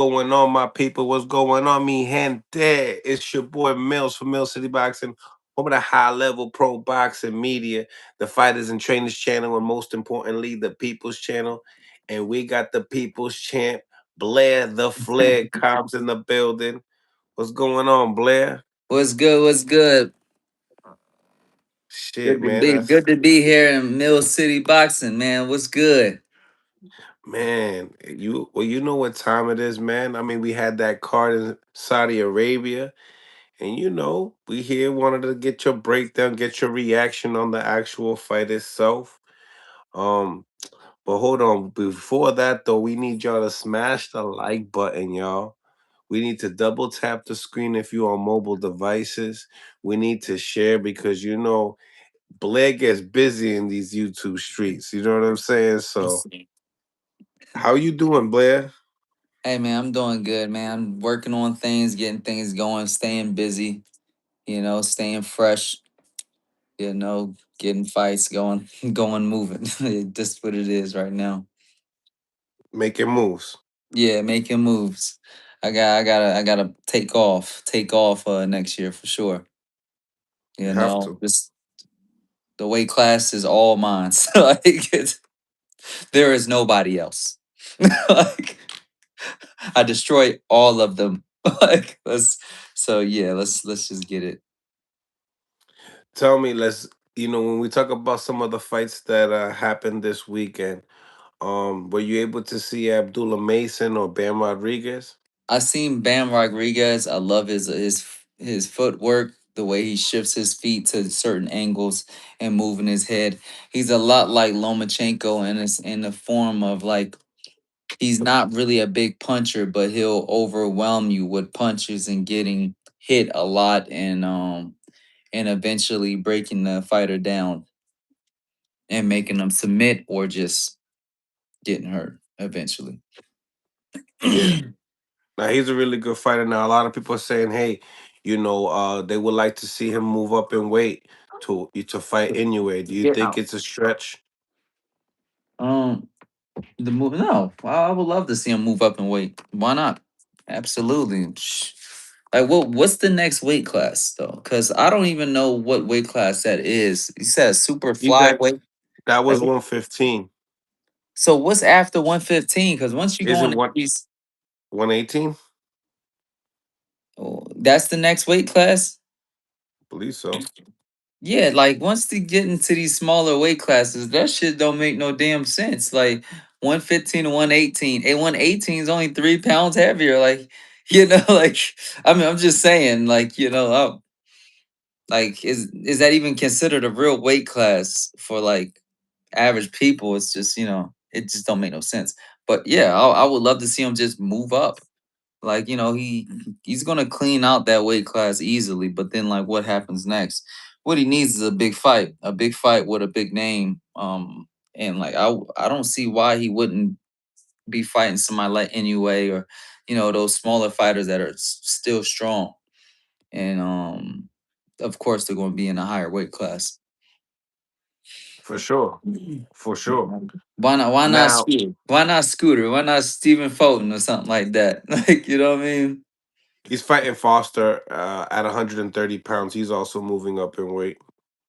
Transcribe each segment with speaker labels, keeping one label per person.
Speaker 1: Going on, my people? What's going on, me gente? It's your boy Mills from Mill City Boxing, home of the high level pro boxing media, the Fighters and Trainers channel, and most importantly, the People's channel. And we got the People's champ, Blair the Flair Cobbs in the building. What's going on, Blair?
Speaker 2: What's good? What's good?
Speaker 1: Shit,
Speaker 2: Good to
Speaker 1: man.
Speaker 2: be
Speaker 1: That's
Speaker 2: good to be here in Mill City Boxing, man. What's good?
Speaker 1: man. You know what time it is, man. I mean, we had that card in Saudi Arabia. And we here wanted to get your breakdown, get your reaction on the actual fight itself. Um, but hold on, before that though, we need y'all to smash the like button, y'all. We need to double tap the screen if you're on mobile devices. We need to share because Blair gets busy in these YouTube streets. You know what I'm saying? So how you doing, Blair?
Speaker 2: Hey, man, I'm doing good, man. I'm working on things, getting things going, staying busy. Staying fresh. Getting fights going, going, moving. Just what it is right now.
Speaker 1: Making moves.
Speaker 2: Yeah, making moves. I gotta take off next year for sure.
Speaker 1: You have to.
Speaker 2: Just the weight class is all mine. So there is nobody else. like I destroy all of them. Let's just get it.
Speaker 1: Tell me, when we talk about some of the fights that happened this weekend, were you able to see Abdullah Mason or Bam Rodriguez?
Speaker 2: I seen Bam Rodriguez. I love his footwork, the way he shifts his feet to certain angles and moving his head. He's a lot like Lomachenko and it's in the form of like he's not really a big puncher, but he'll overwhelm you with punches and getting hit a lot and eventually breaking the fighter down and making them submit or just getting hurt eventually.
Speaker 1: Yeah. Now he's a really good fighter. Now a lot of people are saying, hey, they would like to see him move up in weight to fight anyway. Do you
Speaker 2: Get
Speaker 1: think
Speaker 2: out.
Speaker 1: it's a stretch?
Speaker 2: Um, the move. No, I would love to see him move up in weight. Why not? Absolutely. Like, what's the next weight class though? Because I don't even know what weight class that is. You said super
Speaker 1: He's at
Speaker 2: flyweight.
Speaker 1: that
Speaker 2: Like,
Speaker 1: was 115.
Speaker 2: so what's after 115? Because once you go
Speaker 1: Is it
Speaker 2: into these,
Speaker 1: 118?
Speaker 2: oh, that's the next weight class.
Speaker 1: Believe so.
Speaker 2: Yeah, like once they get into these smaller weight classes, that shit don't make no damn sense. Like 115 to 118. 118 is only 3 pounds heavier. Like, like I'm just saying, like, like is that even considered a real weight class for like average people? It's just, it just don't make no sense. But yeah, I would love to see him just move up. Like, he's gonna clean out that weight class easily, but then like what happens next? What he needs is a big fight with a big name. And like I don't see why he wouldn't be fighting somebody like anyway or those smaller fighters that are still strong. And of course they're gonna be in a higher weight class.
Speaker 1: For sure. For sure.
Speaker 2: Why not
Speaker 1: Now
Speaker 2: Scooter? Why not Scooter? Why not Stephen Fulton or something like that? Like, you know what I mean?
Speaker 1: he's fighting Foster at 130 pounds. He's also moving up in weight.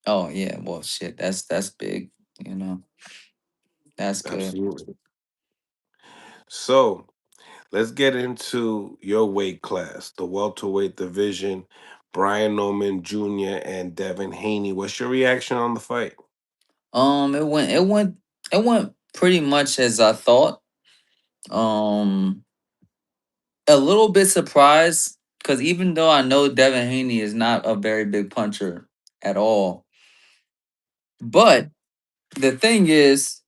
Speaker 2: Oh yeah, well shit, that's big, you know. That's good.
Speaker 1: Absolutely. So let's get into your weight class, the welterweight division. Brian Norman Jr. and Devin Haney. What's your reaction on the fight?
Speaker 2: It went pretty much as I thought. Um a little bit surprised because even though I know Devin Haney is not a very big puncher at all, but the thing is,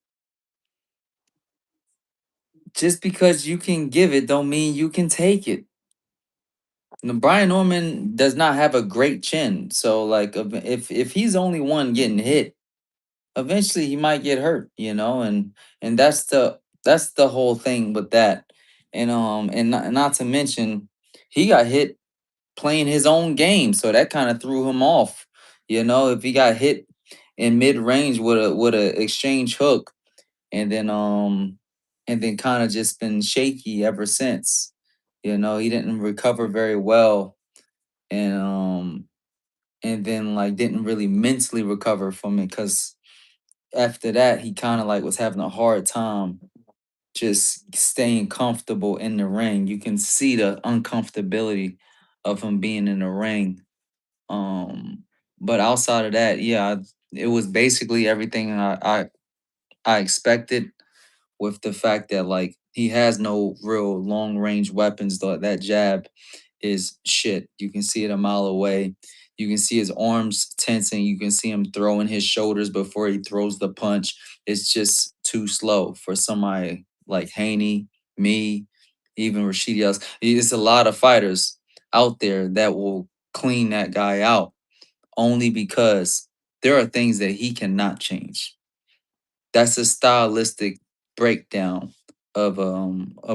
Speaker 2: just because you can give it don't mean you can take it. Now, Brian Norman does not have a great chin, so like if he's only one getting hit, eventually he might get hurt, and that's the whole thing with that. And not to mention he got hit playing his own game, so that kind of threw him off. If he got hit in mid range with a exchange hook, and then kind of just been shaky ever since. You know, he didn't recover very well, and then like didn't really mentally recover from it because after that he kind of like was having a hard time just staying comfortable in the ring. You can see the uncomfortability of him being in the ring. Um, but outside of that, yeah, it was basically everything I expected. With the fact that like he has no real long range weapons, though that jab is shit. You can see it a mile away. You can see his arms tensing. You can see him throwing his shoulders before he throws the punch. It's just too slow for somebody like Haney, me, even Rashidi else. It's a lot of fighters out there that will clean that guy out only because there are things that he cannot change. That's a stylistic breakdown of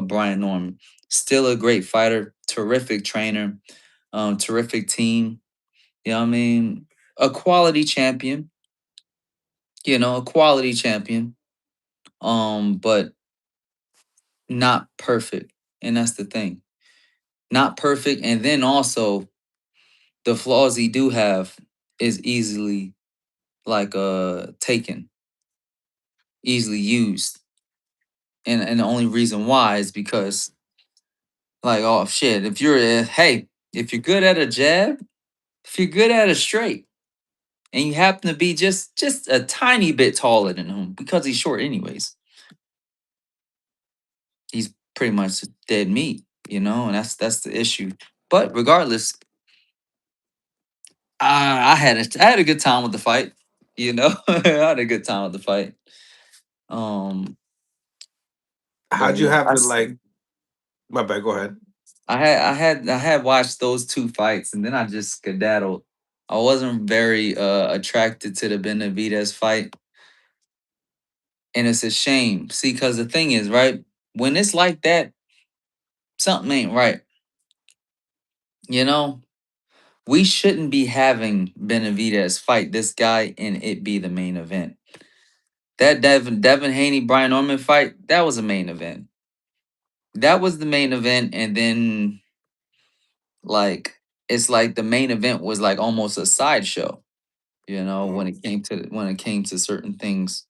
Speaker 2: Brian Norman. Still a great fighter, terrific trainer, terrific team. You know what I mean? A quality champion, a quality champion. But not perfect. And that's the thing. Not perfect. And then also the flaws he do have is easily like taken, easily used. And the only reason why is because like, oh shit, if you're good at a jab, if you're good at a straight, and you happen to be just a tiny bit taller than him because he's short anyways, he's pretty much dead meat, and that's the issue. But regardless, I had a good time with the fight, I had a good time with the fight. Um, but
Speaker 1: How'd you
Speaker 2: yeah,
Speaker 1: have to like? My bad. Go ahead.
Speaker 2: I had watched those two fights and then I just skedaddled. I wasn't very attracted to the Benavidez fight, and it's a shame. See, because the thing is, right, when it's like that, something ain't right. You know, we shouldn't be having Benavidez fight this guy and it be the main event. That Devin Haney Brian Norman fight, that was a main event. That was the main event, and then like it's like the main event was like almost a sideshow. When
Speaker 1: Mhm.
Speaker 2: it came to certain things.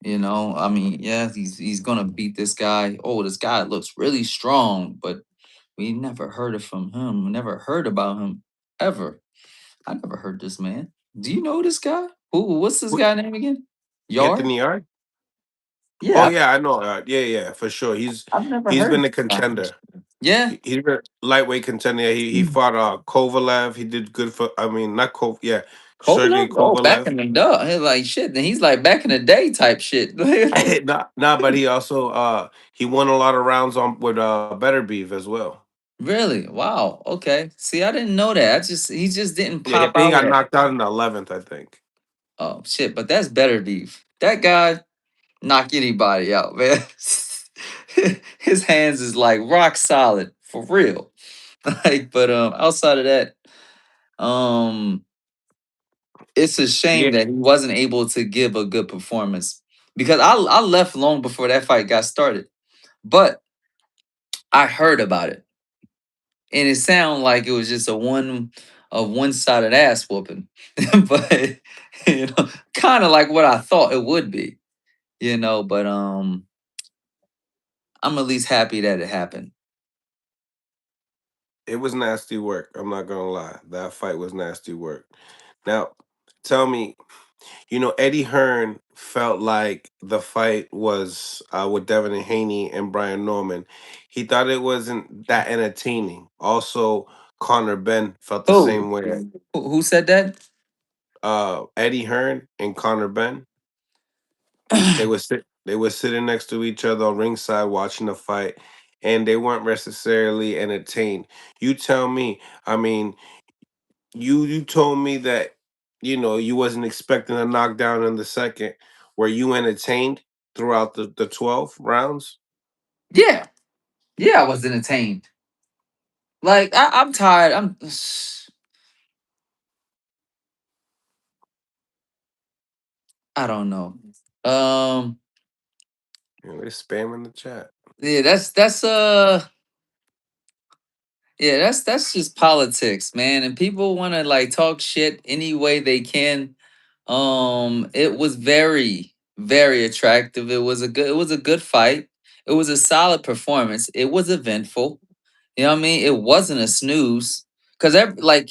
Speaker 2: I mean, yeah, he's gonna beat this guy. Oh, this guy looks really strong, but we never heard of from him. We never heard about him ever. I never heard this man. Do you know this guy? What's this
Speaker 1: What,
Speaker 2: guy name again? Yard?
Speaker 1: Anthony Yard? Oh
Speaker 2: Yeah,
Speaker 1: yeah, I know. Yeah, yeah, for sure.
Speaker 2: I've never
Speaker 1: He's
Speaker 2: heard
Speaker 1: been a
Speaker 2: this guy.
Speaker 1: contender.
Speaker 2: Yeah.
Speaker 1: He's a lightweight contender. Yeah, he fought Kovalev. He did good for. I mean, not Yeah, Sergey
Speaker 2: Kovalev? Oh, back
Speaker 1: Kovalev.
Speaker 2: in the day. Like shit. Then he's like back in the day type shit.
Speaker 1: Nah, but he also he won a lot of rounds on with Better Beef as well.
Speaker 2: Really? Wow. Okay. See, I didn't know that. He just didn't
Speaker 1: Yeah, I
Speaker 2: pop
Speaker 1: think he
Speaker 2: out
Speaker 1: got
Speaker 2: at.
Speaker 1: knocked out in the 11th. I think.
Speaker 2: Oh shit, but that's better beef. That guy knock anybody out, man. His hands is like rock solid for real. Like, but outside of that, um, it's a shame
Speaker 1: Yeah,
Speaker 2: that he wasn't able to give a good performance because I left long before that fight got started, but I heard about it and it sounded like it was just a one-sided ass whooping, but kind of like what I thought it would be, But I'm at least happy that it happened.
Speaker 1: it was nasty work. I'm not gonna lie. That fight was nasty work. Now, tell me, Eddie Hearn felt like the fight was with Devin Haney and Brian Norman. He thought it wasn't that entertaining. Also, Connor Ben felt the
Speaker 2: Who?
Speaker 1: same way.
Speaker 2: Who said that?
Speaker 1: Eddie Hearn and Connor Ben, they were sitting next to each other on ringside watching the fight, and they weren't necessarily entertained. You tell me. I mean, you told me that you wasn't expecting a knockdown in the second. Were you entertained throughout the 12 rounds?
Speaker 2: Yeah, yeah, I was entertained. Like I'm tired. I don't know. Um,
Speaker 1: They're spamming the chat.
Speaker 2: yeah, that's Yeah, that's just politics, man. And people want to like talk shit any way they can. It was very, very attractive. It was a good fight. It was a solid performance. It was eventful. You know what I mean? It wasn't a snooze. Cause like,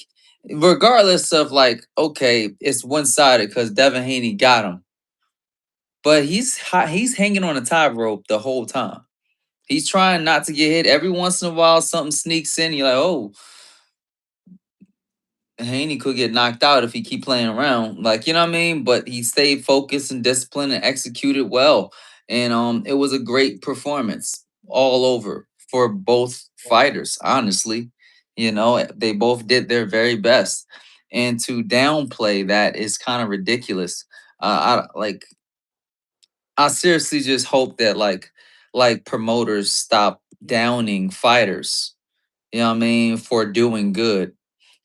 Speaker 2: regardless of like, okay, it's one sided because Devin Haney got him, but he's hanging on a tightrope the whole time. He's trying not to get hit. Every once in a while, something sneaks in. You're like, oh, Haney could get knocked out if he keep playing around. Like, you know what I mean? But he stayed focused and disciplined and executed well. And it was a great performance all over for both fighters, honestly. You know, they both did their very best. And to downplay that is kind of ridiculous. I seriously just hope that like promoters stop downing fighters, you know what I mean, for doing good.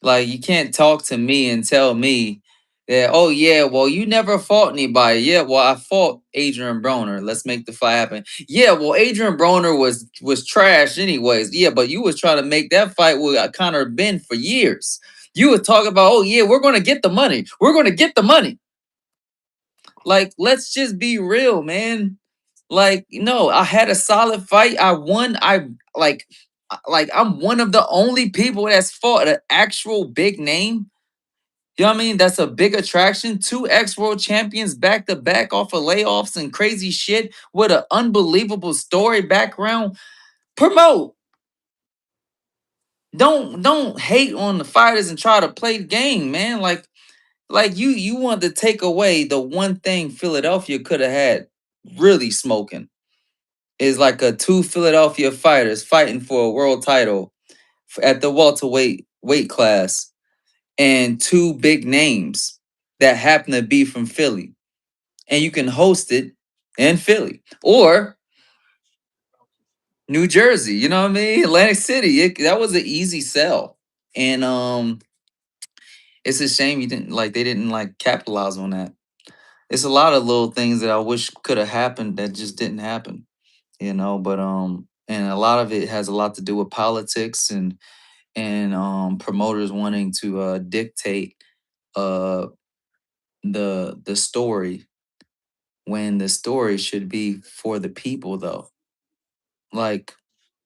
Speaker 2: Like you can't talk to me and tell me that, oh yeah, well you never fought anybody. Yeah, well I fought Adrian Broner. Let's make the fight happen. Yeah, well Adrian Broner was trash anyways. Yeah, but you was trying to make that fight with Connor Ben for years. You were talking about, oh yeah, we're gonna get the money. We're gonna get the money. Like, let's just be real, man. Like, no, I had a solid fight. I won. I'm one of the only people that's fought an actual big name. You know what I mean? That's a big attraction. Two ex-world champions back to back off of layoffs and crazy shit with an unbelievable story background. Promote. Don't hate on the fighters and try to play the game, man. Like you want to take away the one thing Philadelphia could have had really smoking is like a two Philadelphia fighters fighting for a world title at the welterweight weight class and two big names that happen to be from Philly. And you can host it in Philly or New Jersey, you know what I mean? Atlantic City. That was an easy sell. And it's a shame you didn't like they didn't like capitalize on that. It's a lot of little things that I wish could have happened that just didn't happen, you know, but and a lot of it has a lot to do with politics and promoters wanting to dictate uh the story when the story should be for the people though. Like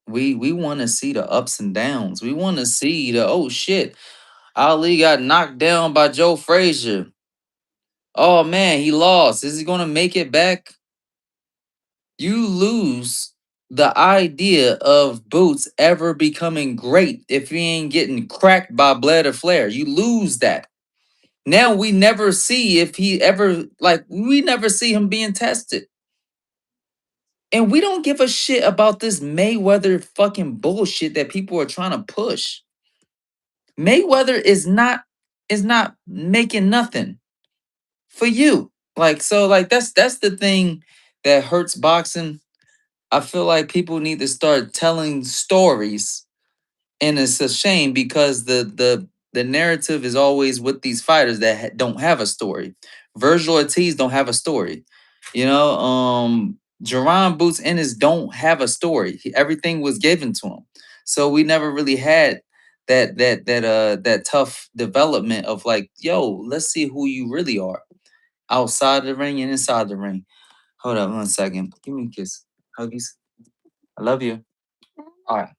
Speaker 2: we want to see the ups and downs. We want to see the, oh shit, Ali got knocked down by Joe Frazier. Oh man, he lost. Is he going to make it back? You lose the idea of Boots ever becoming great if he ain't getting cracked by Blair Flair. You lose that. Now we never see if he ever we never see him being tested. And we don't give a shit about this Mayweather fucking bullshit that people are trying to push. Mayweather is not making nothing for you. Like so like that's the thing that hurts boxing. I feel like people need to start telling stories, and it's a shame because the narrative is always with these fighters that don't have a story. Virgil Ortiz don't have a story, you know. Jerron Boots Ennis don't have a story. Everything was given to him, so we never really had that tough development of like, yo, let's see who you really are outside the ring and inside the ring. Hold up 1 second. Give me a kiss. Huggies. I love you. All right.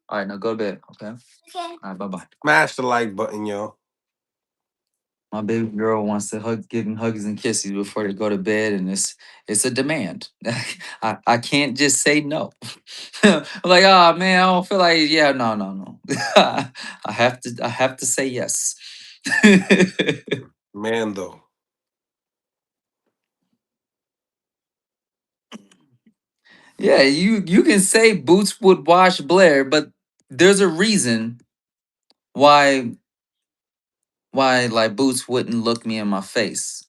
Speaker 2: All right, now go to bed. Okay. All right, bye bye.
Speaker 1: Smash the like button, yo.
Speaker 2: My baby girl wants to giving hugs and kisses before they go to bed, and it's a demand. I can't just say no. I'm like, oh man, I don't feel like yeah, no. I have to say yes.
Speaker 1: Man, though.
Speaker 2: Yeah, you can say Boots would wash Blair, but there's a reason why like Boots wouldn't look me in my face.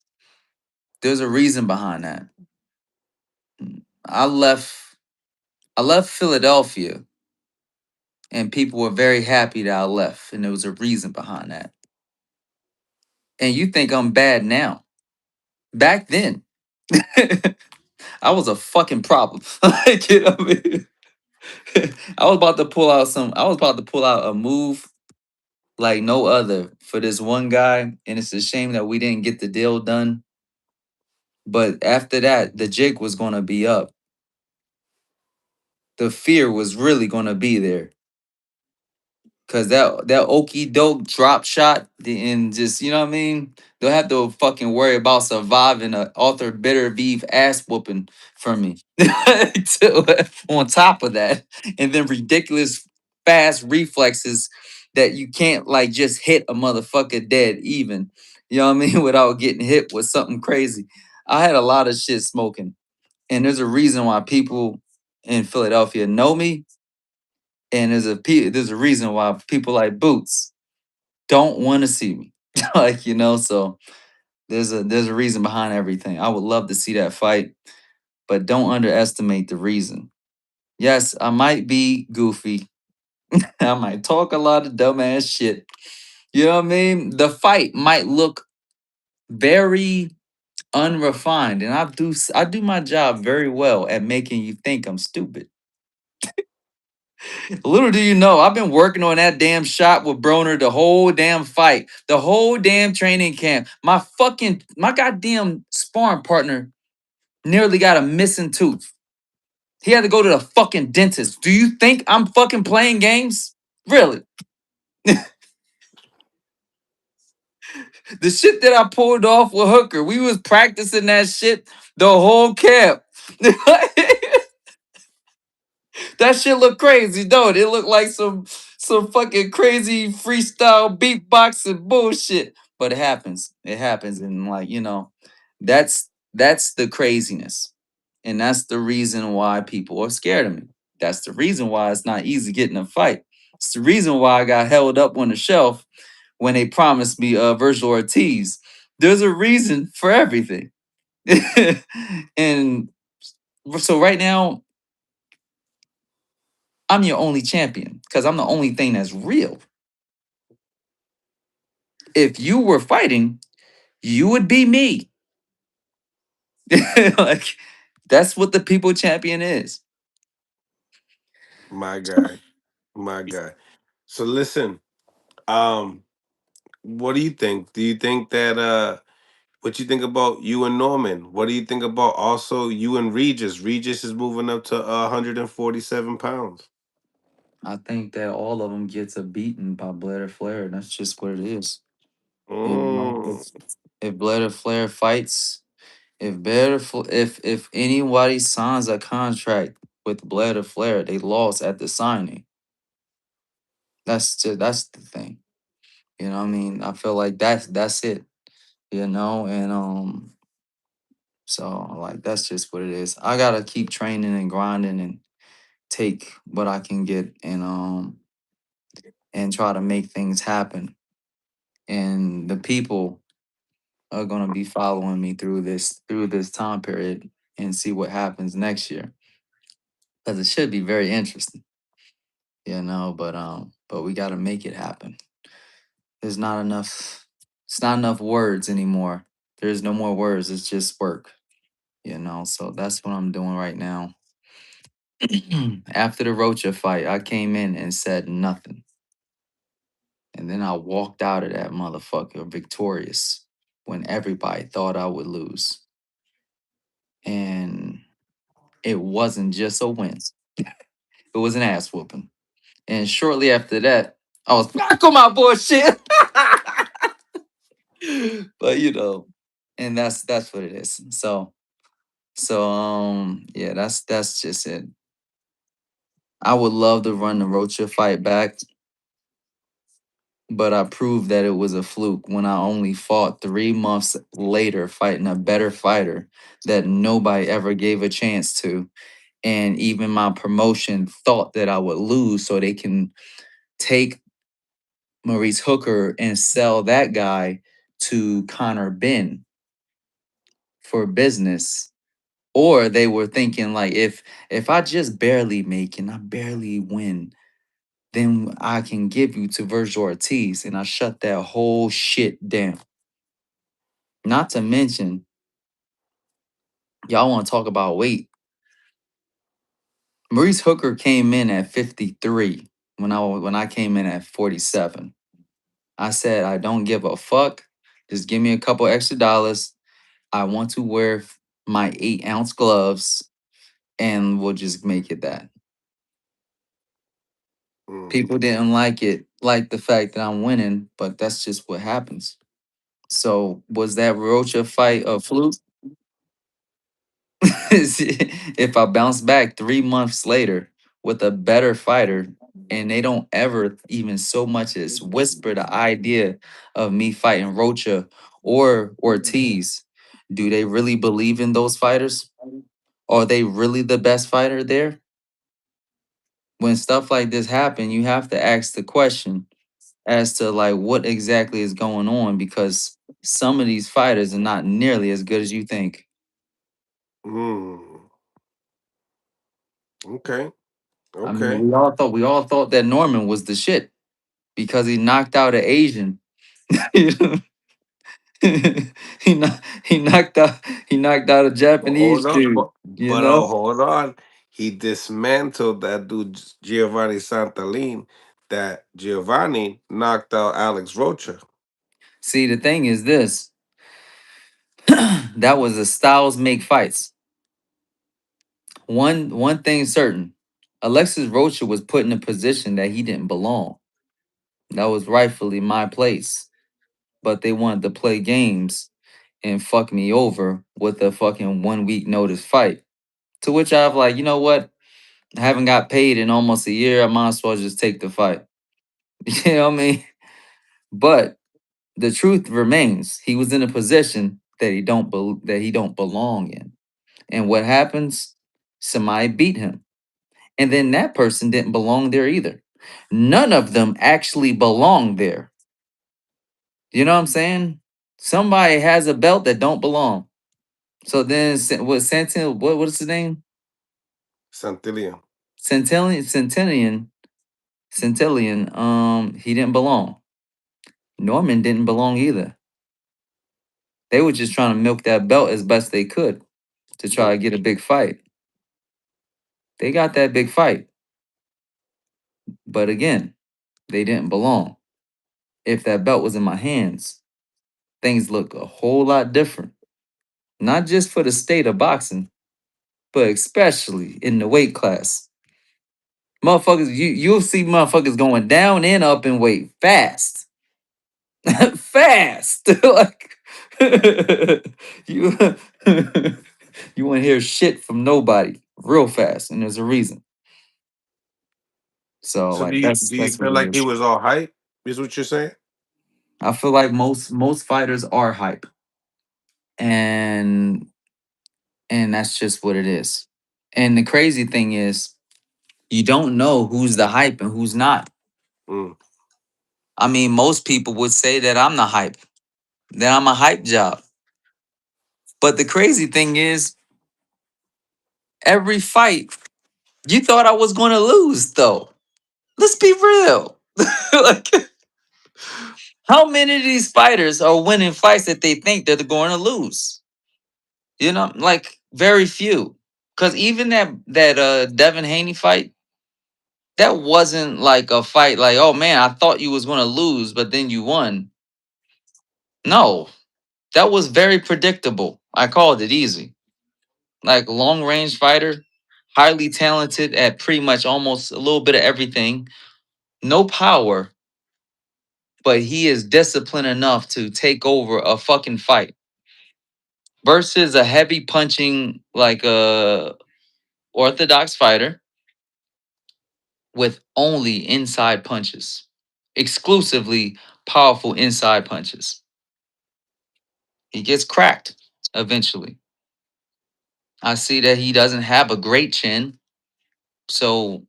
Speaker 2: There's a reason behind that. I left I left Philadelphia and people were very happy that I left and there was a reason behind that. And you think I'm bad now. Back then, I was a fucking problem. Like, you know what I mean? I was about to pull out a move like no other for this one guy, and it's a shame that we didn't get the deal done. But after that, the jig was gonna be up. The fear was really gonna be there. Cause that okey doke drop shot and just you know what I mean. They'll have to fucking worry about surviving a Arthur Bitter beef ass whooping from me. On top of that, and then ridiculous fast reflexes that you can't like just hit a motherfucker dead even. You know what I mean without getting hit with something crazy. I had a lot of shit smoking, and there's a reason why people in Philadelphia know me, and there's a reason why people like Boots don't want to see me. Like, so there's a reason behind everything. I would love to see that fight, but don't underestimate the reason. Yes, I might be goofy. I might talk a lot of dumbass shit. You know what I mean? The fight might look very unrefined, and I do my job very well at making you think I'm stupid. Little do you know, I've been working on that damn shot with Broner the whole damn fight, the whole damn training camp. My goddamn sparring partner nearly got a missing tooth. He had to go to the fucking dentist. Do you think I'm fucking playing games? Really? The shit that I pulled off with Hooker, we was practicing that shit the whole camp. That shit look crazy, don't it? It looked like some fucking crazy freestyle beatboxing bullshit. But it happens. It happens. And like, that's the craziness. And that's the reason why people are scared of me. That's the reason why it's not easy getting a fight. It's the reason why I got held up on the shelf when they promised me Virgil Ortiz. There's a reason for everything. And so right now, I'm your only champion because I'm the only thing that's real. If you were fighting, you would be me. Like that's what the people champion is.
Speaker 1: My guy. My guy. So listen, um, what do you think? Do you think that what you think about you and Norman? What do you think about also you and Regis? Regis is moving up to 147 pounds.
Speaker 2: I think that all of them gets a beaten by Blair Flair. That's just what it is.
Speaker 1: Mm,
Speaker 2: If Blair Flair fights, if anybody signs a contract with Blair Flair, they lost at the signing. That's the thing. You know what I mean? I feel like that's it. And so like that's just what it is. I gotta keep training and grinding and take what I can get and try to make things happen. And the people are gonna be following me through this time period and see what happens next year. Because it should be very interesting, but we gotta make it happen. There's not enough it's not enough words anymore. There's no more words, it's just work, so that's what I'm doing right now. After the Rocha fight, I came in and said nothing. And then I walked out of that motherfucker victorious when everybody thought I would lose. And it wasn't just a win, it was an ass whooping. And shortly after that, I was back on my bullshit. But and that's what it is. So yeah, that's just it. I would love to run the Rocha fight back, but I proved that it was a fluke when I only fought 3 months later, fighting a better fighter that nobody ever gave a chance to. And even my promotion thought that I would lose so they can take Maurice Hooker and sell that guy to Connor Ben for business. Or they were thinking like if I just barely make and I barely win, then I can give you to Virgil Ortiz, and I shut that whole shit down. Not to mention, y'all want to talk about weight. Maurice Hooker came in at 53 when I came in at 47. I said I don't give a fuck. Just give me a couple extra dollars. I want to wear my 8-ounce gloves, and we'll just make it that.
Speaker 1: Mm.
Speaker 2: People didn't like it, like the fact that I'm winning, but that's just what happens. So was that Rocha fight a fluke? If I bounce back 3 months later with a better fighter, and they don't ever even so much as whisper the idea of me fighting Rocha or Ortiz, do they really believe in those fighters? Are they really the best fighter there? When stuff like this happen, you have to ask the question as to like what exactly is going on, because some of these fighters are not nearly as good as you think.
Speaker 1: Mm. Okay.
Speaker 2: I mean,
Speaker 1: Okay.
Speaker 2: we all thought that Norman was the shit because he knocked out an Asian. he knocked out a
Speaker 1: But hold
Speaker 2: Japanese
Speaker 1: on.
Speaker 2: dude. You know.
Speaker 1: Hold on. He dismantled that dude Giovanni Santalin. That Giovanni knocked out Alex Rocha.
Speaker 2: See, the thing is this: that was the styles make fights. One thing certain: Alexis Rocha was put in a position that he didn't belong. That was rightfully my place, but they wanted to play games and fuck me over with a fucking 1 week notice fight. To which I've like, you know what? I haven't got paid in almost a year. I might as well just take the fight. You know what I mean? But the truth remains, he was in a position that he don't belong in. And what happens? Somebody beat him. And then that person didn't belong there either. None of them actually belong there. You know what I'm saying? Somebody has a belt that don't belong. So then what Santillan, what's his name?
Speaker 1: Santillan.
Speaker 2: Centillion, he didn't belong. Norman didn't belong either. They were just trying to milk that belt as best they could to try to
Speaker 1: Mm.
Speaker 2: get a big fight. They got that big fight, but again, they didn't belong. If that belt was in my hands, things look a whole lot different. Not just for the state of boxing, but especially in the weight class. Motherfuckers, you'll see motherfuckers going down and up in weight fast. Fast. Like you you want to hear shit from nobody real fast, and there's a reason. So
Speaker 1: So
Speaker 2: like
Speaker 1: do you
Speaker 2: that's what
Speaker 1: feel
Speaker 2: it
Speaker 1: like he
Speaker 2: is.
Speaker 1: was all hype? Is what you're saying?
Speaker 2: I feel like most fighters are hype, and that's just what it is. And the crazy thing is, you don't know who's the hype and who's not.
Speaker 1: Mm.
Speaker 2: I mean, most people would say that I'm the hype, that I'm a hype job. But the crazy thing is, every fight you thought I was going to lose, though. Let's be real. Like, how many of these fighters are winning fights that they think they're going to lose? You know, like very few. Because even that Devin Haney fight, that wasn't like a fight like, oh man, I thought you was going to lose, but then you won. No, that was very predictable. I called it easy. Like long range fighter, highly talented at pretty much almost a little bit of everything. No power, but he is disciplined enough to take over a fucking fight. Versus a heavy punching like a orthodox fighter with only inside punches, exclusively powerful inside punches. He gets cracked eventually. I see that he doesn't have a great chin, so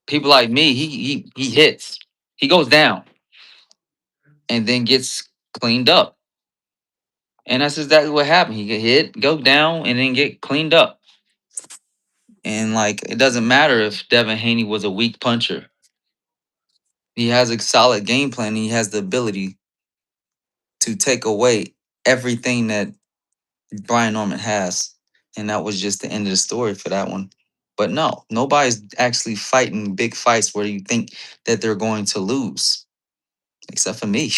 Speaker 2: people like me, he hits, he goes down, and then gets cleaned up, and that's exactly what happened. He get hit, go down, and then get cleaned up. And like, it doesn't matter if Devin Haney was a weak puncher. He has a solid game plan. And he has the ability to take away everything that Brian Norman has. And that was just the end of the story for that one. But no, nobody's actually fighting big fights where you think that they're going to lose, except for me.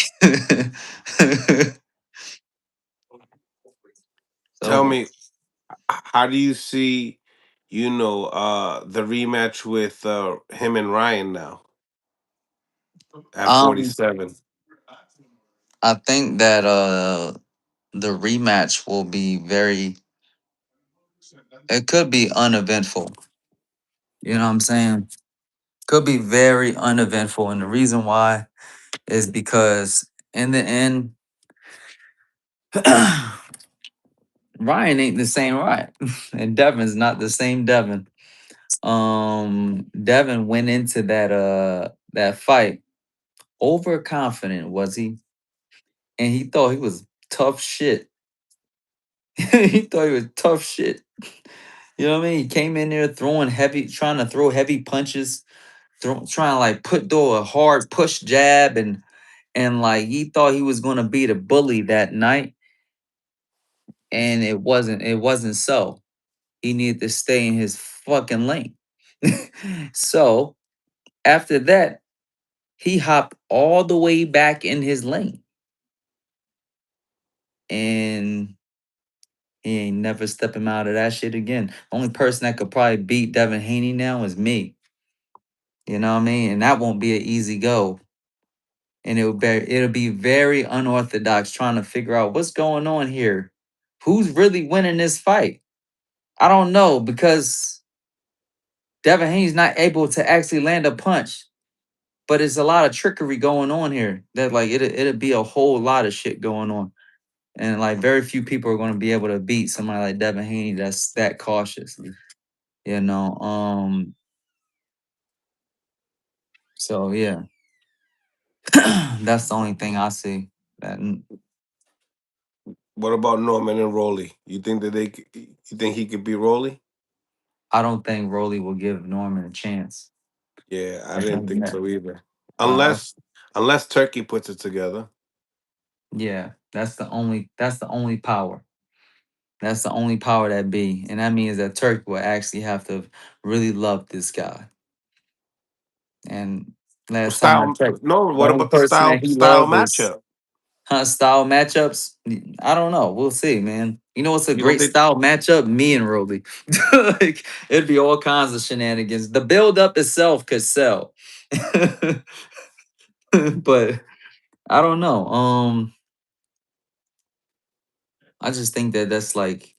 Speaker 1: Tell
Speaker 2: So,
Speaker 1: me, how do you see, the rematch with him and Ryan now at
Speaker 2: um,
Speaker 1: 47?
Speaker 2: I think that the rematch will be very. It could be uneventful. You know what I'm saying? Could be very uneventful, and the reason why is because in the end, Ryan ain't the same Ryan, and Devin's not the same Devin. Devin went into that fight overconfident, was he? And he thought he was tough shit. He thought he was tough shit. You know what I mean? He came in there throwing heavy, trying to throw heavy punches, trying to like put through a hard push jab, and like he thought he was gonna be the bully that night, and it wasn't so. He needed to stay in his fucking lane. So after that, he hopped all the way back in his lane, and he ain't never stepping out of that shit again. Only person that could probably beat Devin Haney now is me. You know what I mean? And that won't be an easy go. And it'll be very unorthodox trying to figure out what's going on here. Who's really winning this fight? I don't know because Devin Haney's not able to actually land a punch, but it's a lot of trickery going on here. That like it'll be a whole lot of shit going on. And like very few people are going to be able to beat somebody like Devin Haney that's that cautious. You know. So yeah, that's the only thing I see. That
Speaker 1: What about Norman and Rolly? You think he could be Rolly?
Speaker 2: I don't think Rolly will give Norman a chance.
Speaker 1: Yeah, I
Speaker 2: I
Speaker 1: didn't
Speaker 2: think
Speaker 1: think
Speaker 2: that.
Speaker 1: so either.
Speaker 2: I,
Speaker 1: Unless Turkey puts it together.
Speaker 2: yeah, that's the only power. That's the only power that be, and that means that Turkey will actually have to really love this guy. And last time I
Speaker 1: Style
Speaker 2: checked,
Speaker 1: no,
Speaker 2: the
Speaker 1: what
Speaker 2: only
Speaker 1: about the
Speaker 2: person that
Speaker 1: style
Speaker 2: he
Speaker 1: style
Speaker 2: love is
Speaker 1: matchup?
Speaker 2: style matchups. I don't know. We'll see, man. You know what's a
Speaker 1: You don't
Speaker 2: great
Speaker 1: think
Speaker 2: style matchup? Me and Roly. Like it'd be all kinds of shenanigans. The build up itself could sell. But I don't know. I just think that that's like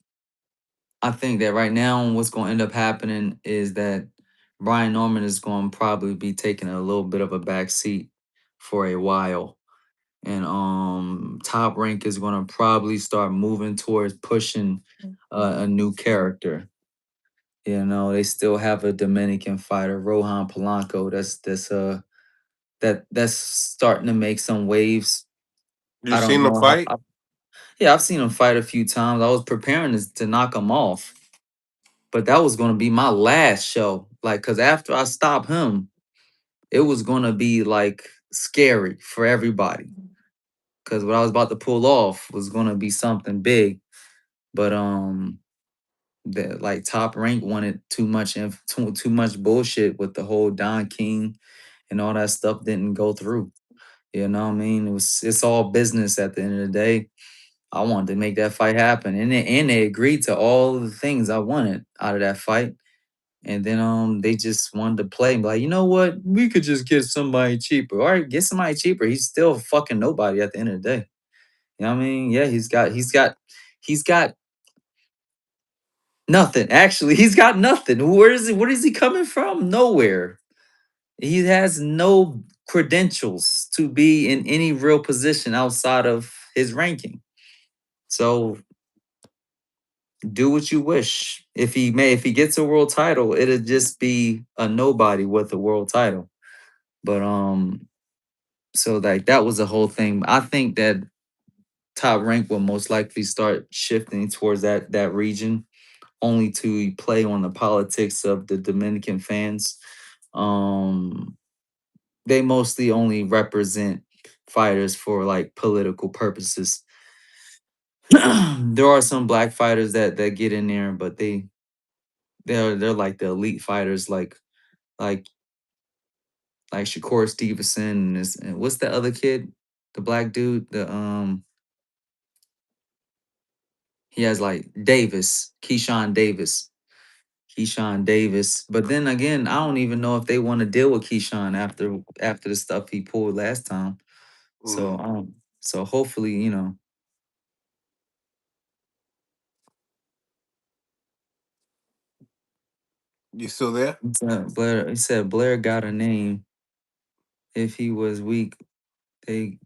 Speaker 2: I think that right now what's going to end up happening is that Brian Norman is going to probably be taking a little bit of a back seat for a while, and Top Rank is going to probably start moving towards pushing a new character. You know, they still have a Dominican fighter, Rohan Polanco. That's starting to make some waves.
Speaker 1: you
Speaker 2: I don't
Speaker 1: seen the
Speaker 2: know
Speaker 1: fight?
Speaker 2: yeah, I've seen him fight a few times. I was preparing to knock him off, but that was going to be my last show. Like, cause after I stop him, it was going to be like scary for everybody. Cause what I was about to pull off was going to be something big. But the like Top Rank wanted too much bullshit with the whole Don King and all that stuff didn't go through. You know what I mean? It's all business at the end of the day. I wanted to make that fight happen, and they agreed to all the things I wanted out of that fight. And then they just wanted to play and be like, you know what? We could just get somebody cheaper. All right, get somebody cheaper. He's still fucking nobody at the end of the day. You know what I mean? Yeah, he's got nothing. Actually, he's got nothing. Where is he coming from? Nowhere. He has no credentials to be in any real position outside of his ranking. So do what you wish. If he gets a world title, it'll just be a nobody with a world title. But so like that was the whole thing. I think that Top Rank will most likely start shifting towards that region, only to play on the politics of the Dominican fans. Um, they mostly only represent fighters for like political purposes. There are some black fighters that get in there, but They're like the elite fighters, like like Shakur Stevenson and what's the other kid, the black dude, the he has like Davis, Keyshawn Davis. But then again, I don't even know if they want to deal with Keyshawn after the stuff he pulled last time. So
Speaker 1: Mm.
Speaker 2: so hopefully,
Speaker 1: You still there?
Speaker 2: Blair. He said Blair got a name. If he was weak, they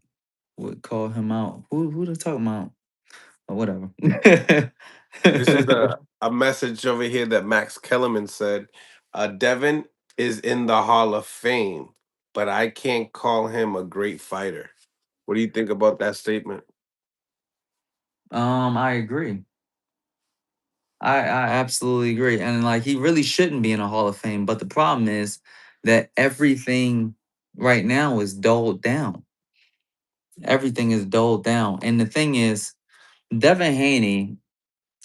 Speaker 2: would call him out. Who they talking about? Or whatever.
Speaker 1: This is a message over here that Max Kellerman said. Devin is in the Hall of Fame, but I can't call him a great fighter. What do you think about that statement?
Speaker 2: I agree. I absolutely agree. And like he really shouldn't be in a Hall of Fame. But the problem is that everything right now is dulled down. Everything is dulled down. And the thing is, Devin Haney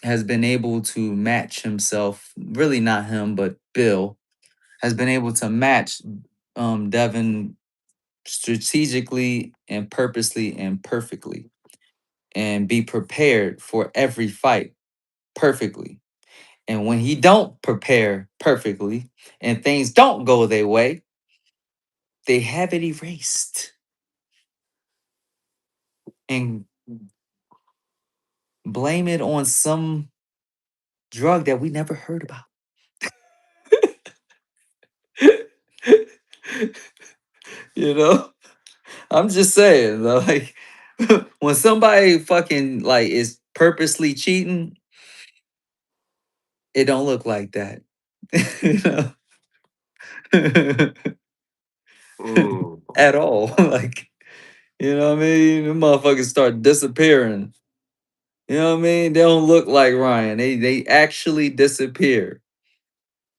Speaker 2: has been able to match himself, really not him, but Bill has been able to match Devin strategically and purposely and perfectly and be prepared for every fight perfectly. And when he don't prepare perfectly and things don't go their way, they have it erased and blame it on some drug that we never heard about. you know, I'm just saying, though, like when somebody fucking like is purposely cheating, it don't look like that. you know,
Speaker 1: Mm.
Speaker 2: at all. like, you know what I mean? The motherfuckers start disappearing. You know what I mean? They don't look like Ryan. They actually disappear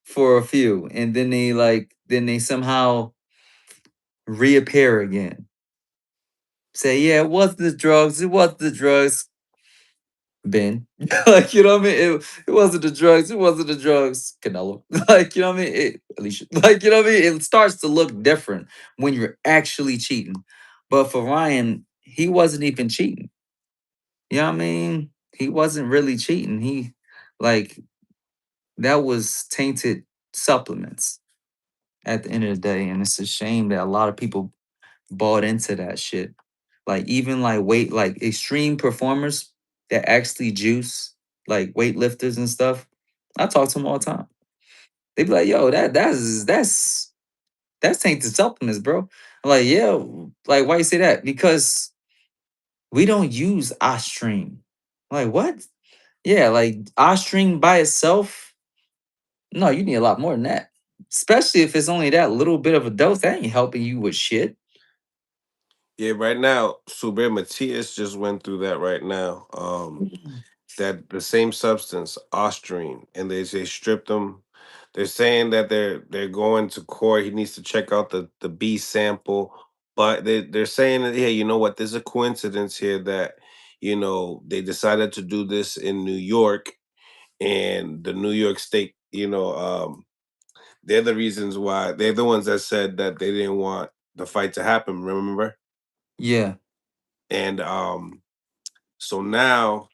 Speaker 2: for a few, and then they somehow reappear again. Say, yeah, it was the drugs. It was the drugs. Ben, like you know what I mean? It wasn't the drugs. It wasn't the drugs. Canelo, like you know what I mean? Alicia, like you know what I mean? It starts to look different when you're actually cheating. But for Ryan, he wasn't even cheating. You know what I mean? He wasn't really cheating. He like that was tainted supplements at the end of the day. And it's a shame that a lot of people bought into that shit. Like even like like extreme performers that actually juice, like weightlifters and stuff. I talk to them all the time. They be like, yo, that's tainted supplements, bro. I'm like, yeah, like why you say that? Because we don't use Ostream. I'm like, what? Yeah, like Ostream by itself. No, you need a lot more than that. Especially if it's only that little bit of a dose. That ain't helping you with shit.
Speaker 1: Yeah, right now, Subir Matias just went through that right now. That the same substance, Ostrine, and they stripped him. They're saying that they're going to court. He needs to check out the B sample, but they're saying that hey, you know what? There's a coincidence here that they decided to do this in New York, and the New York State, they're the reasons why they're the ones that said that they didn't want the fight to happen. Remember?
Speaker 2: Yeah,
Speaker 1: And so now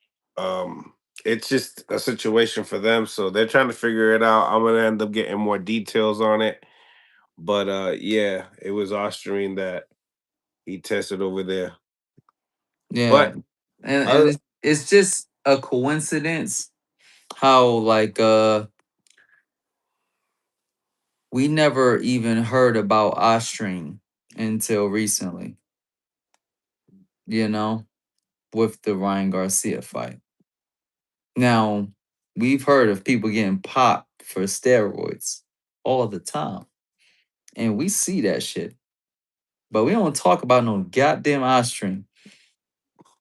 Speaker 1: it's just a situation for them. So they're trying to figure it out. I'm gonna end up getting more details on it. But yeah, it was Austrian that he tested over there.
Speaker 2: yeah.
Speaker 1: But
Speaker 2: And
Speaker 1: other,
Speaker 2: it's just a coincidence how like we never even heard about Ostring until recently, you know, with the Ryan Garcia fight. Now, we've heard of people getting popped for steroids all the time. And we see that shit. But we don't talk about no goddamn Ostring.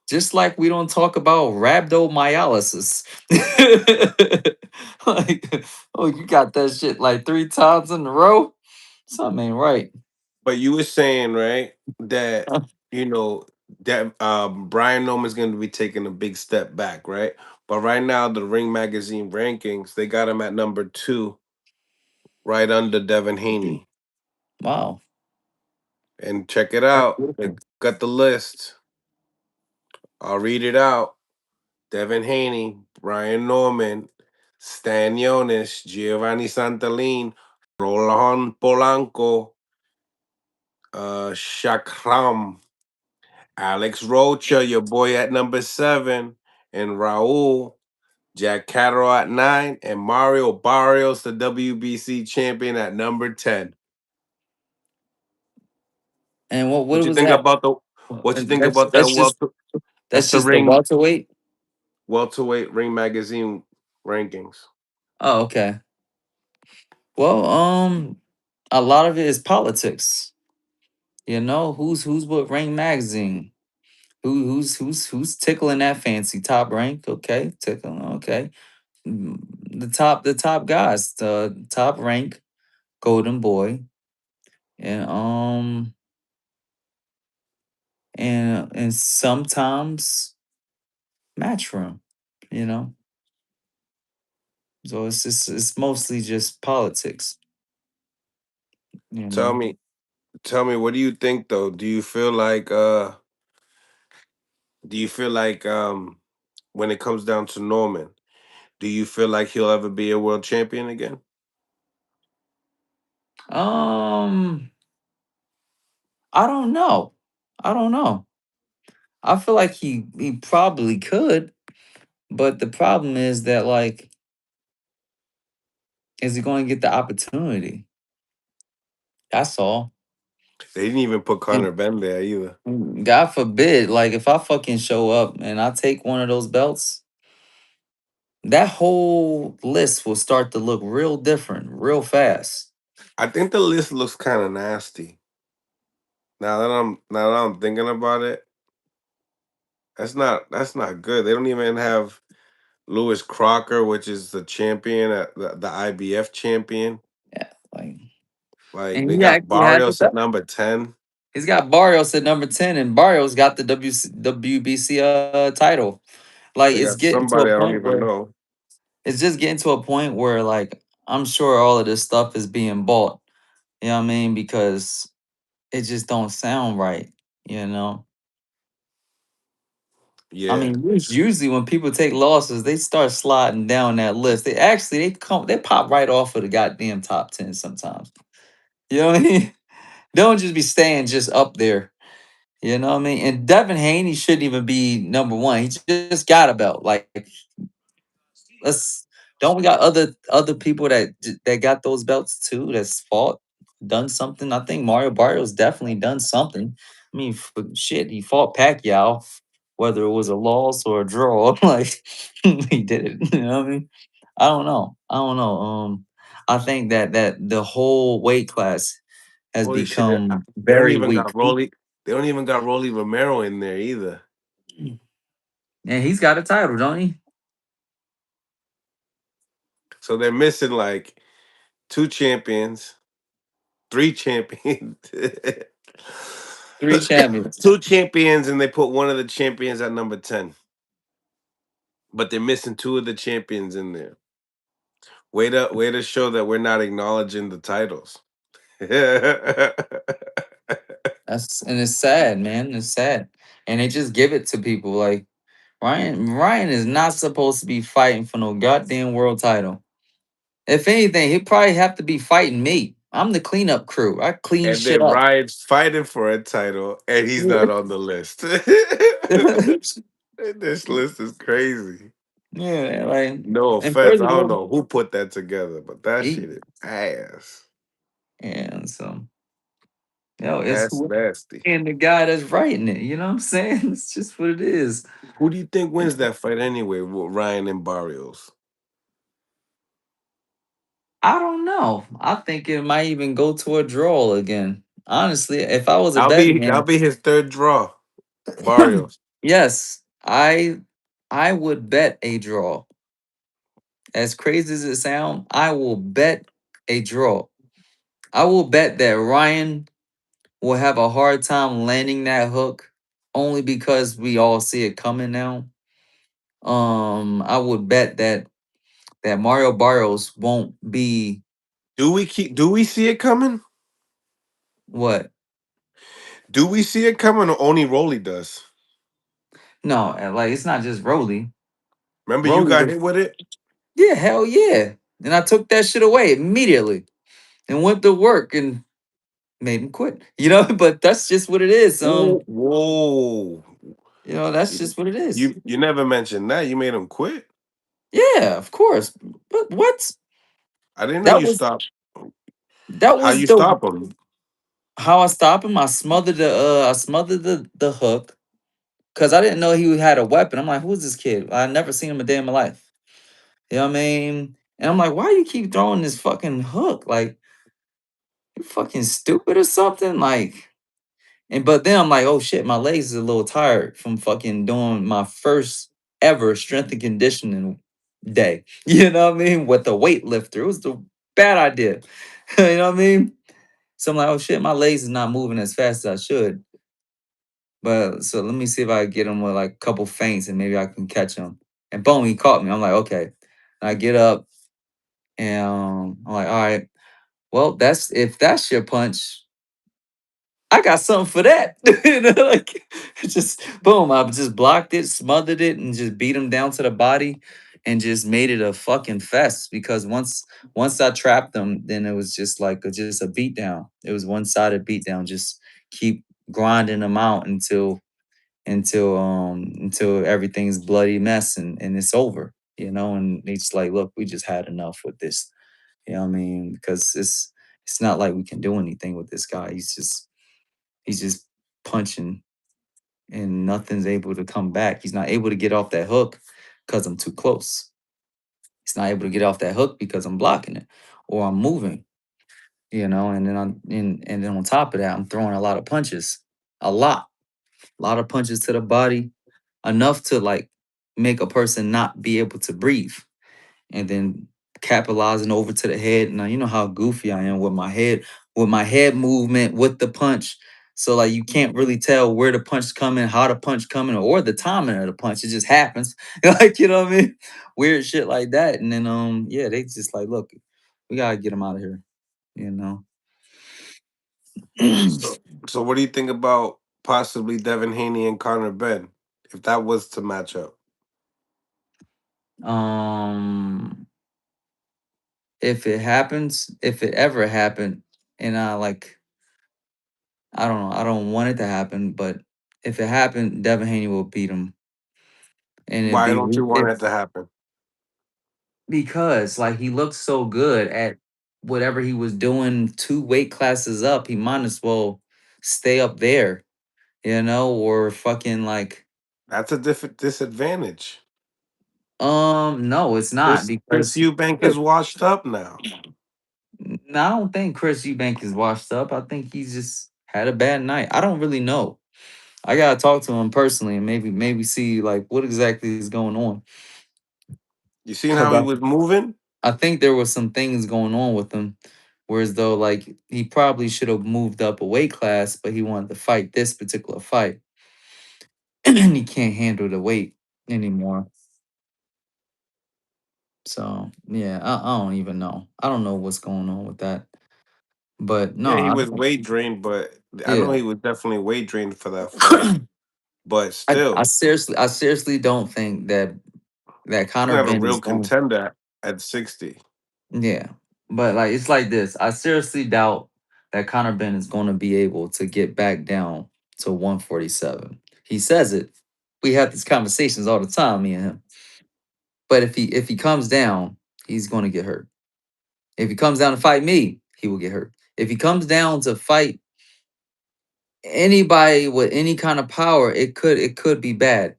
Speaker 2: Just like we don't talk about rhabdomyolysis. like, oh, you got that shit like 3 times in a row? Something ain't right.
Speaker 1: but you were saying right that you know that Brian Noman's going to be taking a big step back, right? But right now, the Ring Magazine rankings, they got him at number two, right under Devin Haney.
Speaker 2: Wow.
Speaker 1: And check it
Speaker 2: That's
Speaker 1: out. They
Speaker 2: beautiful.
Speaker 1: got the list. I'll read it out. Devin Haney, Brian Norman, Stan Jonas, Giovanni Santalin, Roland Polanco, Shakram, Alex Rocha, your boy at number seven, and Raul, Jack Catterall at nine, and Mario Barrios, the WBC champion, at number 10.
Speaker 2: And what
Speaker 1: What you
Speaker 2: was
Speaker 1: think
Speaker 2: that?
Speaker 1: about the what you think
Speaker 2: That's
Speaker 1: about that that's
Speaker 2: that's
Speaker 1: the
Speaker 2: just the
Speaker 1: ring
Speaker 2: welterweight.
Speaker 1: welterweight ring magazine rankings.
Speaker 2: Oh, okay. Well, a lot of it is politics. You know, who's what rank magazine? Who's tickling that fancy top rank? Okay, tickling. Okay, Mm, the top guys, the top rank golden boy, and and sometimes matchroom. You know, so it's mostly just politics. You
Speaker 1: Tell
Speaker 2: know.
Speaker 1: me, tell me, what do you think though? Do you feel like when it comes down to Norman, do you feel like he'll ever be a world champion again?
Speaker 2: Um, I don't know. I don't know. I feel like he probably could, but the problem is that like, is he going to get the opportunity? That's all.
Speaker 1: They didn't even put
Speaker 2: And
Speaker 1: Conor Ben there either.
Speaker 2: God forbid, like if I fucking show up and I take one of those belts, that whole list will start to look real different, real fast.
Speaker 1: I think the list looks kind of nasty. Now that I'm thinking about it, that's not good. They don't even have Lewis Crocker, which is the champion, the IBF champion.
Speaker 2: Yeah, like,
Speaker 1: Like
Speaker 2: and
Speaker 1: they
Speaker 2: he
Speaker 1: got
Speaker 2: actually had the
Speaker 1: Barrios at
Speaker 2: belt.
Speaker 1: number 10.
Speaker 2: He's got Barrios at number 10, and Barrios got the WBC title. Like
Speaker 1: They
Speaker 2: it's
Speaker 1: got
Speaker 2: getting to
Speaker 1: somebody
Speaker 2: a
Speaker 1: I don't
Speaker 2: point
Speaker 1: even
Speaker 2: where
Speaker 1: know.
Speaker 2: it's just getting to a point where like I'm sure all of this stuff is being bought. You know what I mean? Because it just don't sound right. You know. I
Speaker 1: Yeah.
Speaker 2: mean, usually when people take losses, they start sliding down that list. They pop right off of the goddamn top 10 sometimes. You know what I mean? They don't just be staying just up there. You know what I mean? And Devin Haney shouldn't even be number one. He just got a belt. Like, let's don't we got other people that got those belts too? That's fought, done something. I think Mario Barrios definitely done something. I mean, for shit, he fought Pacquiao, whether it was a loss or a draw. Like he did it. You know what I mean? I don't know. I don't know. I think that the whole weight class has
Speaker 1: Holy shit.
Speaker 2: become
Speaker 1: They don't
Speaker 2: very
Speaker 1: even
Speaker 2: weak.
Speaker 1: got Rolly. They don't even got Rolly Romero in there either.
Speaker 2: And he's got a title, don't he?
Speaker 1: So they're missing like two champions, three champions,
Speaker 2: Three champions.
Speaker 1: two champions, and they put one of the champions at number 10. But they're missing two of the champions in there. Way to show that we're not acknowledging the titles.
Speaker 2: And it's sad, man. It's sad. And they just give it to people. Like Ryan is not supposed to be fighting for no goddamn world title. If anything, he'd probably have to be fighting me. I'm the cleanup crew. I clean
Speaker 1: And
Speaker 2: shit
Speaker 1: then
Speaker 2: up.
Speaker 1: Ryan's fighting for a title, and he's
Speaker 2: Yeah.
Speaker 1: not on the list. This list is crazy.
Speaker 2: Yeah, like
Speaker 1: No
Speaker 2: and
Speaker 1: offense,
Speaker 2: first
Speaker 1: I
Speaker 2: of
Speaker 1: don't
Speaker 2: all,
Speaker 1: know who put that together, but that
Speaker 2: he
Speaker 1: shit is ass.
Speaker 2: and so it's
Speaker 1: That's
Speaker 2: who
Speaker 1: nasty.
Speaker 2: and the guy that's writing it. You know what I'm saying? It's just what it is.
Speaker 1: Who do you think wins that fight anyway with Ryan and Barrios?
Speaker 2: I don't know. I think it might even go to a draw again. Honestly, if I was a
Speaker 1: I'll
Speaker 2: betting
Speaker 1: be I'll
Speaker 2: man,
Speaker 1: be his third draw. Barrios.
Speaker 2: yes, I would bet a draw. As crazy as it sounds, I will bet a draw. I will bet that Ryan will have a hard time landing that hook only because we all see it coming now. I would bet that Mario Barrios won't be
Speaker 1: Do we see it coming?
Speaker 2: what?
Speaker 1: Do we see it coming or only Rolly does?
Speaker 2: No, like it's not just Rolly.
Speaker 1: Remember you
Speaker 2: Rolly
Speaker 1: got
Speaker 2: was
Speaker 1: hit with it?
Speaker 2: yeah, hell yeah. And I took that shit away immediately and went to work and made him quit. But that's just what it is.
Speaker 1: Whoa.
Speaker 2: That's
Speaker 1: You,
Speaker 2: just what it is.
Speaker 1: you never mentioned that. You made him quit.
Speaker 2: Yeah, of course. But what?
Speaker 1: I didn't know
Speaker 2: That
Speaker 1: you
Speaker 2: was
Speaker 1: stopped.
Speaker 2: that
Speaker 1: How
Speaker 2: was
Speaker 1: you
Speaker 2: the
Speaker 1: stop him?
Speaker 2: how I stopped him. I smothered the hook because I didn't know he had a weapon. I'm like, who's this kid? I never seen him a day in my life. You know what I mean? And I'm like, why you keep throwing this fucking hook? Like, you fucking stupid or something? Like, and but then I'm like, oh shit, my legs is a little tired from fucking doing my first ever strength and conditioning day. You know what I mean? With the weightlifter. It was the bad idea. You know what I mean? So I'm like, oh shit, my legs is not moving as fast as I should. But so let me see if I get him with like a couple feints and maybe I can catch him. And boom, he caught me. I'm like, okay. And I get up and I'm like, all right, well, that's if that's your punch, I got something for that. Like just boom, I just blocked it, smothered it, and just beat him down to the body and just made it a fucking fest because once I trapped them, then it was just like just a beat down. It was one-sided beat down, just keep grinding them out until everything's bloody mess and it's over, and it's like, look, we just had enough with this. You know what I mean? Because it's not like we can do anything with this guy. He's just punching and nothing's able to come back. He's not able to get off that hook because I'm too close. He's not able to get off that hook because I'm blocking it or I'm moving, and then and then on top of that, I'm throwing a lot of punches. A lot of punches to the body, enough to like make a person not be able to breathe. And then capitalizing over to the head. Now you know how goofy I am with my head movement, with the punch. So like you can't really tell where the punch coming, how the punch coming, or the timing of the punch. It just happens. Like, you know what I mean? Weird shit like that. And then yeah, they just like, look, we gotta get him out of here, you know.
Speaker 1: So, so what do you think about possibly Devin Haney and Connor Ben if that was to match up?
Speaker 2: um if it happens, if it ever happened, and I don't know. I don't want it to happen, but if it happened, Devin Haney will beat him, and it'd
Speaker 1: Why
Speaker 2: be
Speaker 1: don't you want it to happen?
Speaker 2: because like he looks so good at whatever he was doing 2 weight classes up. He might as well stay up there, or fucking like
Speaker 1: That's a different disadvantage.
Speaker 2: no, it's not
Speaker 1: Chris
Speaker 2: because
Speaker 1: Eubank is washed up now.
Speaker 2: no, I don't think Chris Eubank is washed up. I think he's just had a bad night. I don't really know. I gotta talk to him personally and maybe see like what exactly is going on.
Speaker 1: You seen
Speaker 2: Cause
Speaker 1: how he was moving?
Speaker 2: I think there was some things going on with him, whereas though like he probably should have moved up a weight class, but he wanted to fight this particular fight, and he can't handle the weight anymore. So yeah, I don't even know. I don't know what's going on with that, but no,
Speaker 1: Yeah, he was weight drained, but I know
Speaker 2: yeah.
Speaker 1: he was definitely weight drained for that fight. But
Speaker 2: I
Speaker 1: still,
Speaker 2: seriously don't think that
Speaker 1: he's
Speaker 2: Conor
Speaker 1: not a
Speaker 2: Ben
Speaker 1: real
Speaker 2: is going.
Speaker 1: contender at 60.
Speaker 2: Yeah. But like it's like this. I seriously doubt that Conor Ben is going to be able to get back down to 147. He says it. We have these conversations all the time, me and him. But if he comes down, he's going to get hurt. If he comes down to fight me, he will get hurt. If he comes down to fight anybody with any kind of power, it could be bad.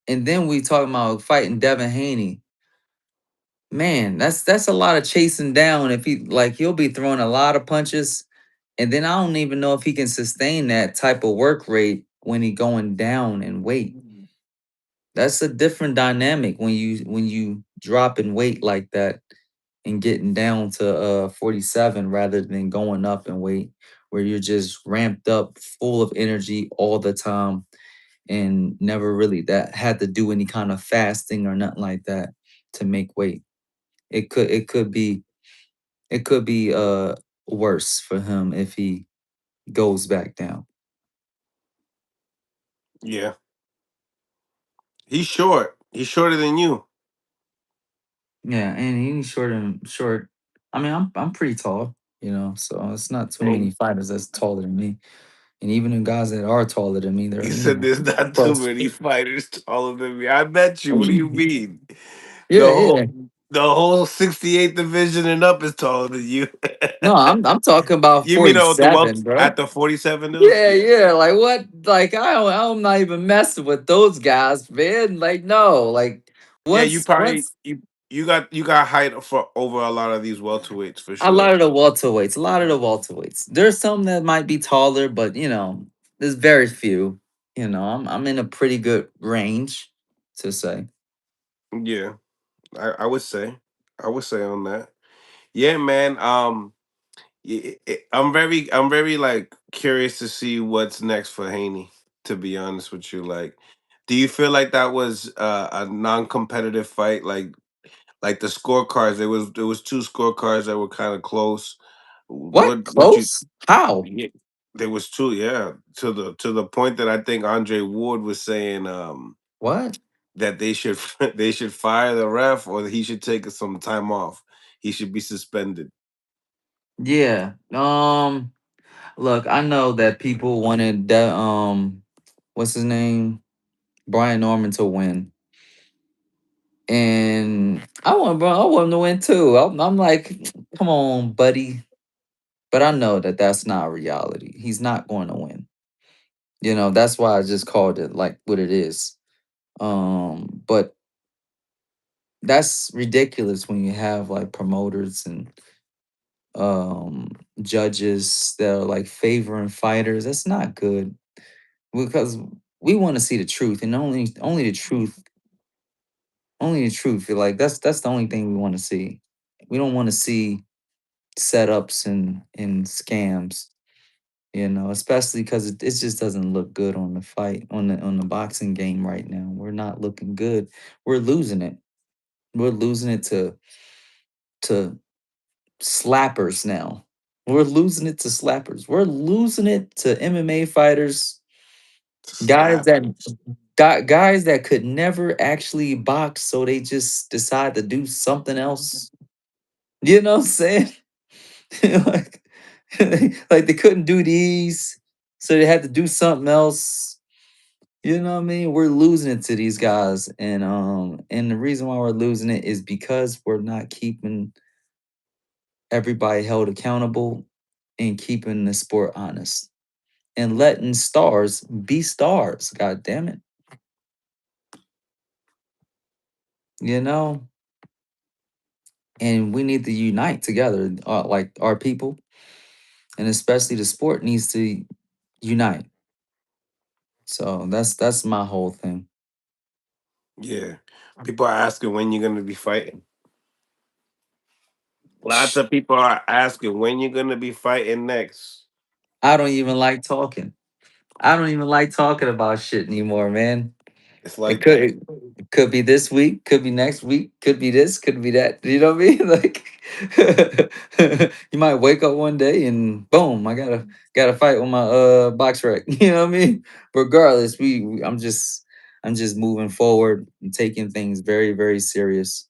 Speaker 2: And then we talking about fighting Devin Haney. Man, that's a lot of chasing down. If he'll be throwing a lot of punches, and then I don't even know if he can sustain that type of work rate when he going down in weight. That's a different dynamic when you drop in weight like that and getting down to 47 rather than going up in weight where you're just ramped up, full of energy all the time. and never really that had to do any kind of fasting or nothing like that to make weight. It could be worse for him if he goes back down.
Speaker 1: Yeah, he's short. He's shorter than you.
Speaker 2: Yeah, and he's short. I mean, I'm pretty tall, so it's not too many
Speaker 1: And
Speaker 2: fighters that's taller than me. And even the guys that are taller than me,
Speaker 1: he
Speaker 2: they're
Speaker 1: said there's not too
Speaker 2: close.
Speaker 1: many fighters taller than me. I bet you. What do you mean? The
Speaker 2: Yeah, yeah.
Speaker 1: whole 68th division and up is taller than you.
Speaker 2: No, I'm talking about
Speaker 1: You mean the
Speaker 2: 47,
Speaker 1: whelps
Speaker 2: bro.
Speaker 1: at the 47 though?
Speaker 2: Yeah,
Speaker 1: Yeah.
Speaker 2: yeah. Like what? Like I'm not even messing with those guys, man. Like no, like
Speaker 1: Yeah, you probably
Speaker 2: once
Speaker 1: you got height for over a lot of these welterweights for
Speaker 2: a lot
Speaker 1: sure.
Speaker 2: of the welterweights, a lot of the welterweights. There's some that might be taller, but there's very few. I'm in a pretty good range to say.
Speaker 1: Yeah, I would say. I would say on that. Yeah, man. I'm very like curious to see what's next for Haney. To be honest with you, like, do you feel like that was a non-competitive fight? Like the scorecards, there was two scorecards that were kind of close.
Speaker 2: What?
Speaker 1: What you?
Speaker 2: Close? How?
Speaker 1: Yeah, there was two. Yeah, to the point that I think Andre Ward was saying
Speaker 2: What?
Speaker 1: that they should they should fire the ref or he should take some time off. He should be suspended.
Speaker 2: Yeah. Look, I know that people wanted that. What's his name? Brian Norman to win. And I want him to win too. I'm like, come on, buddy. But I know that that's not reality. He's not going to win. That's why I just called it like what it is. But that's ridiculous when you have like promoters and um judges that are like favoring fighters. That's not good because we want to see the truth, and only the truth, only the truth. Like that's the only thing we want to see. We don't want to see setups and scams, especially because it just doesn't look good on the fight on the boxing game right now. We're not looking good. We're losing it. We're losing it to slappers now. We're losing it to slappers. We're losing it to MMA fighters, guys
Speaker 1: Slap.
Speaker 2: that guys that could never actually box, so they just decide to do something else. You know what I'm saying? like, like they couldn't do these, so they had to do something else. You know what I mean? We're losing it to these guys, and the reason why we're losing it is because we're not keeping everybody held accountable and keeping the sport honest and letting stars be stars. God damn it, you know. And we need to unite together, like our people, and especially the sport needs to unite. So that's my whole thing.
Speaker 1: Yeah. People are asking when you're gonna be fighting. Lots of people are asking when you're gonna be fighting next.
Speaker 2: I don't even like talking. I don't even like talking about shit anymore, man.
Speaker 1: It's
Speaker 2: It
Speaker 1: like
Speaker 2: could
Speaker 1: that.
Speaker 2: it could be this week, could be next week, could be this, could be that. You know what I mean? Like you might wake up one day and boom, I gotta fight with my box rec. You know what I mean? Regardless, I'm just moving forward and taking things very, very serious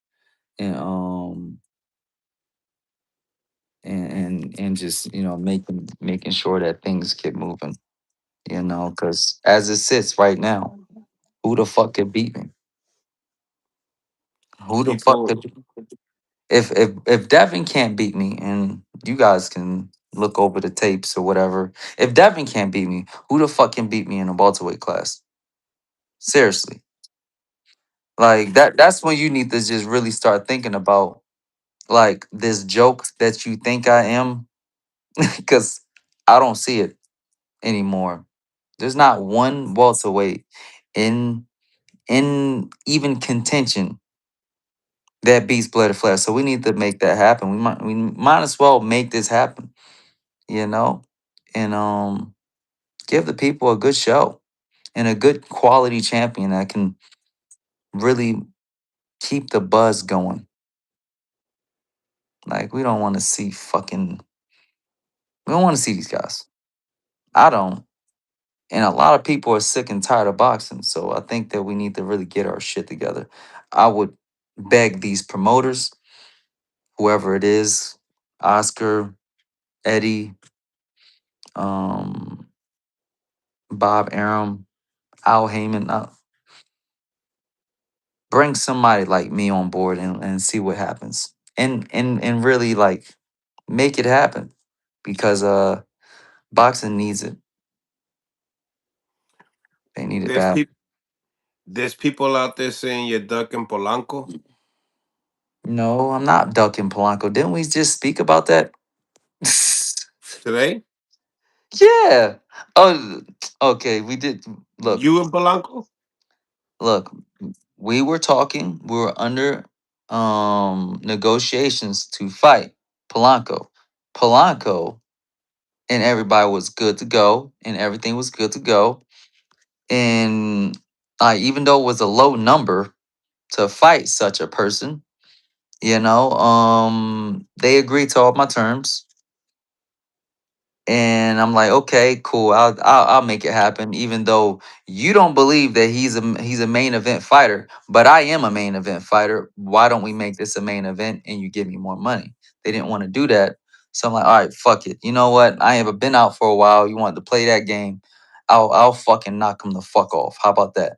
Speaker 2: and and just making sure that things get moving, because as it sits right now, who the fuck could beat me? Who the fuck
Speaker 1: People
Speaker 2: could if Devin can't beat me, and you guys can look over the tapes or whatever. If Devin can't beat me, who the fuck can beat me in a welterweight class? Seriously. Like that's when you need to just really start thinking about like this joke that you think I am, because I don't see it anymore. There's not one welterweight in in even contention that beats Blair Flair. So we need to make that happen. We might as well make this happen, you know, and give the people a good show. and a good quality champion that can really keep the buzz going. Like we don't want to see fucking we don't want to see these guys. I don't. And a lot of people are sick and tired of boxing. So I think that we need to really get our shit together. I would beg these promoters, whoever it is, Oscar, Eddie, um, Bob Arum, Al Heyman, bring somebody like me on board and see what happens. And really like make it happen. Because boxing needs it. They need it
Speaker 1: There's
Speaker 2: bad.
Speaker 1: people there's people out there saying you're ducking Polanco
Speaker 2: No, I'm not ducking Polanco. Didn't we just speak about that?
Speaker 1: today.
Speaker 2: Yeah. Oh, okay. We did. Look,
Speaker 1: You and Polanco
Speaker 2: look. We were talking. We were under negotiations to fight Polanco. Polanco and everybody was good to go, and everything was good to go. And even though it was a low number to fight such a person, they agreed to all my terms. And I'm like, okay, cool. I'll make it happen. Even though you don't believe that he's a main event fighter, but I am a main event fighter. Why don't we make this a main event and you give me more money? They didn't want to do that, so I'm like, all right, fuck it. You know what? I have been out for a while. You want to play that game? I'll fucking knock him the fuck off. How about that?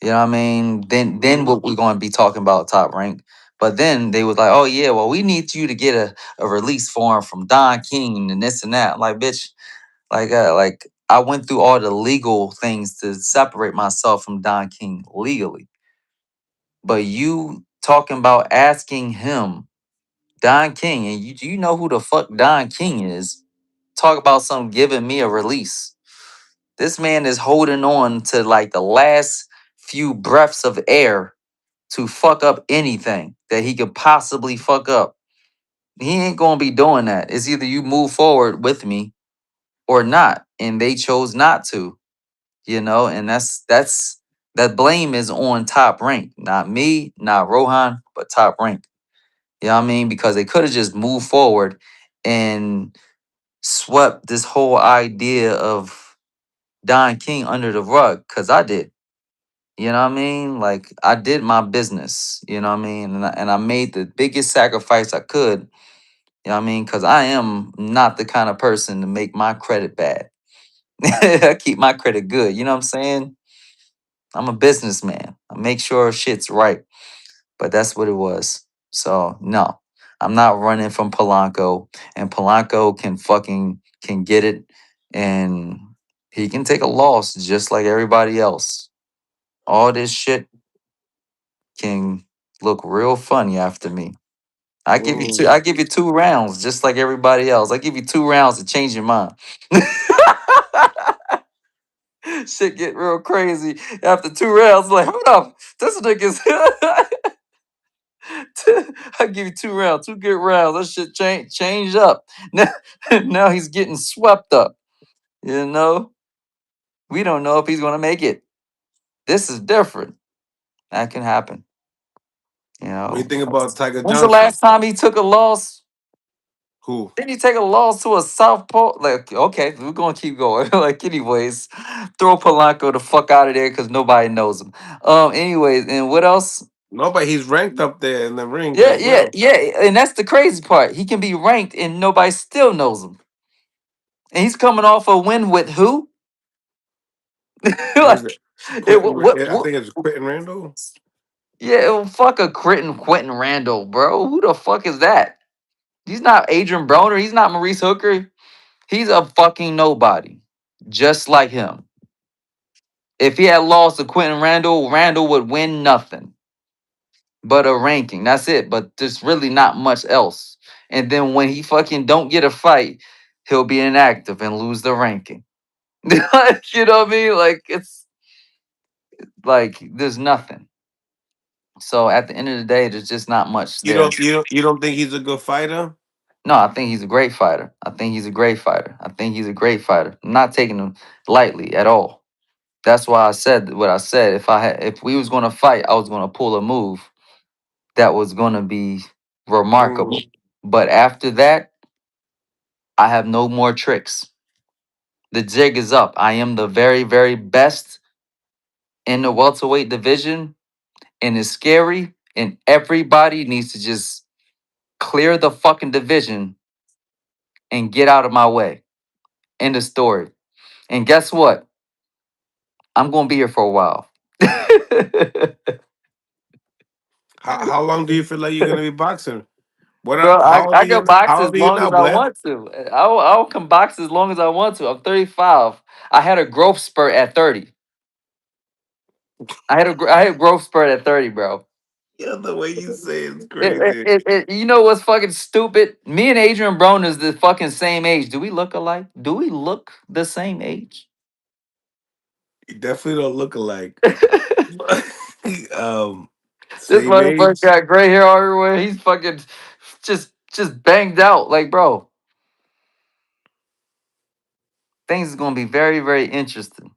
Speaker 2: You know what I mean? Then
Speaker 1: hmm
Speaker 2: what we're going to be talking about top rank. But then they was like, oh yeah, well we need you to get a release form from Don King and this and that. I'm like, bitch, like I went through all the legal things to separate myself from Don King legally. But you talking about asking him, Don King, and you know who the fuck Don King is, talk about some giving me a release. This man is holding on to like the last few breaths of air to fuck up anything that he could possibly fuck up. He ain't gonna be doing that. It's either you move forward with me or not. And they chose not to, and that blame is on top rank. Not me, not Rohan, but top rank. You know what I mean? Because they could have just moved forward and swept this whole idea of Don King under the rug. Cause I did. You know what I mean? Like I did my business, you know what I mean? And I made the biggest sacrifice I could, you know what I mean? Because I am not the kind of person to make my credit bad. I keep my credit good, you know what I'm saying? I'm a businessman. I make sure shit's right. But that's what it was. So no, I'm not running from Polanco. And Polanco can get it and he can take a loss just like everybody else. All this shit can look real funny after me. I
Speaker 1: Mm.
Speaker 2: give you 2 rounds, just like everybody else. I give you 2 rounds to change your mind. Shit get real crazy after 2 rounds. Like, hold up, this nigga's. I give you 2 rounds, 2 good rounds. That shit change up. Now, now he's getting swept up. You know, we don't know if he's gonna make it. This is different. That can happen. You
Speaker 1: What do you
Speaker 2: know,
Speaker 1: think about Tiger
Speaker 2: when's the
Speaker 1: Johnson?
Speaker 2: last time he took a loss?
Speaker 1: Who?
Speaker 2: Didn't he take a loss to a southpaw? Like, okay, we're gonna keep going. Like, anyways, throw Polanco the fuck out of there because nobody knows him. Anyways, and what else?
Speaker 1: No, but he's ranked up there in the ring
Speaker 2: Yeah,
Speaker 1: as
Speaker 2: yeah,
Speaker 1: well.
Speaker 2: yeah. And that's the crazy part. He can be ranked and nobody still knows him. And he's coming off a win with who?
Speaker 1: Was it
Speaker 2: Like,
Speaker 1: I think it's Quentin Randall.
Speaker 2: yeah, fuck a Quentin Randall, bro. Who the fuck is that? He's not Adrian Broner. He's not Maurice Hooker. He's a fucking nobody, just like him. If he had lost to Quentin Randall, Randall would win nothing but a ranking. That's it. But there's really not much else. And then when he fucking don't get a fight, he'll be inactive and lose the ranking. Like, you know what I mean? Like it's like there's nothing. So at the end of the day, there's just not much
Speaker 1: You
Speaker 2: there.
Speaker 1: don't think he's a good fighter?
Speaker 2: No, I think he's a great fighter. I think he's a great fighter. I think he's a great fighter. I'm not taking him lightly at all. That's why I said what I said. If we was gonna fight, I was gonna pull a move that was gonna be remarkable.
Speaker 1: Mm,
Speaker 2: But after that, I have no more tricks. The jig is up. I am the very, very best in the welterweight division, and it's scary. And everybody needs to just clear the fucking division and get out of my way. End of story. And guess what? I'm gonna be here for a while.
Speaker 1: how long do you feel like you're gonna be boxing?
Speaker 2: Bro,
Speaker 1: How old
Speaker 2: I
Speaker 1: are you?
Speaker 2: can box
Speaker 1: How
Speaker 2: as
Speaker 1: old are you
Speaker 2: long
Speaker 1: now,
Speaker 2: as I
Speaker 1: Blair?
Speaker 2: want to. I'll can box as long as I want to. I'm 35. I had a growth spurt at 30. I had a growth spurt at 30, bro.
Speaker 1: Yeah, the way you say it's crazy.
Speaker 2: You know what's fucking stupid? Me and Adrian Broner is the fucking same age. Do we look alike? Do we look the same age?
Speaker 1: You definitely don't look alike.
Speaker 2: This
Speaker 1: um, Same
Speaker 2: motherfucker
Speaker 1: age.
Speaker 2: got gray hair everywhere. He's fucking just banged out. Like, bro, things is gonna be very, very interesting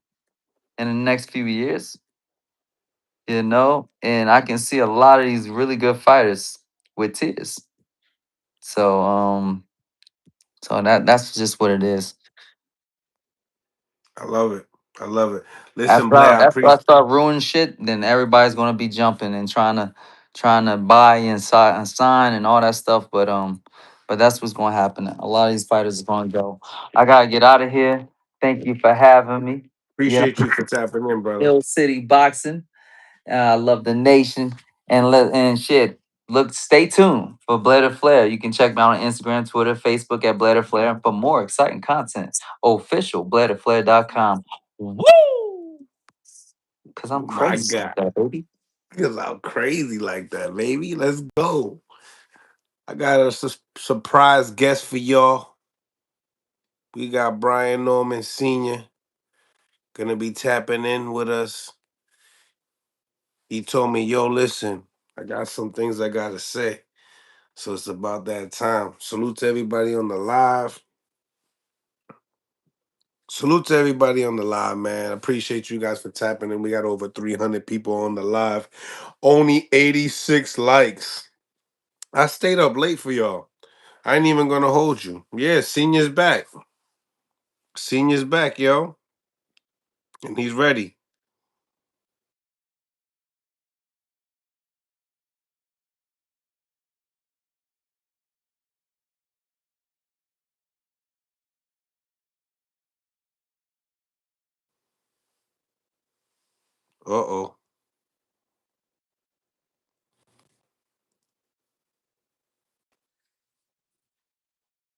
Speaker 2: in the next few years. And I can see a lot of these really good fighters with tears. So that's just what it is.
Speaker 1: I love it. I love it. Listen, Blair, I
Speaker 2: After I
Speaker 1: appreciate.
Speaker 2: start ruining shit, then everybody's gonna be jumping and trying to buy and sign and all that stuff. But that's what's gonna happen. A lot of these fighters are gonna go. I gotta get out of here. Thank you for having me. You know,
Speaker 1: Appreciate you for tapping in, brother.
Speaker 2: Hill City Boxing. I love the nation and shit. Look, stay tuned for Blair to Flair. You can check me out on Instagram, Twitter, Facebook at Blair to Flair. And for more exciting content, official BlairToFlair.com. Woo! Because I'm
Speaker 1: My
Speaker 2: crazy like
Speaker 1: God,
Speaker 2: that, baby.
Speaker 1: because I'm crazy like that, baby. Let's go. I got a surprise guest for y'all. We got Brian Norman Sr. gonna be tapping in with us. He told me, yo, listen, I got some things I gotta say. So it's about that time. Salute to everybody on the live. Salute to everybody on the live, man. Appreciate you guys for tapping in. We got over 300 people on the live. Only 86 likes. I stayed up late for y'all. I ain't even gonna hold you. Yeah, Senior's back. Senior's back, yo. And he's ready. Uh-oh.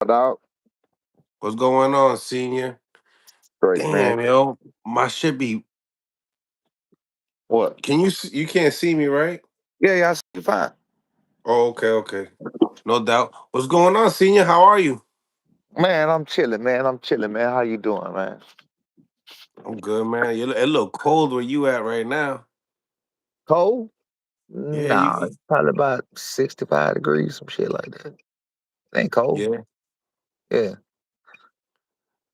Speaker 3: Dog.
Speaker 1: What's going on, Senior?
Speaker 3: Great, man.
Speaker 1: Damn, yo. My shit be.
Speaker 3: What?
Speaker 1: You can't see me, right?
Speaker 3: Yeah, yeah, I see you fine.
Speaker 1: Oh, okay, okay. No doubt. What's going on, Senior? How are you?
Speaker 3: Man, I'm chilling, man. I'm chilling, man. How you doing, man?
Speaker 1: I'm good, man. It look cold where you at right now.
Speaker 3: Cold?
Speaker 1: Yeah,
Speaker 3: Nah, it's probably about 65 degrees, some shit like that. It ain't cold.
Speaker 1: yeah.
Speaker 3: Yeah.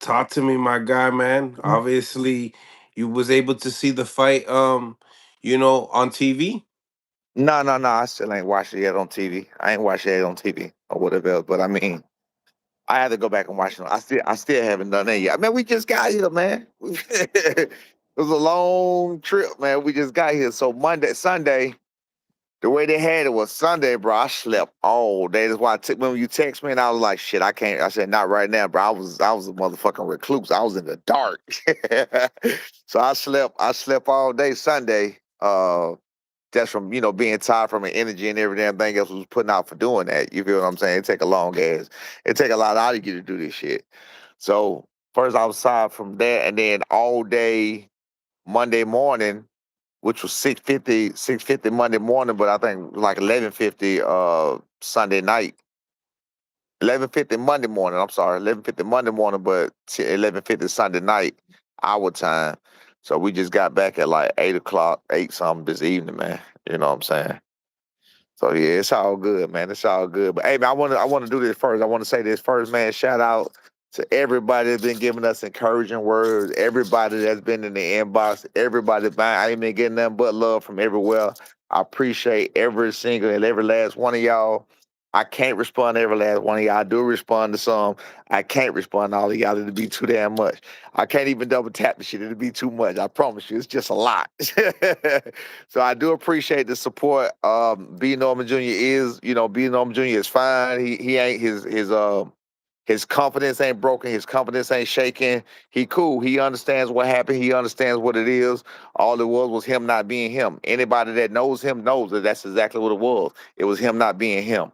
Speaker 1: Talk to me, my guy, man. Obviously, you was able to see the fight, on TV.
Speaker 3: No, no, no. I still ain't watching it yet on TV. I ain't watching it on TV or whatever else. But I mean, I had to go back and watch it. I still haven't done that yet. Man, we just got here, man. It was a long trip, man. We just got here. So Sunday. The way they had it was Sunday, bro. I slept all day. That's why when you text me and I was like, shit, I can't. I said, not right now, bro. I was a motherfucking recluse. I was in the dark. So I slept all day Sunday. Just from, being tired from the energy and everything else was putting out for doing that. You feel what I'm saying? It take a lot out of you to do this shit. So first I was tired from that, and then all day Monday morning, which was 6:50 Monday morning, but I think like 11:50 Sunday night. 11:50 Monday morning, I'm sorry, 11:50 Monday morning, but 11:50 Sunday night, our time. So we just got back at like 8 o'clock, 8 something this evening, man. You know what I'm saying? So yeah, it's all good, man. It's all good. But hey, man, I wanna do this first. I wanna say this first, man. Shout out To everybody that's been giving us encouraging words, everybody that's been in the inbox, everybody I ain't been getting nothing but love from everywhere. I appreciate every single and every last one of y'all. I can't respond to every last one of y'all. I do respond to some. I can't respond to all of y'all. It'd be too damn much. I can't even double tap the shit. It'd be too much. I promise you. It's just a lot. So I do appreciate the support. B Norman Jr. is, B Norman Jr. is fine. He ain't his confidence ain't broken. His confidence ain't shaking. He cool. He understands what happened. He understands what it is. All it was him not being him. Anybody that knows him knows that that's exactly what it was. It was him not being him.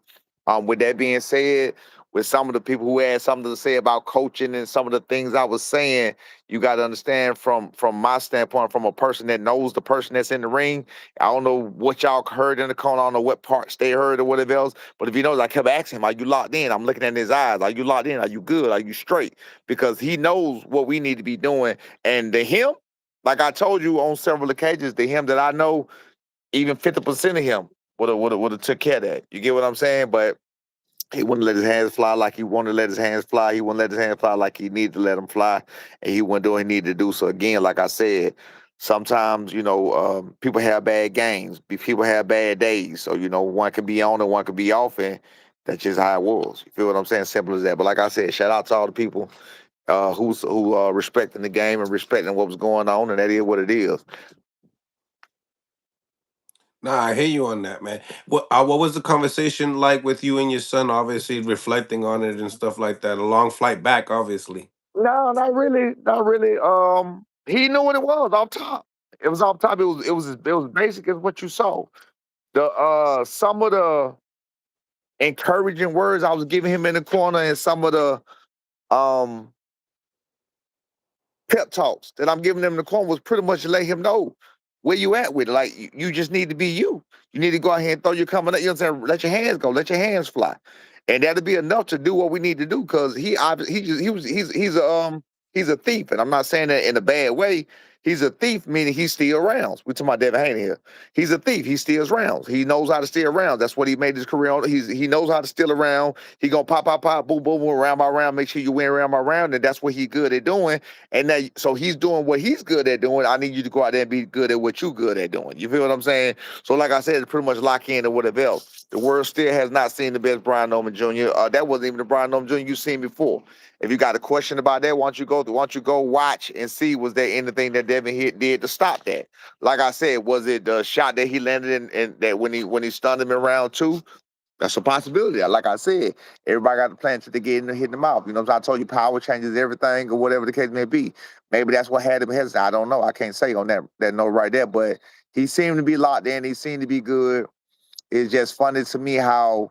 Speaker 3: With that being said, with some of the people who had something to say about coaching and some of the things I was saying, you got to understand from my standpoint, from a person that knows the person that's in the ring. I don't know what y'all heard in the corner. I don't know what parts they heard or whatever else. But if you notice, I kept asking him, "Are you locked in?" I'm looking at his eyes. Are you locked in? Are you good? Are you straight? Because he knows what we need to be doing. And to him, like I told you on several occasions, to him that I know, even 50% of him would have took care of that. You get what I'm saying? But he wouldn't let his hands fly like he wanted to let his hands fly. He wouldn't let his hands fly like he needed to let them fly. And he wouldn't do what he needed to do. So again, like I said, sometimes, people have bad games. People have bad days. So, one could be on and one could be off. And that's just how it was. You feel what I'm saying? Simple as that. But like I said, shout out to all the people who are respecting the game and respecting what was going on. And that is what it is.
Speaker 1: Nah, I hear you on that, man. What was the conversation like with you and your son? Obviously, reflecting on it and stuff like that. A long flight back, obviously.
Speaker 3: No, not really. Not really. He knew what it was off top. It was off top. It was basic as what you saw. The some of the encouraging words I was giving him in the corner and some of the um pep talks that I'm giving him in the corner was pretty much to let him know where you at with it. Like you just need to be you. You need to go out here and throw your coming up. You know what I'm saying? Let your hands go. Let your hands fly, and that'll be enough to do what we need to do. Because he's a thief, and I'm not saying that in a bad way. He's a thief, meaning he steals rounds. We're talking about Devin Haney here. He's a thief. He steals rounds. He knows how to steal rounds. That's what he made his career on. He knows how to steal a round. He gonna pop, pop, pop, boom, boom, boom, round by round. Make sure you win round by round, and that's what he's good at doing. And that, so he's doing what he's good at doing. I need you to go out there and be good at what you're good at doing. You feel what I'm saying? So, like I said, it's pretty much lock in to whatever else. The world still has not seen the best Brian Norman Jr. That wasn't even the Brian Norman Jr. you've seen before. If you got a question about that, why don't you go watch and see was there anything that Devin hit did to stop that? Like I said, was it the shot that he landed in and that when he stunned him in round two? That's a possibility. Like I said, everybody got the plan to get in and hit the mouth. You know what I'm saying? I told you power changes everything or whatever the case may be. Maybe that's what had him hesitate. I don't know. I can't say on that note right there. But he seemed to be locked in. He seemed to be good. It's just funny to me how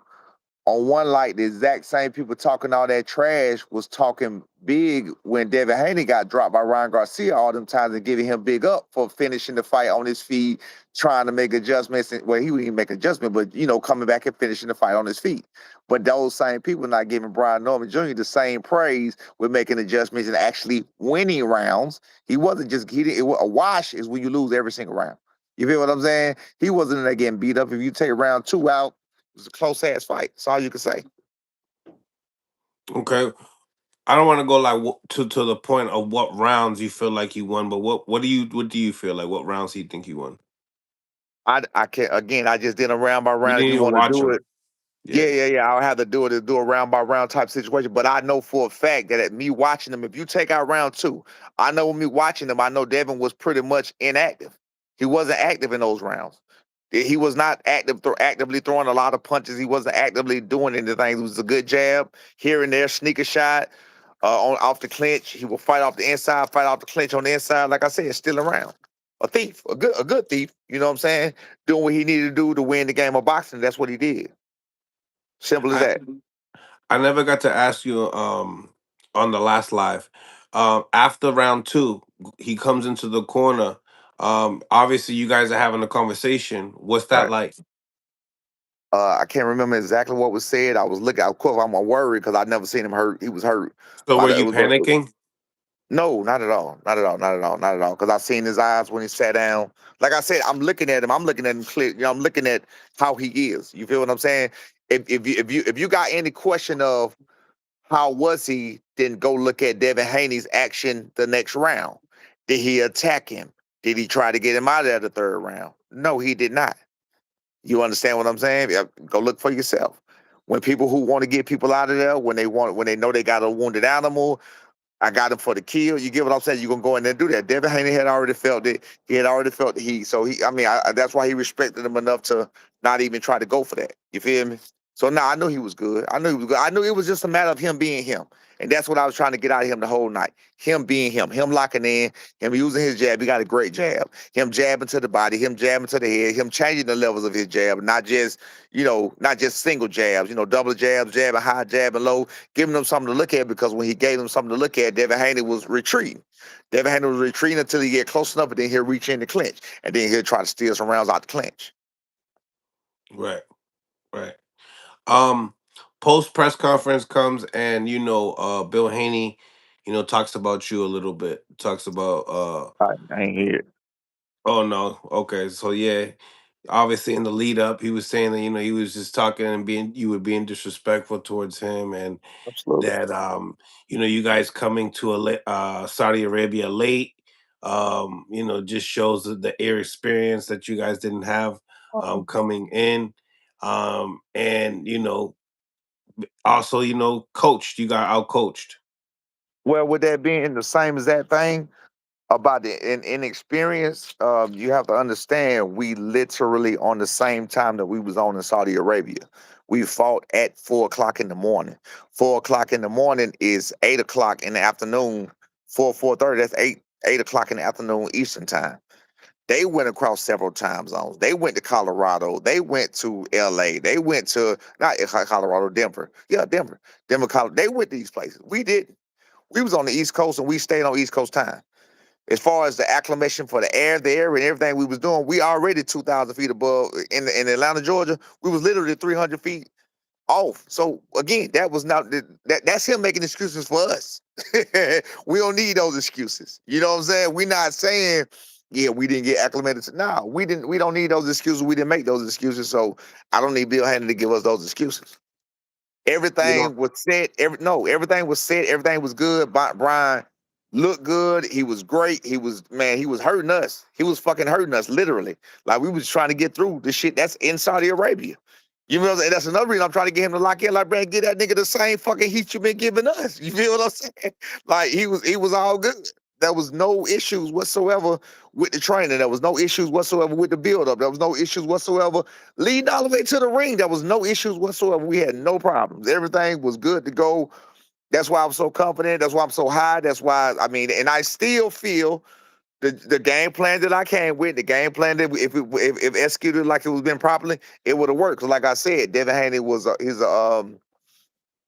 Speaker 3: on one light, the exact same people talking all that trash was talking big when Devin Haney got dropped by Ryan Garcia all them times and giving him big up for finishing the fight on his feet, trying to make adjustments. Well, he wouldn't make adjustment, but coming back and finishing the fight on his feet. But those same people not giving Brian Norman Jr. the same praise with making adjustments and actually winning rounds. He wasn't just a wash is when you lose every single round. You feel what I'm saying? He wasn't in there getting beat up. If you take round two out, it was a close ass fight. That's all you can say.
Speaker 1: Okay. I don't want to go like to the point of what rounds you feel like you won, but what do you feel like? What rounds do you think you won?
Speaker 3: I can't again. I just did a round by
Speaker 1: You
Speaker 3: round. If
Speaker 1: didn't
Speaker 3: you
Speaker 1: even
Speaker 3: want to
Speaker 1: watch
Speaker 3: do
Speaker 1: them.
Speaker 3: it,
Speaker 1: Yeah.
Speaker 3: yeah. I'll have to do a round by round type situation. But I know for a fact that at me watching them, if you take out round two, I know with me watching them, I know Devin was pretty much inactive. He wasn't active in those rounds. He was not actively throwing a lot of punches. He wasn't actively doing anything. It was a good jab here and there, sneaker shot on off the clinch. He will fight off the inside, fight off the clinch on the inside. Like I said, still around. A thief, a good thief. You know what I'm saying? Doing what he needed to do to win the game of boxing. That's what he did. Simple as
Speaker 1: I
Speaker 3: that.
Speaker 1: I never got to ask you on the last live. After round two, he comes into the corner. Obviously you guys are having a conversation. What's that
Speaker 3: Right.
Speaker 1: like?
Speaker 3: I can't remember exactly what was said. I was looking. Of course, I'm worried because I never seen him hurt. He was hurt.
Speaker 1: So were
Speaker 3: But it
Speaker 1: you
Speaker 3: was
Speaker 1: panicking?
Speaker 3: no, not at all. Not at all. Not at all. Not at all. Because I seen his eyes when he sat down. Like I said, I'm looking at him. I'm looking at him clear. I'm looking at how he is. You feel what I'm saying? If you got any question of How was he? Then go look at Devin Haney's action the next round. Did he attack him? Did he try to get him out of there the third round? No, he did not. You understand what I'm saying? Yeah, go look for yourself. When people who want to get people out of there, when they know they got a wounded animal, I got him for the kill. You get what I'm saying? You're gonna go in there and do that. Devin Haney had already felt it. He had already felt the heat. So that's why he respected him enough to not even try to go for that. You feel me? So now I knew he was good. I knew he was good. I knew it was just a matter of him being him. And that's what I was trying to get out of him the whole night. Him being him locking in, him using his jab. He got a great jab. Him jabbing to the body, him jabbing to the head, him changing the levels of his jab, not just single jabs, double jabs, jabbing high, jabbing low, giving them something to look at, because when he gave them something to look at, Devin Haney was retreating. Devin Haney was retreating until he get close enough, and then he'll reach in the clinch, and then he'll try to steal some rounds out the clinch.
Speaker 1: Right, right. Um, Post press conference comes, and Bill Haney, talks about you a little bit. Talks about
Speaker 3: I ain't hear it.
Speaker 1: oh no, okay, so yeah, obviously in the lead up, he was saying that he was just talking and you were being disrespectful towards him, and
Speaker 3: Absolutely.
Speaker 1: that you guys coming to Saudi Arabia late, just shows the air experience that you guys didn't have coming in, and also coached, you got out coached.
Speaker 3: Well, with that being the same as that thing about the inexperience, you have to understand we literally on the same time that we was on in Saudi Arabia. We fought at 4 o'clock in the morning. 4 o'clock in the morning is 8 o'clock in the afternoon. 4:30. That's eight o'clock in the afternoon Eastern time. They went across several time zones. They went to Colorado. They went to LA. They went to not Colorado, Denver. Yeah, Denver, Colorado. They went to these places. We didn't. We was on the East Coast and we stayed on East Coast time. As far as the acclimation for the air, and everything we was doing, we already 2,000 feet above in Atlanta, Georgia. We was literally 300 feet off. So again, that was not that's him making excuses for us. We don't need those excuses. You know what I'm saying? We're not saying, yeah, we didn't get acclimated to. No, we didn't. We don't need those excuses. We didn't make those excuses. So I don't need Bill Haney to give us those excuses.
Speaker 1: You know,
Speaker 3: Everything was set. Everything was set. Everything was good. Brian looked good. He was great. He was hurting us. He was fucking hurting us, literally. Like we was trying to get through the shit that's in Saudi Arabia. You know what I'm saying? That's another reason I'm trying to get him to lock in. Like, Brad, get that nigga the same fucking heat you been giving us. You feel what I'm saying? Like he was all good. There was no issues whatsoever with the training. There was no issues whatsoever with the build up. There was no issues whatsoever leading all the way to the ring. There was no issues whatsoever. We had no problems. Everything was good to go. That's why I'm so confident. That's why I'm so high. That's why and I still feel the game plan that I came with, the game plan that if executed like it was been properly, it would have worked. Cause like I said, Devin Haney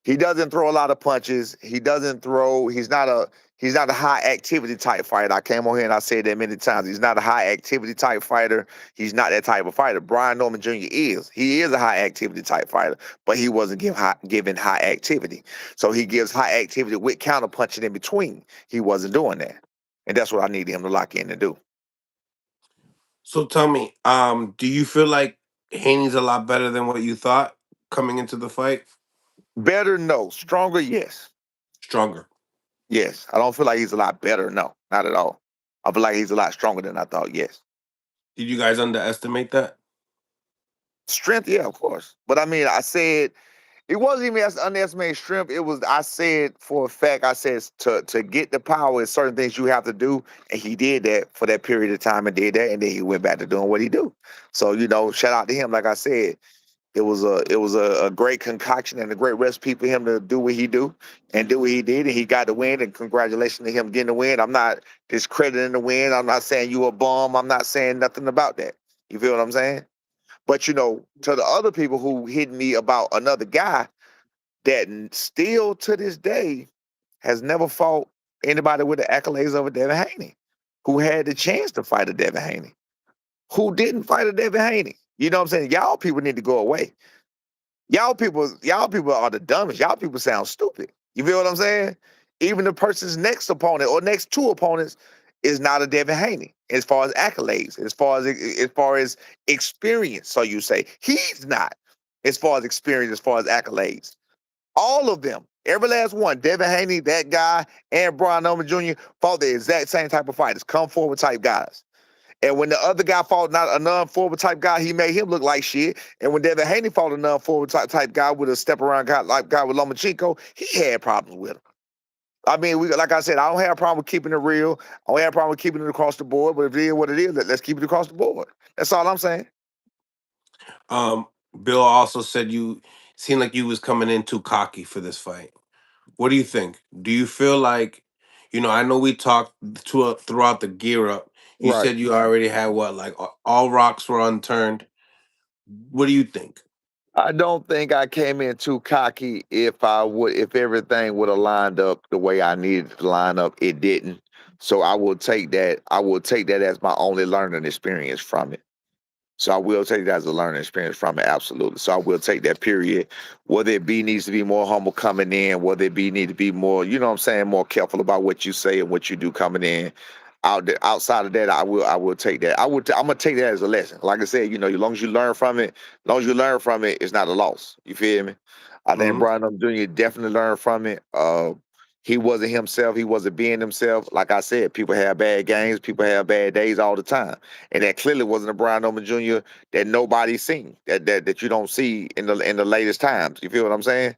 Speaker 3: he doesn't throw a lot of punches. He doesn't throw. He's not a high activity type fighter. I came on here and I said that many times. He's not a high activity type fighter. He's not that type of fighter. Brian Norman Jr. is. He is a high activity type fighter, but he wasn't given high activity. So he gives high activity with counter punching in between. He wasn't doing that, and that's what I needed him to lock in and do.
Speaker 1: so tell me, do you feel like Haney's a lot better than what you thought coming into the fight?
Speaker 3: Better, no. Stronger, yes.
Speaker 1: Stronger.
Speaker 3: Yes. I don't feel like he's a lot better. No, not at all. I feel like he's a lot stronger than I thought. Yes.
Speaker 1: Did you guys underestimate that?
Speaker 3: Strength, yeah, of course. But I said it wasn't even as underestimated strength. It was I said for a fact, I said to get the power is certain things you have to do. And he did that for that period of time and did that. And then he went back to doing what he do. So, shout out to him. Like I said, it was a great concoction and a great recipe for him to do what he do and do what he did, and he got the win. And congratulations to him getting the win. I'm not discrediting the win. I'm not saying you a bum. I'm not saying nothing about that. You feel what I'm saying? But to the other people who hit me about another guy that still to this day has never fought anybody with the accolades of a Devin Haney, who had the chance to fight a Devin Haney, who didn't fight a Devin Haney. You know what I'm saying? Y'all people need to go away. Y'all people are the dumbest. Y'all people sound stupid. You feel what I'm saying? Even the person's next opponent or next two opponents is not a Devin Haney as far as accolades, as far as experience. So you say he's not as far as experience, as far as accolades. All of them, every last one, Devin Haney, that guy, and Brian Norman Jr. fought the exact same type of fighters, come forward type guys. And when the other guy fought not a non-forward type guy, he made him look like shit. And when Devin Haney fought a non-forward type guy with a step around guy like guy with Lomachenko, he had problems with him. I mean, like I said, I don't have a problem with keeping it real. I don't have a problem with keeping it across the board. But if it is what it is, let's keep it across the board. That's all I'm saying.
Speaker 1: Um, Bill also said you seemed like you was coming in too cocky for this fight. What do you think? Do you feel like, I know we talked throughout the gear up. You
Speaker 3: Right.
Speaker 1: said you already had what, like all rocks were unturned. What do you think?
Speaker 3: I don't think I came in too cocky. If everything would have lined up the way I needed to line up, it didn't. So I will take that. I will take that as my only learning experience from it. So I will take that as a learning experience from it, absolutely. So I will take that period. Whether it be needs to be more humble coming in, whether it be need to be more, you know what I'm saying, more careful about what you say and what you do coming in. Outside of that, I will take that. I'm gonna take that as a lesson. Like I said, as long as you learn from it, it's not a loss. You feel me? I think
Speaker 1: Hmm.
Speaker 3: Brian Jr. definitely learned from it. He wasn't himself. He wasn't being himself. Like I said, people have bad games. People have bad days all the time. And that clearly wasn't a Brian Norman Jr. that nobody's seen, that you don't see in the latest times. You feel what I'm saying?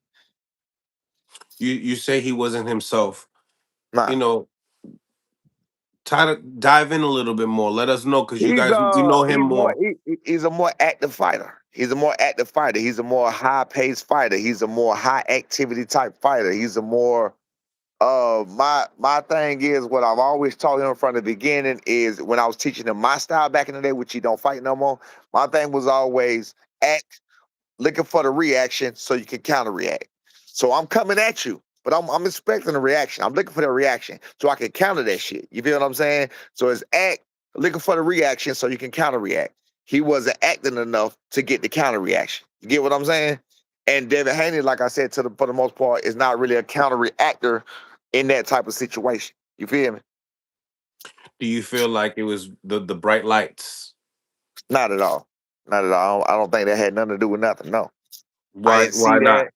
Speaker 1: You say he wasn't himself.
Speaker 3: Nah.
Speaker 1: You know, Try to dive in a little bit more. Let us know because you
Speaker 3: He's
Speaker 1: guys you know him more.
Speaker 3: he's a more active fighter. He's a more active fighter. He's a more high paced fighter. He's a more high activity type fighter. He's a more my thing is what I've always taught him from the beginning is when I was teaching him my style back in the day, which he don't fight no more. My thing was always act looking for the reaction so you can counter react. So I'm coming at you, but I'm expecting a reaction. I'm looking for the reaction so I can counter that shit. You feel what I'm saying? So it's act looking for the reaction so you can counter react. He wasn't acting enough to get the counter reaction. You get what I'm saying? And Devin Haney, like I said, for the most part, is not really a counter reactor in that type of situation. You feel me?
Speaker 1: Do you feel like it was the bright lights?
Speaker 3: Not at all. Not at all. I don't think that had nothing to do with nothing. No. I
Speaker 1: Why
Speaker 3: didn't see that.
Speaker 1: not?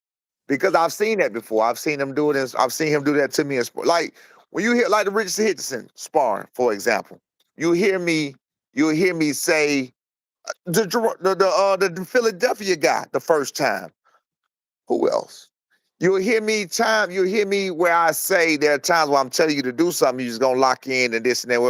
Speaker 3: Because I've seen that before. I've seen him do it. I've seen him do that to me in sport. Like when you hear like the Richardson Hitchison sparring, for example, you hear me, you hear me say the Philadelphia guy the first time. Who else? You'll hear me where I say there are times where I'm telling you to do something, you're just gonna lock in and this and that,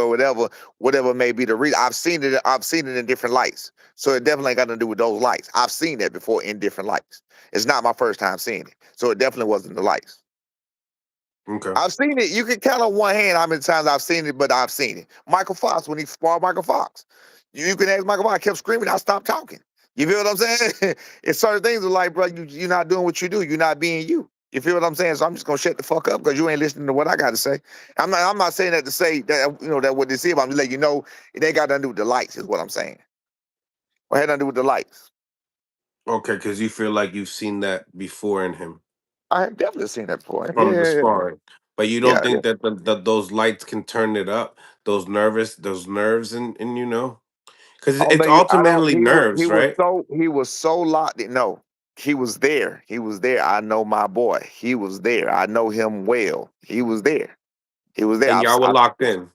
Speaker 3: whatever may be the reason. I've seen it in different lights. So it definitely ain't got nothing to do with those lights. I've seen that before in different lights. It's not my first time seeing it. So it definitely wasn't the lights.
Speaker 1: Okay.
Speaker 3: I've seen it. You can count on one hand how many times I've seen it, but I've seen it. Michael Fox, when he sparred Michael Fox. You can ask Michael Fox, I kept screaming, I stopped talking. You feel what I'm saying? It's certain things are like, bro, you're not doing what you do. You're not being you. You feel what I'm saying? So I'm just gonna shut the fuck up because you ain't listening to what I gotta say. I'm not saying that to say that that what this is, but I'm just letting you know it ain't got nothing to do with the lights, is what I'm saying. What had nothing to do with the lights.
Speaker 1: Okay, because you feel like you've seen that before in him
Speaker 3: I have definitely seen that before.
Speaker 1: from the
Speaker 3: Yeah,
Speaker 1: sparring. But you don't
Speaker 3: yeah, yeah.
Speaker 1: think that those lights can turn it up, those nerves, and because
Speaker 3: I don't
Speaker 1: it's
Speaker 3: think I don't.
Speaker 1: ultimately nerves, right?
Speaker 3: He was so locked in. No, he was there. He was there. I know my boy. He was there. I know him well. He was there. He was there.
Speaker 1: And y'all were
Speaker 3: I
Speaker 1: locked in.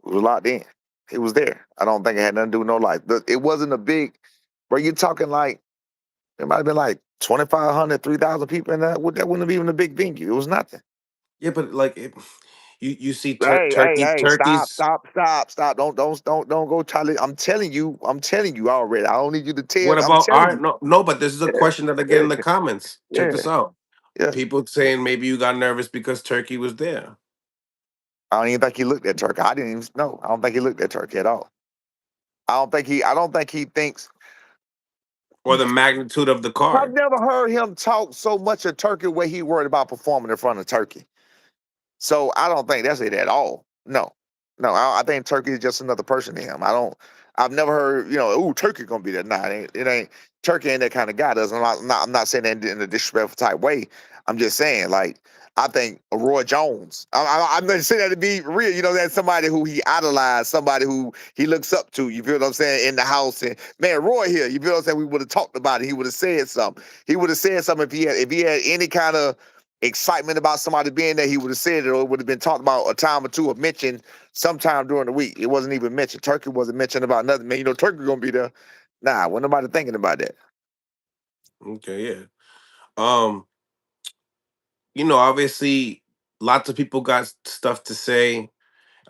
Speaker 3: was locked in. He was there. I don't think it had nothing to do with no life. It wasn't a big. Bro, you talking like it might have been like 2,500, 3,000 people in that. That wouldn't have even a big venue. It was nothing.
Speaker 1: Yeah, but like you see
Speaker 3: Hey, stop,
Speaker 1: turkeys.
Speaker 3: stop, stop, stop. Don't go, Charlie. I'm telling you already. I don't need you to tell
Speaker 1: What
Speaker 3: me. I'm
Speaker 1: about
Speaker 3: telling
Speaker 1: art?
Speaker 3: you.
Speaker 1: No, but this is a question that I get
Speaker 3: Yeah,
Speaker 1: in the comments. Check
Speaker 3: yeah,
Speaker 1: this out.
Speaker 3: yeah.
Speaker 1: People saying maybe you got nervous because Turkey was there,
Speaker 3: I don't even think he looked at Turkey. I didn't even know. I don't think he looked at Turkey at all. I don't think he thinks.
Speaker 1: or the magnitude of the
Speaker 3: I've
Speaker 1: card.
Speaker 3: never heard him talk so much of Turkey where he worried about performing in front of Turkey. So I don't think that's it at all. No, no. I think Turkey is just another person to him. I don't. I've never heard oh Turkey gonna be there. Nah, it ain't. Turkey ain't that kind of guy. Does I'm not saying that in a disrespectful type way. I'm just saying like I think Roy Jones. I'm going to say that to be real. You know, that's somebody who he idolized, somebody who he looks up to. You feel what I'm saying? In the house, and man, Roy here. You feel what I'm saying? We would have talked about it. He would have said something. He would have said something if he had any kind of excitement about somebody being there. He would have said it, or it would have been talked about a time or two, or mentioned sometime during the week. It wasn't even mentioned. Turkey wasn't mentioned about nothing. Man, you know, Turkey gonna be there. Nah, wasn't nobody thinking about that.
Speaker 1: Okay, yeah. Um, obviously, lots of people got stuff to say.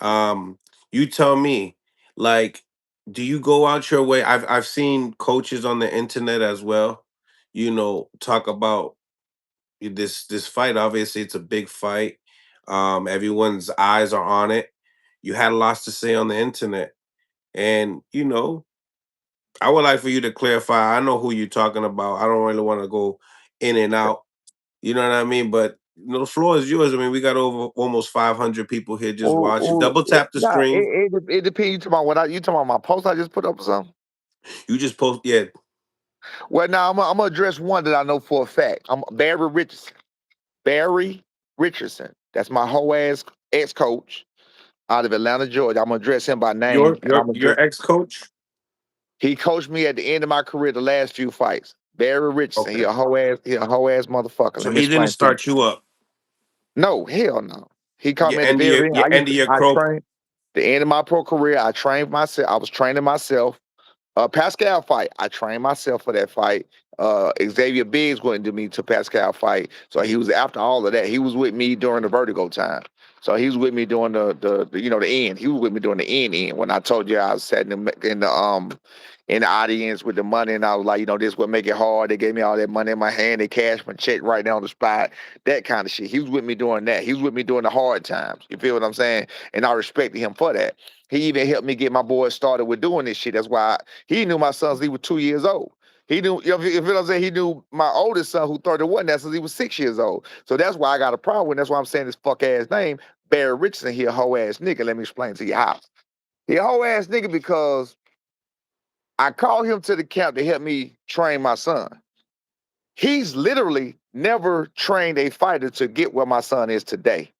Speaker 1: You tell me, like, do you go out your way? I've seen coaches on the internet as well, talk about this fight. Obviously, it's a big fight. Everyone's eyes are on it. You had lots to say on the internet, and I would like for you to clarify. I know who you're talking about. I don't really want to go in and out. You know what I mean? But the floor is yours. I mean, we got over almost 500 people here just watching. Double tap the
Speaker 3: Nah,
Speaker 1: screen.
Speaker 3: it depends. You talking about you talking about my post I just put up or something?
Speaker 1: You just post, yeah.
Speaker 3: Well, now I'm gonna address one that I know for a fact. I'm Barry Richardson. Barry Richardson. That's my whole ass ex coach out of Atlanta, Georgia. I'm gonna address him by name,
Speaker 1: Your
Speaker 3: and I'm
Speaker 1: your
Speaker 3: gonna address.
Speaker 1: your ex coach.
Speaker 3: He coached me at the end of my career, the last few fights. Barry Richardson.
Speaker 1: Okay.
Speaker 3: He a whole ass motherfucker.
Speaker 1: So
Speaker 3: Let me
Speaker 1: he didn't
Speaker 3: explain to you.
Speaker 1: start you up.
Speaker 3: No, hell no. He caught
Speaker 1: Your
Speaker 3: me at the
Speaker 1: end of your
Speaker 3: very end.
Speaker 1: your end of your
Speaker 3: I
Speaker 1: pro.
Speaker 3: trained the end of my pro career. I trained myself. I was training myself. Pascal fight. I trained myself for that fight. Xavier Biggs went to me to Pascal fight. So he was after all of that. He was with me during the vertigo time. So he was with me during the end. He was with me during the end when I told you I was sat in the audience with the money, and I was like, this would make it hard. They gave me all that money in my hand. They cashed my check right there on the spot. That kind of shit. He was with me doing that. He was with me during the hard times. You feel what I'm saying? And I respected him for that. He even helped me get my boys started with doing this shit. That's why he knew my son since he was 2 years old. He knew, you know what I'm saying? He knew my oldest son, who 31 now, since he was 6 years old. So that's why I got a problem with. That's why I'm saying this fuck ass name, Barry Richardson. He a hoe ass nigga. Let me explain to you how. He a hoe ass nigga because I called him to the camp to help me train my son. He's literally never trained a fighter to get where my son is today.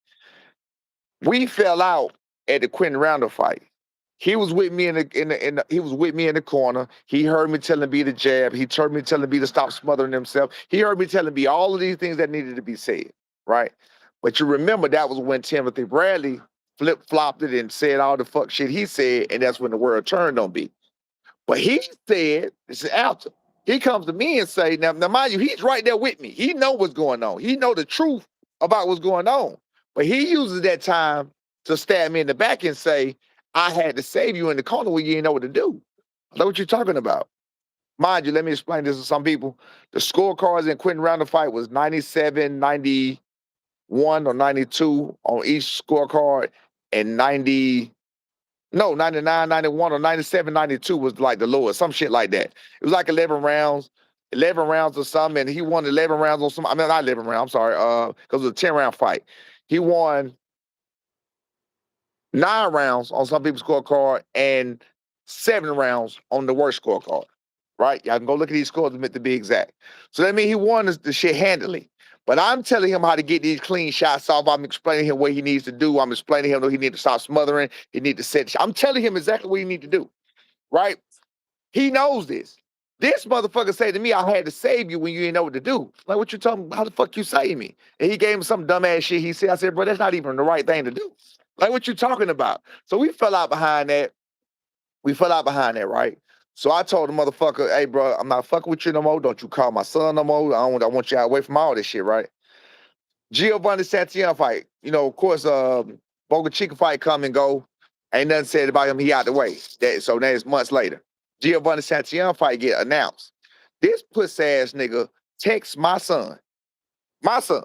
Speaker 3: We fell out at the Quentin Rounder fight. He was with me he was with me in the corner. He heard me telling B to jab. He heard me telling B to stop smothering himself. He heard me telling B all of these things that needed to be said, right? But you remember that was when Timothy Bradley flip flopped it and said all the fuck shit he said, and that's when the world turned on B. But he said, this is after. He comes to me and say, now mind you, he's right there with me. He know what's going on. He know the truth about what's going on. But he uses that time to stab me in the back and say, I had to save you in the corner when you didn't know what to do. I know what you're talking about. Mind you, let me explain this to some people. The scorecards in Quentin Rounder fight was 97, 91, or 92 on each scorecard, and 90, no, 99, 91, or 97, 92 was like the lowest, some shit like that. It was like 11 rounds or something, and he won 11 rounds on some, I mean, not 11 rounds, I'm sorry, because it was a 10-round fight. He won 9 rounds on some people's scorecard and 7 rounds on the worst scorecard, right? Y'all can go look at these scores to be exact. So that means he won the shit handily. But I'm telling him how to get these clean shots off. I'm explaining him what he needs to do. I'm explaining him that he needs to stop smothering. He needs to set. I'm telling him exactly what he needs to do, right? He knows this. This motherfucker said to me, I had to save you when you didn't know what to do. Like, what you talking? How the fuck you saving me? And he gave him some dumbass shit. He said, I said, bro, that's not even the right thing to do. Like, what you talking about? So we fell out behind that. We fell out behind that, right? So I told the motherfucker, hey, bro, I'm not fucking with you no more. Don't you call my son no more. I want you away from all this shit, right? Giovanni Santillan fight. Of course, Boca Chica fight come and go. Ain't nothing said about him. He out the way. So that is months later. Giovanni Santillan fight get announced. This puss ass nigga texts my son. My son.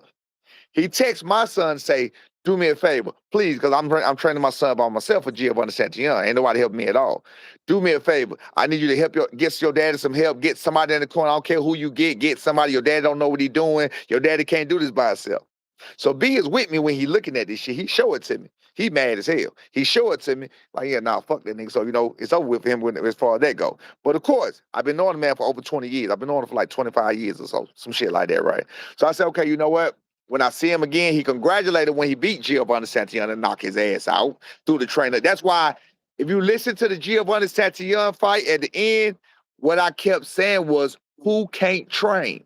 Speaker 3: He texts my son and say, do me a favor, please, because I'm training my son by myself for Giovanni Santillana. Ain't nobody helping me at all. Do me a favor. I need you to get your daddy some help. Get somebody in the corner. I don't care who you get somebody. Your daddy don't know what he doing. Your daddy can't do this by himself. So B is with me when he looking at this shit. He show it to me. He mad as hell. He show it to me like, yeah, nah, fuck that nigga. So, it's over with him as far as that go. But of course, I've been knowing the man for over 20 years. I've been knowing him for like 25 years or so, some shit like that, right? So I said, okay, you know what? When I see him again, he congratulated when he beat Giovanni Santillon and knocked his ass out through the trainer. That's why if you listen to the Giovanni Santillon fight at the end, what I kept saying was, who can't train?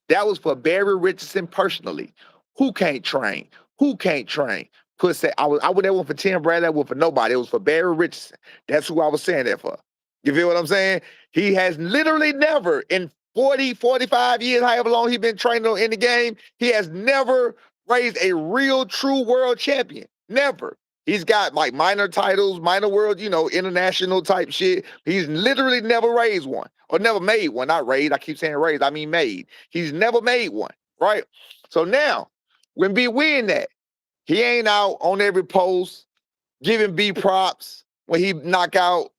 Speaker 3: That was for Barry Richardson personally. Who can't train? Who can't train? Pussy. I would that one for Tim Bradley, that one for nobody. It was for Barry Richardson. That's who I was saying that for. You feel what I'm saying? He has literally never in 40, 45 years, however long he's been training in the game, he has never raised a real true world champion. Never. He's got like minor titles, minor world, international type shit. He's literally never raised one or never made one. Not raised. I keep saying raised. I mean made. He's never made one, right? So now, when B win that, he ain't out on every post giving B props when he knock out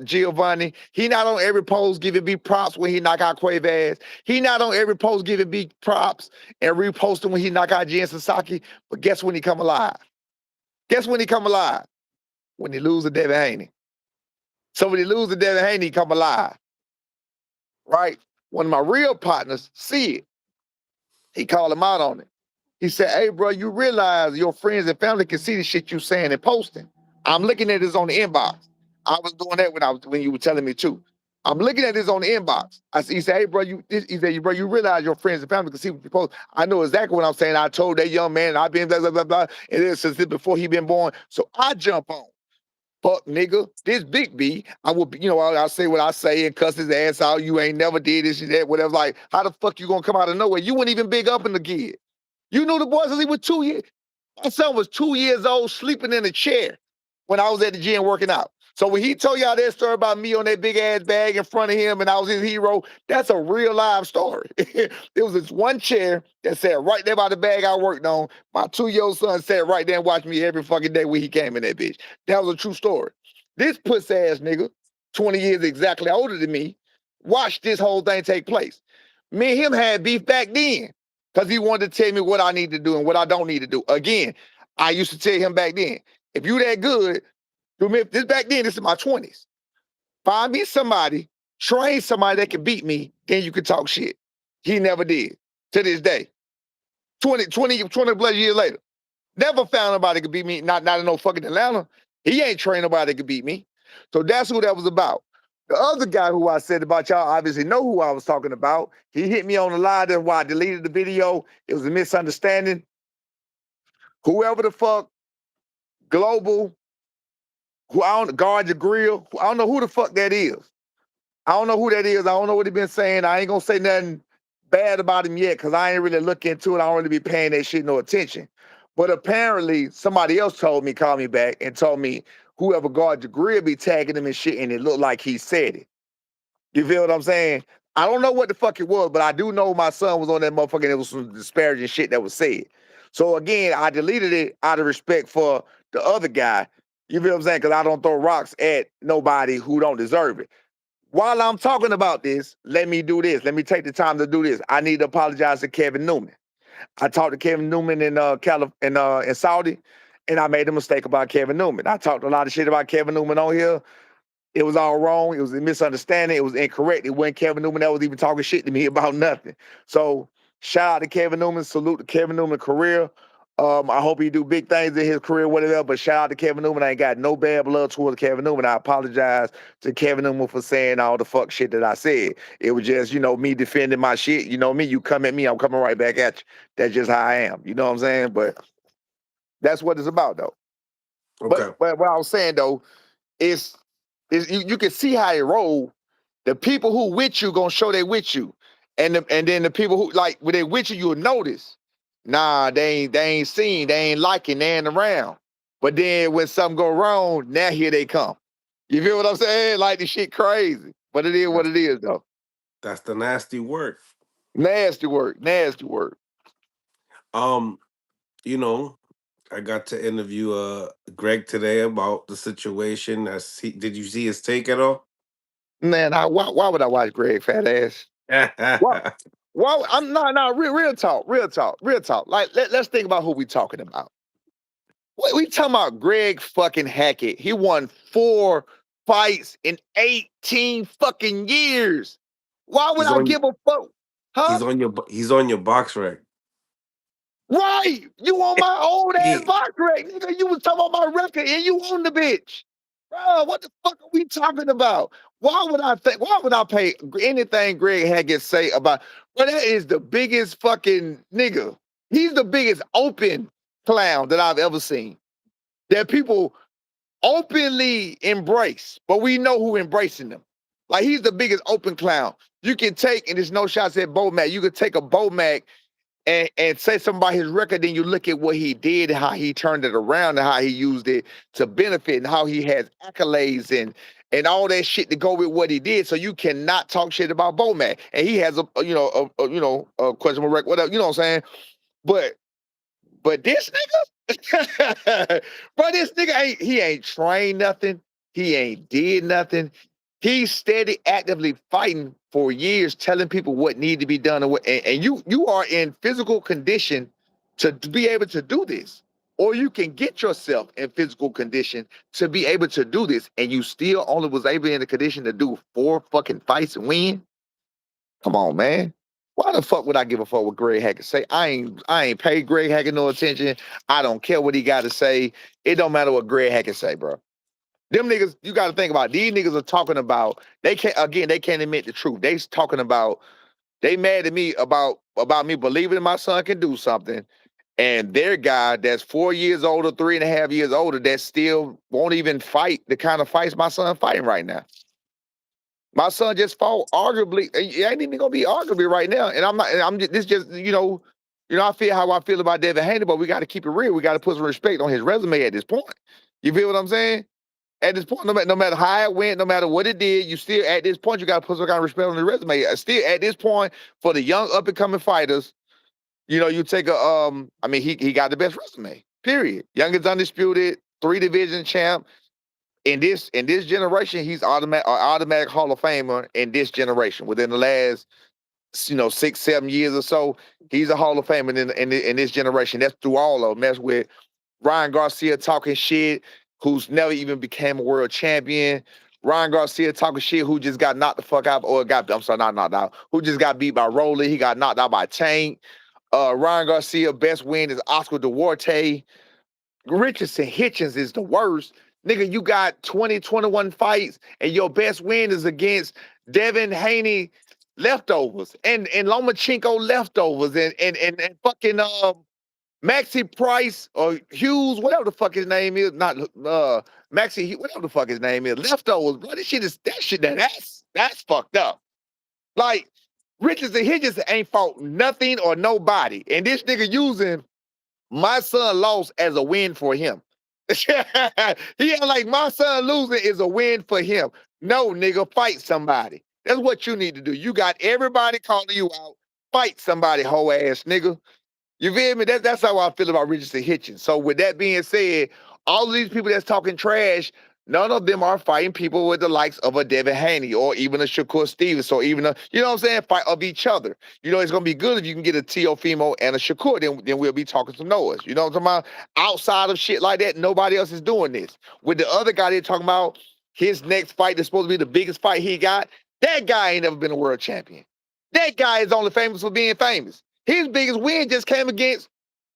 Speaker 3: Giovanni. He not on every post giving B props when he knock out Cuevas. He not on every post giving B props and reposting when he knock out Jen Sasaki. But guess when he come alive? Guess when he come alive? When he lose to Devin Haney. So when he lose to Devin Haney, he come alive. Right? One of my real partners see it. He called him out on it. He said, hey, bro, you realize your friends and family can see the shit you saying and posting. I'm looking at this on the inbox. I was doing that when you were telling me too. I'm looking at this on the inbox. He said, hey, bro, bro, you realize your friends and family can see what you post. I know exactly what I'm saying. I told that young man, I've been blah, blah, blah, blah. And this since before he been born. So I jump on. Fuck nigga, this big B, I will, I'll say what I say and cuss his ass out. You ain't never did this and that, whatever. Like, how the fuck you gonna come out of nowhere? You weren't even big up in the kid. You knew the boys since he was 2 years. My son was 2 years old, sleeping in a chair when I was at the gym working out. So when he told y'all that story about me on that big ass bag in front of him and I was his hero, that's a real live story. There was this one chair that sat right there by the bag I worked on. My 2-year-old son sat right there and watched me every fucking day when he came in that bitch. That was a true story. This puss ass nigga, 20 years exactly older than me, watched this whole thing take place. Me and him had beef back then because he wanted to tell me what I need to do and what I don't need to do. Again, I used to tell him back then, if you that good, this back then, this is my 20s. Find me somebody, train somebody that can beat me, then you can talk shit. He never did to this day. 20 plus years later. Never found nobody that could beat me, not in no fucking Atlanta. He ain't trained nobody that could beat me. So that's who that was about. The other guy who I said about, y'all obviously know who I was talking about. He hit me on the line. That's why I deleted the video. It was a misunderstanding. Whoever the fuck, Global, who I don't guard your grill, I don't know who the fuck that is. I don't know who that is. I don't know what he been saying. I ain't gonna say nothing bad about him yet because I ain't really look into it. I don't really be paying that shit no attention. But apparently somebody else told me, called me back and told me whoever guard your grill be tagging him and shit, and it looked like he said it. You feel what I'm saying? I don't know what the fuck it was, but I do know my son was on that motherfucker and there was some disparaging shit that was said. So again, I deleted it out of respect for the other guy. You feel what I'm saying? Because I don't throw rocks at nobody who don't deserve it. While I'm talking about this, let me do this. Let me take the time to do this. I need to apologize to Kevin Newman. I talked to Kevin Newman in Saudi, and I made a mistake about Kevin Newman. I talked a lot of shit about Kevin Newman on here. It was all wrong. It was a misunderstanding. It was incorrect. It wasn't Kevin Newman that was even talking shit to me about nothing. So shout out to Kevin Newman. Salute to Kevin Newman's career. I hope he do big things in his career, whatever. But shout out to Kevin Newman. I ain't got no bad blood towards Kevin Newman. I apologize to Kevin Newman for saying all the fuck shit that I said. It was just, me defending my shit. You know me, you come at me, I'm coming right back at you. That's just how I am. You know what I'm saying? But that's what it's about, though.
Speaker 1: Okay.
Speaker 3: But what I was saying, though, is you can see how it roll. The people who with you gonna show they with you, and then the people who like when they with you, you'll notice. Nah, they ain't seen, they ain't liking, they ain't around. But then when something go wrong, now here they come. You feel what I'm saying? Like the shit crazy, but it is what
Speaker 1: That's
Speaker 3: it is though.
Speaker 1: that's the nasty work.
Speaker 3: Nasty work, nasty work.
Speaker 1: Um, you know, I got to interview Greg today about the situation. Did you see his take at all?
Speaker 3: Man, why would I watch Greg fat ass? Why? Well, I'm not real talk, real talk, real talk. Like let's think about who we talking about. We talking about Greg fucking Hackett. He won 4 fights in 18 fucking years. Why would
Speaker 1: he's
Speaker 3: I
Speaker 1: on
Speaker 3: give a fuck? Huh?
Speaker 1: he's on your box rec.
Speaker 3: Right. You on my old ass
Speaker 1: He,
Speaker 3: box rec, nigga. You was talking about my record and you on the bitch. Bro, what the fuck are we talking about? Why would I pay anything Greg Haggett say about bro, that is the biggest fucking nigga. He's the biggest open clown that I've ever seen. That people openly embrace, but we know who embracing them. Like he's the biggest open clown. You can take, and there's no shots at Bo Mac. You could take a Bo Mac and say something about his record, then you look at what he did, how he turned it around, and how he used it to benefit, and how he has accolades and all that shit to go with what he did. So you cannot talk shit about Bomac, and he has a questionable record, whatever. You know what I'm saying? But this nigga, bro, this nigga ain't trained nothing. He ain't did nothing. He's steady, actively fighting for years, telling people what need to be done, and you are in physical condition to be able to do this, or you can get yourself in physical condition to be able to do this, and you still only was able in the condition to do 4 fucking fights and win. Come on, man. Why the fuck would I give a fuck what Greg Hackett say? I ain't paid Greg Hackett no attention. I don't care what he got to say. It don't matter what Greg Hackett say, bro. Them niggas, you got to think about. These niggas are talking about. They can't admit the truth. They talking about. They mad at me about me believing my son can do something, and their guy that's 4 years older, 3.5 years older, that still won't even fight the kind of fights my son fighting right now. My son just fought arguably. It ain't even gonna be arguably right now. And I'm not. And I'm just, this just I feel how I feel about Devin Haney, but we got to keep it real. We got to put some respect on his resume at this point. You feel what I'm saying? At this point, no matter how it went, no matter what it did, you still at this point you got to put some kind of respect on the resume. Still at this point for the young up and coming fighters, you take a I mean he got the best resume. Period. Youngest undisputed, 3 division champ in this generation, he's automatic Hall of Famer in this generation. Within the last 6-7 years or so, he's a Hall of Famer in this generation. That's through all of them. That's with Ryan Garcia talking shit, who's never even became a world champion. Ryan Garcia talking shit, who just got knocked the fuck out, I'm sorry, not knocked out, who just got beat by Rolly. He got knocked out by Tank. Ryan Garcia, best win is Oscar Duarte. Richardson Hitchens is the worst. Nigga, you got 21 fights, and your best win is against Devin Haney leftovers and Lomachenko leftovers and fucking Maxi Price or Hughes, whatever the fuck his name is, not Maxi, whatever the fuck his name is, leftovers, bro. That's fucked up. Like Richardson Hitchens ain't fought nothing or nobody, and this nigga using my son lost as a win for him. He ain't like my son losing is a win for him. No, nigga, fight somebody. That's what you need to do. You got everybody calling you out. Fight somebody, hoe ass nigga. You feel me? That's how I feel about Richardson Hitchens. So with that being said, all of these people that's talking trash, none of them are fighting people with the likes of a Devin Haney or even a Shakur Stevens or even you know what I'm saying, fight of each other. It's gonna be good if you can get a Teofimo and a Shakur, then we'll be talking some Noahs. You know what I'm talking about? Outside of shit like that, nobody else is doing this. With the other guy they're talking about, his next fight is supposed to be the biggest fight he got. That guy ain't never been a world champion. That guy is only famous for being famous. His biggest win just came against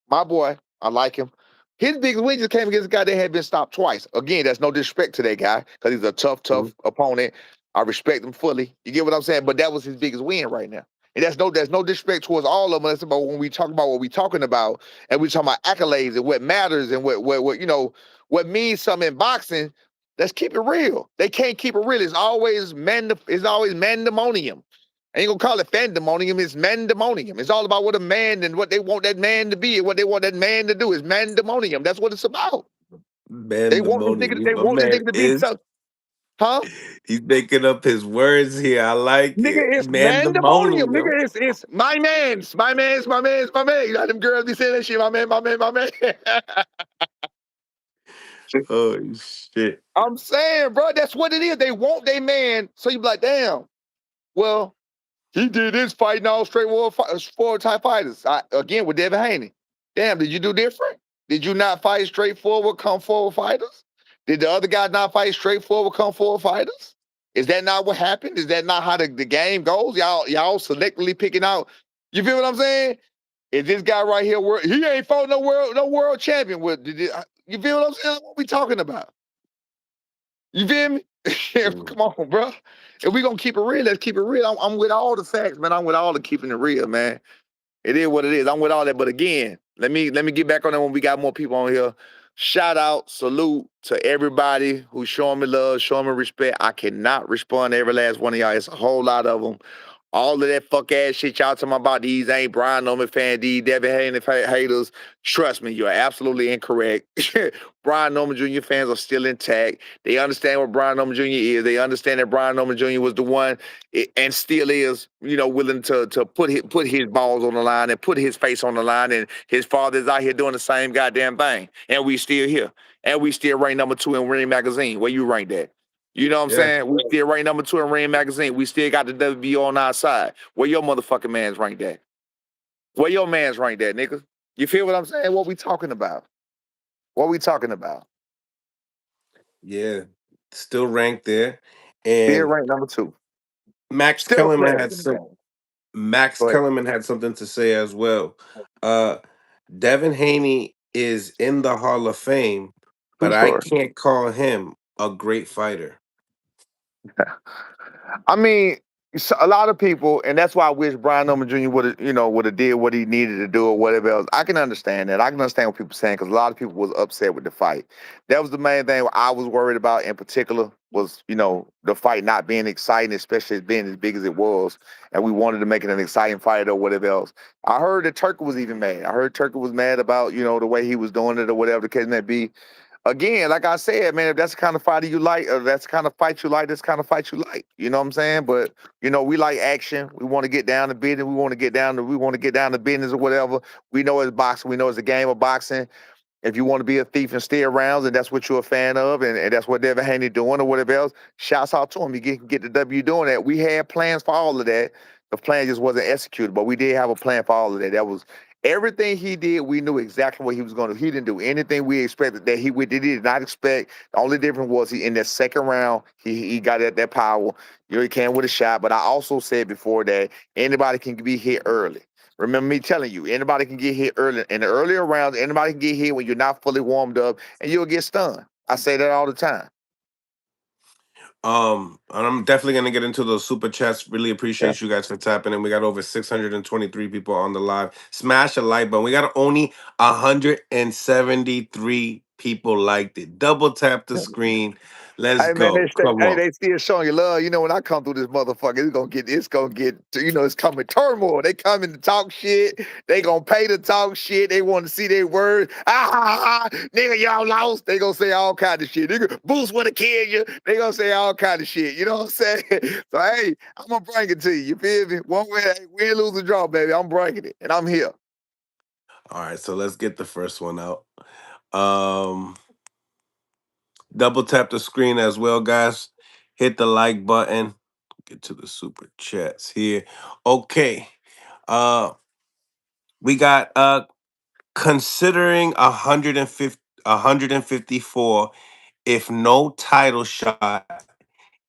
Speaker 3: my boy. I like him. His biggest win just came against a guy that had been stopped twice. Again, that's no disrespect to that guy because he's a tough opponent. I respect him fully. You get what I'm saying? But that was his biggest win right now. And there's no disrespect towards all of them. That's about when we talk about what we're talking about, and we talking about accolades and what matters and what means something in boxing. Let's keep it real. They can't keep it real. It's always mandemonium. I ain't gonna call it fandemonium, it's mandemonium. It's all about what a man and what they want that man to be and what they want that man to do is mandemonium. That's what it's about.
Speaker 1: Mandemonium.
Speaker 3: They
Speaker 1: My
Speaker 3: want the
Speaker 1: man
Speaker 3: nigga to be
Speaker 1: is
Speaker 3: tough. Huh?
Speaker 1: he's making up his words here. I like it.
Speaker 3: Nigga, it's mandemonium.
Speaker 1: Mandemonium.
Speaker 3: Nigga, it's my man. You know them girls be saying that shit, my man.
Speaker 1: Oh shit.
Speaker 3: I'm saying, bro, that's what it is. They want their man. So you be like, damn, well, he did this fighting all straightforward type fighters. Again, with Devin Haney. Damn, did you do different? Did you not fight straightforward, come forward fighters? Did the other guy not fight straightforward, come forward fighters? Is that not what happened? Is that not how the game goes? Y'all selectively picking out. You feel what I'm saying? Is this guy right here? He ain't fought no world champion. You feel what I'm saying? What we talking about? You feel me?
Speaker 1: Mm.
Speaker 3: Come on, bro. If we gonna keep it real, let's keep it real. I'm with all the facts, man. I'm with all the keeping it real, man. It is what it is. I'm with all that. But again, let me get back on that when we got more people on here. Shout out, salute to everybody who's showing me love, showing me respect. I cannot respond to every last one of y'all. It's a whole lot of them. All of that fuck ass shit y'all talking about, these ain't Brian Norman fan, these Devin Haney haters. Trust me, you're absolutely incorrect. Brian Norman Jr. fans are still intact. They understand what Brian Norman Jr. is. They understand that Brian Norman Jr. was the one and still is, willing to put his balls on the line and put his face on the line. And his father's out here doing the same goddamn thing. And we still here. And we still rank number 2 in Ring Magazine. Where you rank that? You know what I'm
Speaker 1: Yeah.
Speaker 3: saying? We still rank number 2 in Ring Magazine. We still got the WBO on our side. Where your motherfucking man's ranked at? Where your man's ranked at, nigga? You feel what I'm saying? What we talking about? What we talking about?
Speaker 1: Yeah. Still ranked there.
Speaker 3: Still
Speaker 1: And
Speaker 3: ranked number 2.
Speaker 1: Max
Speaker 3: Still a
Speaker 1: Kellerman
Speaker 3: player.
Speaker 1: had some Max
Speaker 3: Go ahead.
Speaker 1: Kellerman had something to say as well. Uh Devin Haney is in the Hall of Fame,
Speaker 3: True
Speaker 1: but I
Speaker 3: story.
Speaker 1: can't call him a great fighter.
Speaker 3: I mean, a lot of people, and that's why I wish Brian Norman Jr. would have did what he needed to do or whatever else. I can understand that. I can understand what people are saying because a lot of people was upset with the fight. That was the main thing I was worried about in particular was, the fight not being exciting, especially as being as big as it was, and we wanted to make it an exciting fight or whatever else. I heard that Turker was even mad. I heard Turker was mad about, the way he was doing it or whatever the case may be. Again, like I said, man, if that's the kind of fighter you like, or that's the kind of fight you like, that's the kind of fight you like. You know what I'm saying? But we like action. We want to get down to business. We want to get down to business or whatever. We know it's boxing. We know it's a game of boxing. If you want to be a thief and steal rounds, and that's what you're a fan of, and that's what Devin Haney doing or whatever else, shouts out to him. He get the W doing that. We had plans for all of that. The plan just wasn't executed, but we did have a plan for all of that. That was everything he did. We knew exactly what he was going to do. He didn't do anything we expected that we did not expect. The only difference was he in that second round, he got that power. He came with a shot. But I also said before that anybody can be hit early. Remember me telling you, anybody can get hit early. In the earlier rounds, anybody can get hit when you're not fully warmed up and you'll get stunned. I say that all the time.
Speaker 1: And I'm definitely gonna get into those super chats. Really
Speaker 3: Yeah.
Speaker 1: appreciate you guys for tapping in. We got over 623 people on the live. Smash a like button. We got only 173 people liked it. Double tap the screen. Let's
Speaker 3: Hey man,
Speaker 1: go. Come on.
Speaker 3: they still showing you love. When I come through this motherfucker, it's gonna get it's coming turmoil. They coming to talk shit. They gonna pay to talk shit. They want to see their word. Nigga, y'all lost. They gonna say all kind of shit. Nigga, Boost wanna kill you. They gonna say all kind of shit. You know what I'm saying? So hey, I'm gonna bring it to you. You feel me? One way, win, lose, or draw, baby. I'm bringing it, and I'm here.
Speaker 1: All right, so let's get the first one out. Um, Double tap the screen as well, guys. Hit the like button. Get to the super chats here. Okay. Uh, we got considering 154 if no title shot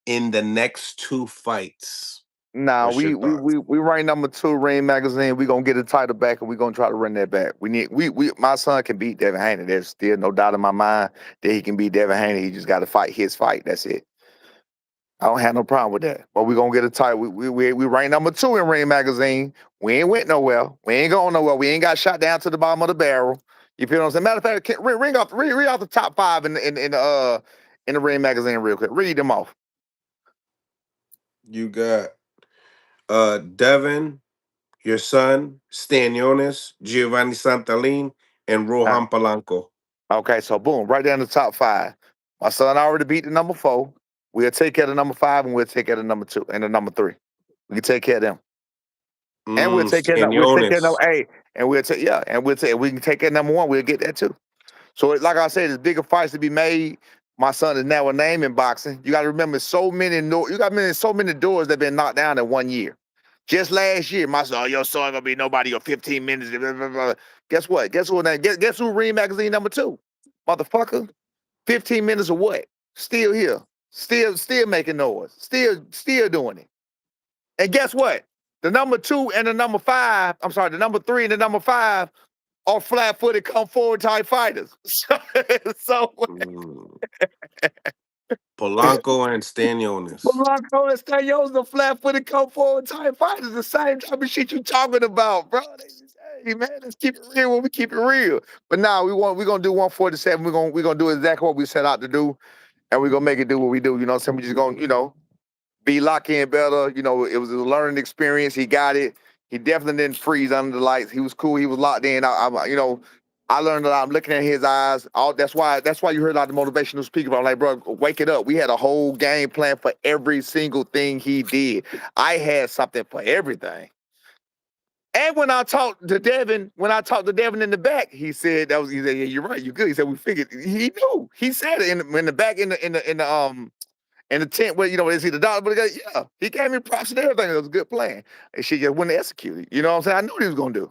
Speaker 1: in the next two fights.
Speaker 3: Nah,
Speaker 1: What's your
Speaker 3: we we
Speaker 1: thoughts?
Speaker 3: we we rank number 2 Ring Magazine. We gonna get the title back, and we gonna try to run that back. We my son can beat Devin Haney. There's still no doubt in my mind that he can beat Devin Haney. He just got to fight his fight. That's it. I don't have no problem with that. But we gonna get a title. We rank number 2 in Ring Magazine. We ain't went nowhere. We ain't going nowhere. We ain't got shot down to the bottom of the barrel. You feel what I'm saying? Matter of fact, read off the top 5 in the Ring Magazine real quick. Read them off.
Speaker 1: You got Devin, your son, Stanionis, Giovanni Santalin, and Rohan Polanco.
Speaker 3: Okay, so boom, right there in the top 5. My son already beat the number 4. We'll take care of the number 5, and we'll take care of the number 2 and the number 3. We can take care of them, and we'll take care of
Speaker 1: Stanionis.
Speaker 3: number 8, and we can take care of number 1. We'll get that too. So, like I said, there's bigger fights to be made. My son is now a name in boxing. You got to remember, so many doors that have been knocked down in 1 year. Just last year, my son, your son gonna be nobody or 15 minutes. Blah, blah, blah. Guess what? Guess who? Ring Magazine number 2, motherfucker. 15 minutes of what? Still here. Still making noise. Still doing it. And guess what? The number 2 and the number 5, I'm sorry, the number 3 and the number 5 are flat-footed come forward type fighters. So
Speaker 1: Mm. Polanco and Stanionis.
Speaker 3: Polanco and Stanios, the flat-footed come forward type fighters, the same type of shit you talking about, bro. Hey man, let's keep it real when we keep it real. But now we're gonna do 147. We're gonna do exactly what we set out to do, and we're gonna make it do what we do. You know, so we just gonna, be locked in better. It was a learning experience. He got it. He definitely didn't freeze under the lights. He was cool. He was locked in. I learned a lot. I'm looking at his eyes. That's why you heard a lot of motivational speakers. I'm like, bro, wake it up. We had a whole game plan for every single thing he did. I had something for everything. And when I talked to Devin in the back, he said, yeah, you're right, you good. He said, we figured. He knew. He said it in the back in the tent where, is he the doctor? But yeah, he gave me props and everything. It was a good plan. And she just wouldn't execute it. You know what I'm saying? I knew what he was gonna do.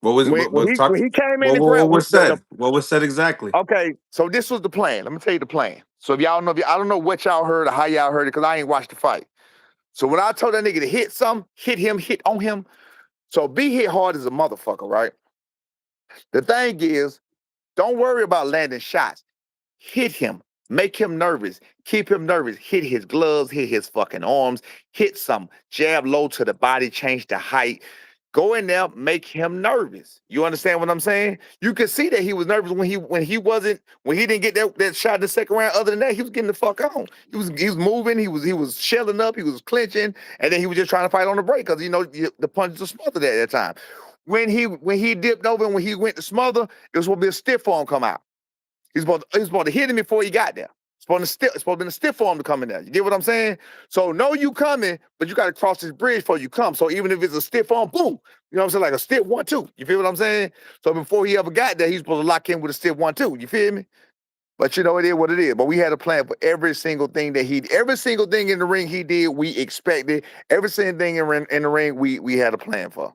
Speaker 1: What was
Speaker 3: When,
Speaker 1: what,
Speaker 3: when
Speaker 1: what
Speaker 3: he
Speaker 1: talk?
Speaker 3: when he came in
Speaker 1: What,
Speaker 3: and
Speaker 1: what, what
Speaker 3: grabbed
Speaker 1: was said? What was said exactly?
Speaker 3: okay, so this was the plan. Let me tell you the plan. So if y'all know, I don't know what y'all heard or how y'all heard it, because I ain't watched the fight. So when I told that nigga to hit something, hit him, hit on him. So be hit hard as a motherfucker, right? The thing is, don't worry about landing shots. Hit him. Make him nervous. Keep him nervous. Hit his gloves, hit his fucking arms, hit some jab low to the body, change the height. Go in there, make him nervous. You understand what I'm saying? You could see that he was nervous when he didn't get that shot in the second round. Other than that, he was getting the fuck on. He was moving, he was shelling up, he was clinching, and then he was just trying to fight on the break because the punches were smothered at that time. When he dipped over and when he went to smother, it was supposed to be a stiff arm come out. He's supposed to hit him before he got there. It's supposed to be a stiff arm to come in there. You get what I'm saying? So know you coming, but you got to cross this bridge before you come. So even if it's a stiff arm, boom, you know what I'm saying? Like a stiff 1-2. You feel what I'm saying? So before he ever got there, he's supposed to lock in with a stiff 1-2. You feel me? But it is what it is. But we had a plan for every single thing every single thing in the ring he did, we expected. Every single thing in the ring, we had a plan for.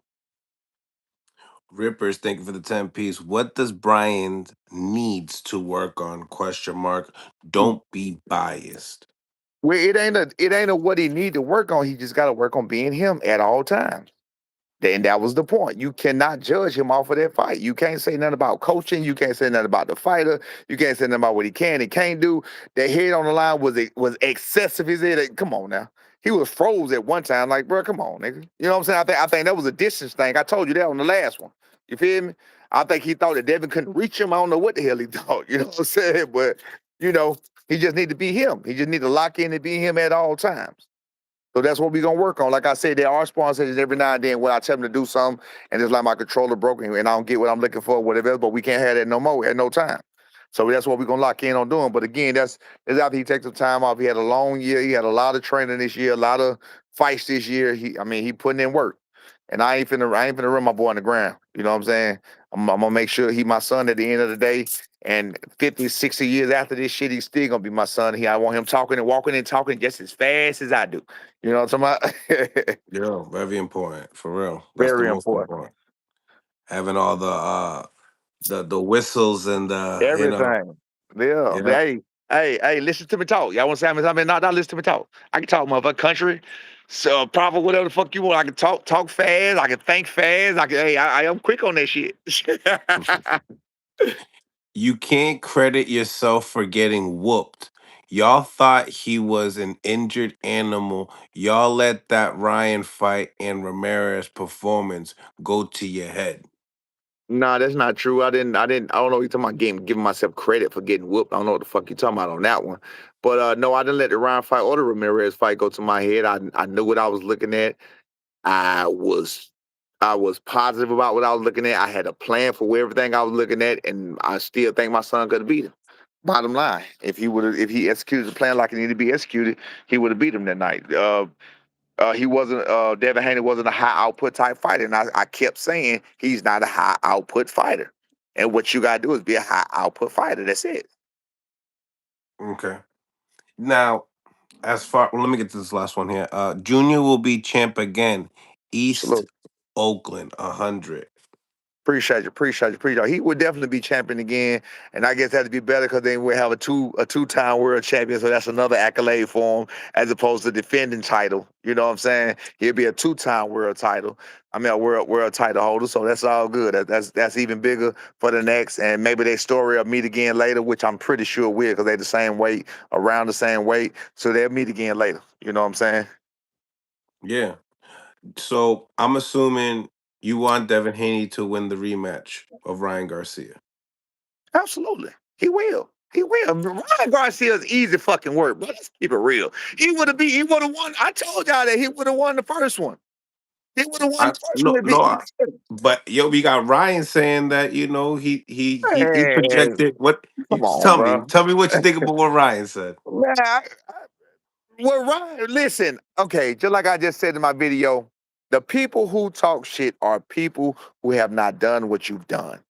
Speaker 1: Rippers, thank you for the 10 piece. What does Brian needs to work on? Question mark. Don't be biased.
Speaker 3: Well, it ain't a what he need to work on. He just got to work on being him at all times. And that was the point. You cannot judge him off of that fight. You can't say nothing about coaching. You can't say nothing about the fighter. You can't say nothing about what he can and can't do. That head on the line was excessive. His head, come on now. He was froze at one time. Like, bro, come on, nigga. You know what I'm saying? I think that was a distance thing. I told you that on the last one. You feel me? I think he thought that Devin couldn't reach him. I don't know what the hell he thought. You know what I'm saying? But you know, he just need to be him. He just need to lock in and be him at all times. So that's what we're gonna work on. Like I said, there are sponsors every now and then when I tell them to do something, and it's like my controller broken and I don't get what I'm looking for, whatever. But we can't have that no more at no time. So that's what we're gonna lock in on doing. But again, that's after he takes some time off. He had a long year. He had a lot of training this year, a lot of fights this year. He putting in work. And I ain't finna run my boy on the ground. You know what I'm saying? I'm gonna make sure he my son at the end of the day. And 50, 60 years after this shit, he's still gonna be my son. I want him talking and walking and talking just as fast as I do. You know what I'm talking about?
Speaker 1: Yeah, very important. For real. That's the
Speaker 3: Very
Speaker 1: most
Speaker 3: important.
Speaker 1: important. Having all the whistles and
Speaker 3: Everything. Yeah.
Speaker 1: yeah.
Speaker 3: Hey, listen to me talk. Y'all want to say I'm not listen to me talk. I can talk motherfucker country. So proper whatever the fuck you want. I can talk fast. I can think fast. I am quick on that shit.
Speaker 1: You can't credit yourself for getting whooped. Y'all thought he was an injured animal. Y'all let that Ryan fight and Ramirez performance go to your head.
Speaker 3: Nah, that's not true. I don't know what you're talking about giving myself credit for getting whooped. I don't know what the fuck you're talking about on that one. But no, I didn't let the Ryan fight or the Ramirez fight go to my head. I knew what I was looking at. I was I was positive about what I was looking at. I had a plan for everything I was looking at, and I still think my son could have beat him. Bottom line, if he executed the plan like it needed to be executed, he would have beat him that night. He wasn't Devin Haney wasn't a high output type fighter, and I kept saying he's not a high output fighter. And what you gotta do is be a high output fighter. That's it.
Speaker 1: Okay. Now, let me get to this last one here. Junior will be champ again. East
Speaker 3: Salute.
Speaker 1: Oakland, 100.
Speaker 3: Appreciate you. He would definitely be champion again, and I guess that'd be better because then we have a two-time world champion. So that's another accolade for him, as opposed to defending title. You know what I'm saying? He'll be a two-time world title. I mean, a world title holder. So that's all good. That's even bigger for the next, and maybe their story will meet again later, which I'm pretty sure will, because they're the same weight, around the same weight. So they'll meet again later. You know what I'm saying?
Speaker 1: Yeah. So I'm assuming you want Devin Haney to win the rematch of Ryan Garcia.
Speaker 3: Absolutely. He will. He will. Ryan Garcia's easy fucking work, but let's keep it real. He would have won. I told y'all that he would have won the first one. He would have won
Speaker 1: I
Speaker 3: the first one
Speaker 1: no
Speaker 3: if
Speaker 1: no,
Speaker 3: he
Speaker 1: but yo, we got Ryan saying that he
Speaker 3: Man,
Speaker 1: projected what. You
Speaker 3: come on, bro.
Speaker 1: tell me what you think about what Ryan said.
Speaker 3: Man, well, Ryan, listen, okay, just like I just said in my video, the people who talk shit are people who have not done what you've done.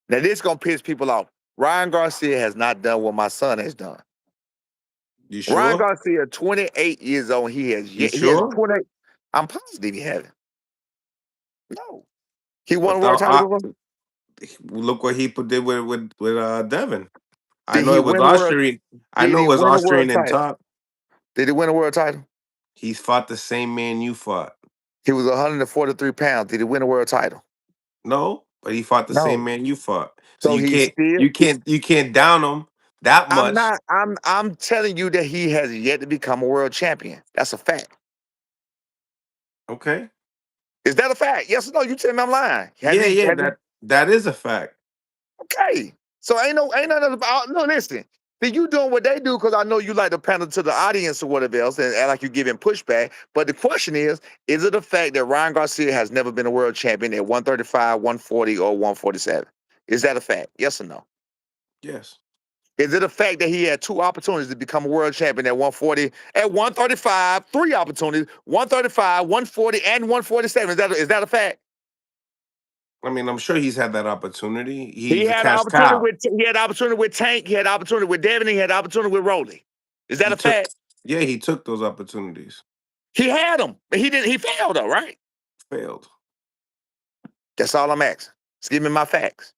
Speaker 3: Now, this gonna piss people off. Ryan Garcia has not done what my son has done.
Speaker 1: You
Speaker 3: Ryan
Speaker 1: sure?
Speaker 3: Garcia, 28 years old.
Speaker 1: You
Speaker 3: He has
Speaker 1: sure?
Speaker 3: 28. I'm positive he hasn't. No. He won a
Speaker 1: But
Speaker 3: world title before?
Speaker 1: look what he did with Devin. I
Speaker 3: Did
Speaker 1: know
Speaker 3: he
Speaker 1: it was
Speaker 3: win a world
Speaker 1: Austrian. I
Speaker 3: did
Speaker 1: know
Speaker 3: he
Speaker 1: it was
Speaker 3: win a world
Speaker 1: Austrian and
Speaker 3: title?
Speaker 1: top.
Speaker 3: Did he win a world title?
Speaker 1: He's fought the same man you fought.
Speaker 3: He was 143 pounds. Did he win a world title?
Speaker 1: No, but he fought the same
Speaker 3: No.
Speaker 1: man you fought. So
Speaker 3: So he's still
Speaker 1: you can't down him that
Speaker 3: I'm
Speaker 1: much.
Speaker 3: not I'm telling you that he has yet to become a world champion. That's a fact.
Speaker 1: Okay.
Speaker 3: Is that a fact? Yes or no? You tell me I'm lying. Has
Speaker 1: Yeah,
Speaker 3: he
Speaker 1: yeah,
Speaker 3: has he
Speaker 1: that is a fact.
Speaker 3: Okay. So ain't nothing about no listen. See, you doing what they do because I know you like to pander to the audience or whatever else and act like you're giving pushback. But the question is it a fact that Ryan Garcia has never been a world champion at 135, 140, or 147? Is that a fact? Yes or no?
Speaker 1: Yes.
Speaker 3: Is it a fact that he had two opportunities to become a world champion at 140, at 135, three opportunities, 135, 140, and 147? Is that a fact?
Speaker 1: I mean, I'm sure he's had that opportunity. He's a cash cow.
Speaker 3: He had opportunity with Tank, he had opportunity with Devin, he had opportunity with Rowley. Is that
Speaker 1: He
Speaker 3: a
Speaker 1: took
Speaker 3: fact?
Speaker 1: Yeah, he took those opportunities.
Speaker 3: He had them, but he failed though, right?
Speaker 1: Failed.
Speaker 3: That's all I'm asking. Just give me my facts.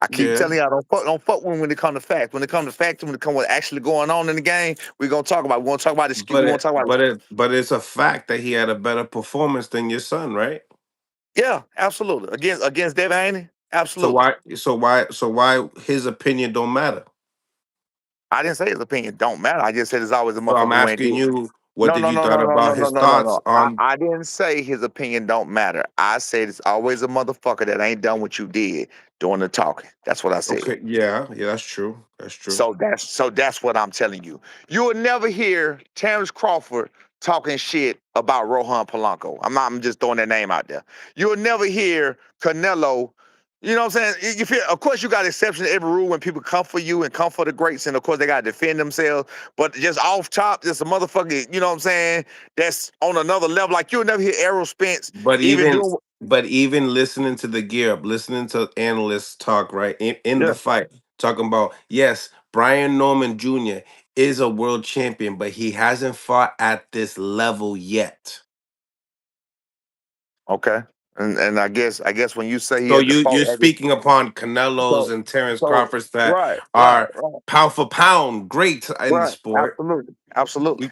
Speaker 3: I keep
Speaker 1: Yeah.
Speaker 3: telling y'all don't fuck when it comes to facts. When it comes to facts, when it comes to actually going on in the game, we're gonna talk about. We're gonna talk about this. We're gonna talk about.
Speaker 1: But it's a fact that he had a better performance than your son, right?
Speaker 3: Yeah, absolutely. Against Devin Haney,
Speaker 1: So
Speaker 3: absolutely.
Speaker 1: why his opinion don't matter?
Speaker 3: I didn't say his opinion don't matter. I just said there's always a
Speaker 1: So I'm
Speaker 3: motherfucker who ain't
Speaker 1: asking
Speaker 3: do it.
Speaker 1: you, what
Speaker 3: No,
Speaker 1: did
Speaker 3: no,
Speaker 1: you
Speaker 3: no,
Speaker 1: thought
Speaker 3: no, no, no,
Speaker 1: about
Speaker 3: no,
Speaker 1: his
Speaker 3: no, no,
Speaker 1: thoughts
Speaker 3: no.
Speaker 1: on?
Speaker 3: I didn't say his opinion don't matter. I said it's always a motherfucker that ain't done what you did doing the talking. That's what I said.
Speaker 1: Okay, yeah, yeah, that's true. That's true.
Speaker 3: So that's what I'm telling you. You will never hear Terrence Crawford talking shit about Rohan Polanco. I'm just throwing that name out there. You'll never hear Canelo. You know what I'm saying? You feel, of course, you got exceptions to every rule when people come for you and come for the greats, and of course they gotta defend themselves. But just off top, just a motherfucker, you know what I'm saying? That's on another level. Like you'll never hear Errol Spence
Speaker 1: But
Speaker 3: even
Speaker 1: even
Speaker 3: doing.
Speaker 1: but even listening to the gear up, listening to analysts talk right in
Speaker 3: Yeah.
Speaker 1: the fight, talking about yes, Brian Norman Jr. is a world champion, but he hasn't fought at this level yet.
Speaker 3: Okay. And I guess when you say he
Speaker 1: So
Speaker 3: has the fault,
Speaker 1: you're speaking upon Canelo's
Speaker 3: so
Speaker 1: and Terrence
Speaker 3: so
Speaker 1: Crawford's that
Speaker 3: right, right,
Speaker 1: are
Speaker 3: right.
Speaker 1: pound for pound great in the
Speaker 3: Right.
Speaker 1: sport.
Speaker 3: Absolutely. Absolutely.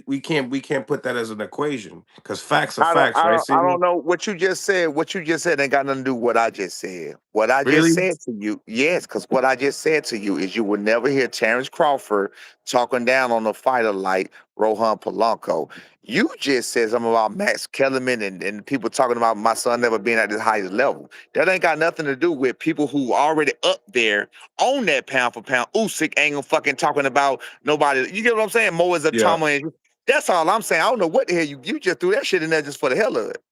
Speaker 1: We can't put that as an equation because facts are
Speaker 3: I don't
Speaker 1: facts,
Speaker 3: I
Speaker 1: right,
Speaker 3: don't I
Speaker 1: CD?
Speaker 3: don't know what you just said. What you just said ain't got nothing to do with what I just said. What I just
Speaker 1: Really?
Speaker 3: said to you, yes, because what I just said to you is you will never hear Terrence Crawford talking down on a fighter like Rohan Polanco. You just said something about Max Kellerman and people talking about my son never being at this highest level. That ain't got nothing to do with people who already up there on that pound for pound. Usyk ain't gonna fucking talking about nobody. You get what I'm saying? Mo is a
Speaker 1: Yeah.
Speaker 3: Tama and that's all I'm saying. I don't know what the hell you just threw that shit in there just for the hell of it.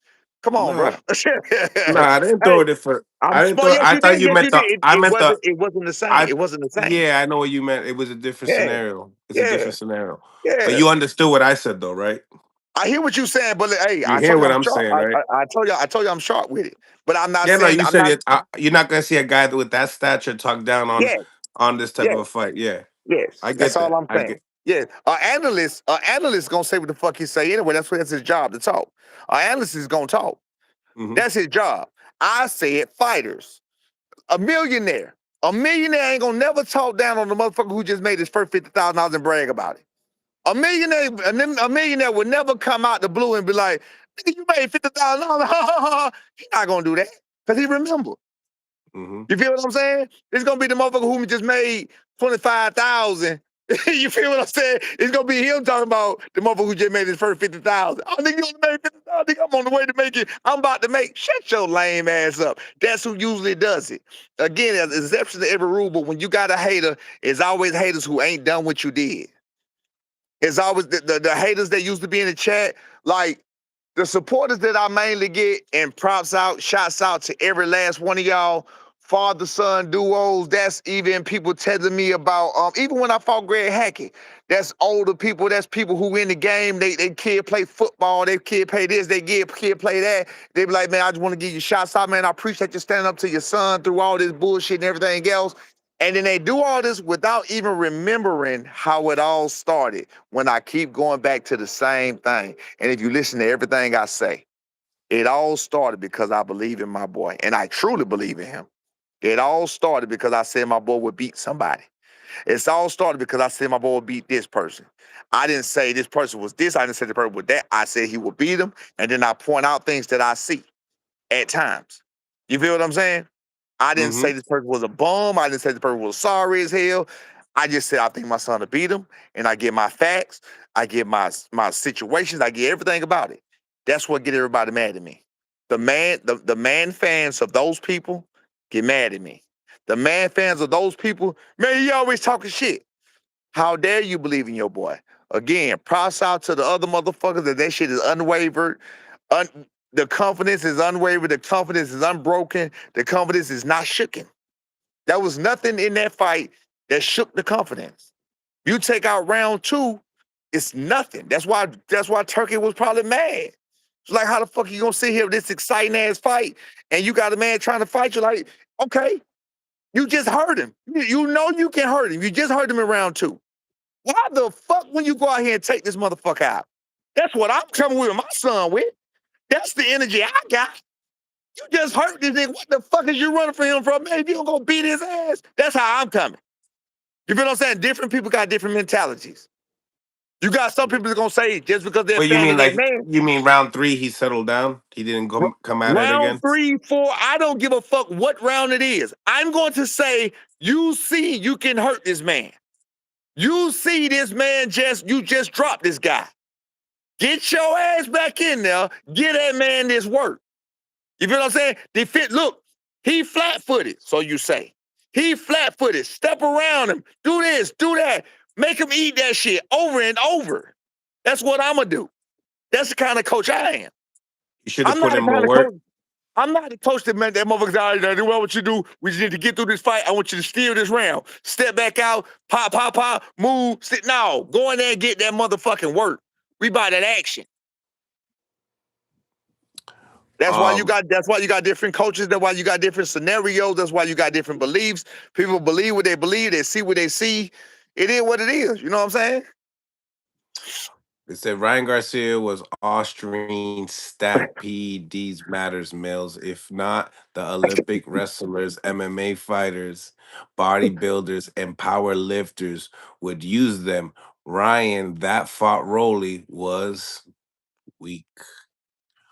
Speaker 3: Come on, bro.
Speaker 1: Nah, nah, I didn't
Speaker 3: Hey,
Speaker 1: throw it in for.
Speaker 3: I'm
Speaker 1: I didn't
Speaker 3: smart.
Speaker 1: throw.
Speaker 3: Yes,
Speaker 1: I
Speaker 3: you
Speaker 1: thought
Speaker 3: did.
Speaker 1: you
Speaker 3: Yes,
Speaker 1: meant
Speaker 3: you did.
Speaker 1: the.
Speaker 3: It,
Speaker 1: I
Speaker 3: it
Speaker 1: meant the.
Speaker 3: wasn't. It wasn't the same.
Speaker 1: I
Speaker 3: It wasn't the same.
Speaker 1: Yeah, I know what you meant. It was a different
Speaker 3: Yeah,
Speaker 1: scenario. It's a
Speaker 3: yeah,
Speaker 1: different scenario. But
Speaker 3: yeah.
Speaker 1: you understood what I said, though, right?
Speaker 3: I hear what you're saying, but hey,
Speaker 1: You
Speaker 3: I
Speaker 1: hear
Speaker 3: told you
Speaker 1: what
Speaker 3: I'm
Speaker 1: I'm
Speaker 3: sharp.
Speaker 1: saying, right?
Speaker 3: I told you I'm sharp with it. But I'm not
Speaker 1: Yeah, no,
Speaker 3: saying
Speaker 1: you
Speaker 3: I'm
Speaker 1: said
Speaker 3: not.
Speaker 1: it. You're not gonna see a guy with that stature talk down
Speaker 3: Yes,
Speaker 1: on this type of
Speaker 3: yes,
Speaker 1: a fight. Yeah,
Speaker 3: yes.
Speaker 1: I
Speaker 3: That's
Speaker 1: get
Speaker 3: all
Speaker 1: that.
Speaker 3: I'm
Speaker 1: I
Speaker 3: saying.
Speaker 1: get.
Speaker 3: Yes, an analyst gonna say what the fuck he say anyway. That's his job to talk. An analyst is gonna talk.
Speaker 1: Hmm.
Speaker 3: That's his job. I said fighters. A millionaire. A millionaire ain't gonna never talk down on the motherfucker who just made his first $50,000 and brag about it. A millionaire would never come out the blue and be like, "Nigga, you made $50,000." He's not gonna do that because he remember.
Speaker 1: Mm-hmm.
Speaker 3: You feel what I'm saying? It's gonna be the motherfucker who just made 25,000. You feel what I'm saying? It's gonna be him talking about the motherfucker who just made his first 50,000. Oh, nigga, you only made 50,000. Nigga, I'm on the way to make it. I'm about to make. Shut your lame ass up. That's who usually does it. Again, there's exceptions to every rule, but when you got a hater, it's always haters who ain't done what you did. It's always the haters that used to be in the chat, like the supporters that I mainly get, and props out, shots out to every last one of y'all, father-son duos. That's even people telling me about, even when I fought Greg Hackett, that's older people, that's people who in the game, they kid play football, they kid play this, they kid play that. They be like, man, I just want to give you shots out, man. I appreciate you standing up to your son through all this bullshit and everything else. And then they do all this without even remembering how it all started when I keep going back to the same thing. And if you listen to everything I say, it all started because I believe in my boy. And I truly believe in him. It all started because I said my boy would beat somebody. It's all started because I said my boy would beat this person. I didn't say this person was this. I didn't say the person was that. I said he would beat him. And then I point out things that I see at times. You feel what I'm saying? I didn't
Speaker 1: Mm-hmm.
Speaker 3: say this person was a bum. I didn't say the person was sorry as hell. I just said I think my son will beat him, and I get my facts, I get my situations, I get everything about it. That's what get everybody mad at me. The man fans of those people get mad at me. The man fans of those people, man, you always talking shit. How dare you believe in your boy? Again, props out to the other motherfuckers that shit is unwavered. The confidence is unwavered. The confidence is unbroken. The confidence is not shooken. There was nothing in that fight that shook the confidence. You take out round two, it's nothing. That's why Turkey was probably mad. It's like, how the fuck you gonna sit here with this exciting ass fight and you got a man trying to fight you? Like, okay, you just hurt him. You know you can hurt him. You just hurt him in round two. Why the fuck when you go out here and take this motherfucker out? That's what I'm coming with my son with. That's the energy I got. You just hurt this nigga. What the fuck is you running for him from? Man, if you don't go beat his ass, that's how I'm coming. You feel what I'm saying? Different people got different mentalities. You got some people that's gonna say just because they're a
Speaker 1: Well, you
Speaker 3: fan
Speaker 1: mean
Speaker 3: of that
Speaker 1: like
Speaker 3: man.
Speaker 1: you mean round three he settled down? He didn't come at it
Speaker 3: Round
Speaker 1: again?
Speaker 3: 3, 4, I don't give a fuck what round it is. I'm going to say, you see you can hurt this man. You see this man you just dropped this guy. Get your ass back in there. Get that man this work. You feel what I'm saying? Look, he flat-footed, so you say. He flat-footed. Step around him. Do this, do that. Make him eat that shit over and over. That's what I'm going to do. That's the kind of coach I am.
Speaker 1: You should have
Speaker 3: I'm
Speaker 1: put
Speaker 3: not the
Speaker 1: in more
Speaker 3: kind of
Speaker 1: work.
Speaker 3: coach. I'm not the coach that meant that motherfuckers out there. Do what you do. We just need to get through this fight. I want you to steal this round. Step back out, pop, pop, pop, move, sit. No, go in there and get that motherfucking work. We buy that action.
Speaker 1: Um,
Speaker 3: That's why you got different coaches. That's why you got different scenarios. That's why you got different beliefs. People believe what they believe. They see what they see. It is what it is. You know what I'm saying?
Speaker 1: they said Ryan Garcia was Austrian stampede. These matters males. If not, the Olympic wrestlers, MMA fighters, bodybuilders, and power lifters would use them. Ryan that fought Rolly was weak.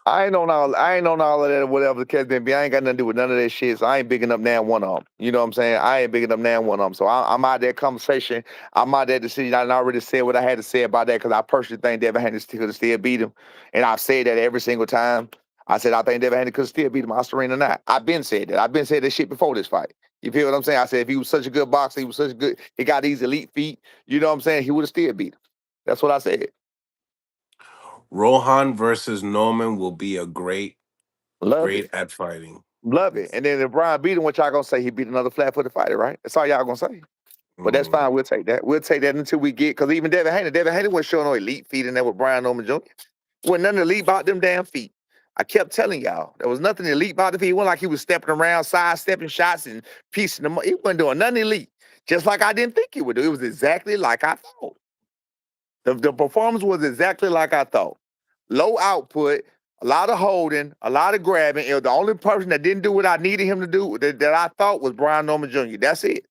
Speaker 3: I ain't on all of that, whatever the case may be. I ain't got nothing to do with none of that shit. So I ain't bigging up now one of them. You know what I'm saying? I ain't bigging up now one of them. So I'm out of that conversation. I'm out of that decision. I already said what I had to say about that because I personally think Devin Haney could still beat him. And I've said that every single time. I said I think Devin Haney could still beat him, Australian or not. I've been said that. I've been said that shit before this fight. You feel what I'm saying? I said if he was such a good boxer, he got these elite feet, you know what I'm saying? He would have still beat him. That's what I said.
Speaker 1: Rohan versus Norman will be a
Speaker 3: Love
Speaker 1: great
Speaker 3: it.
Speaker 1: at fighting.
Speaker 3: Love it. And then if Brian beat him, what y'all gonna say? He beat another flat-footed fighter, right? That's all y'all gonna say. But that's
Speaker 1: Mm.
Speaker 3: fine. We'll take that. We'll take that until we get, because even Devin Haney wasn't showing no elite feet in there with Brian Norman Jr. Wasn't nothing elite about them damn feet. I kept telling y'all, there was nothing elite about the feet. It wasn't like he was stepping around, sidestepping shots and piecing them up. He wasn't doing nothing elite. Just like I didn't think he would do. It was exactly like I thought. The performance was exactly like I thought. Low output, a lot of holding, a lot of grabbing. The only person that didn't do what I needed him to do that I thought was Brian Norman Jr. That's it.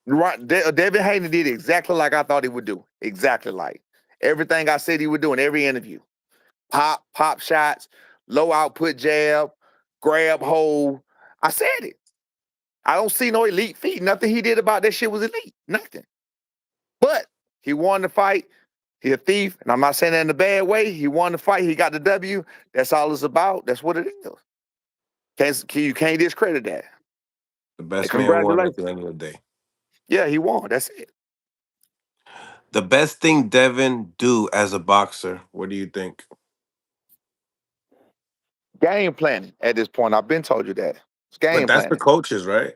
Speaker 3: Right, Devin Haney did exactly like I thought he would do. Exactly like everything I said he would do in every interview. Pop shots, low output jab, grab, hold. I said it. I don't see no elite feet. Nothing he did about that shit was elite. Nothing. But he won the fight. He a thief, and I'm not saying that in a bad way. He won the fight. He got the W. That's all it's about. That's what it is. You can't discredit that.
Speaker 1: The
Speaker 3: And
Speaker 1: best man won at
Speaker 3: congratulations.
Speaker 1: the end of the day.
Speaker 3: Yeah, he won. That's it.
Speaker 1: The best thing Devin do as a boxer. What do you think?
Speaker 3: Game planning at this point. I've been told you that. It's
Speaker 1: But
Speaker 3: game
Speaker 1: that's the
Speaker 3: planning.
Speaker 1: coaches, right?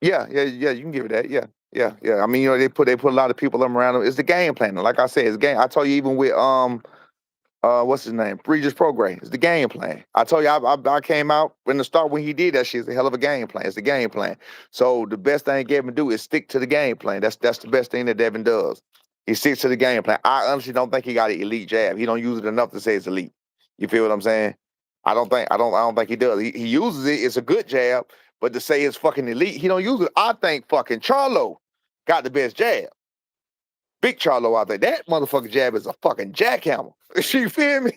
Speaker 3: Yeah. You can give it that. Yeah. I mean, they put a lot of people around them. It's the game planning. Like I said, it's game. I told you even with what's his name? Regis Prograis. It's the game plan. I told you I came out in the start when he did that shit. It's a hell of a game plan. It's the game plan. So the best thing Devin do is stick to the game plan. That's the best thing that Devin does. He sticks to the game plan. I honestly don't think he got an elite jab. He don't use it enough to say it's elite. You feel what I'm saying? I don't think he does. He uses it. It's a good jab, but to say it's fucking elite, he don't use it. I think fucking Charlo got the best jab. Big Charlo out there. That motherfucking jab is a fucking jackhammer. You feel me?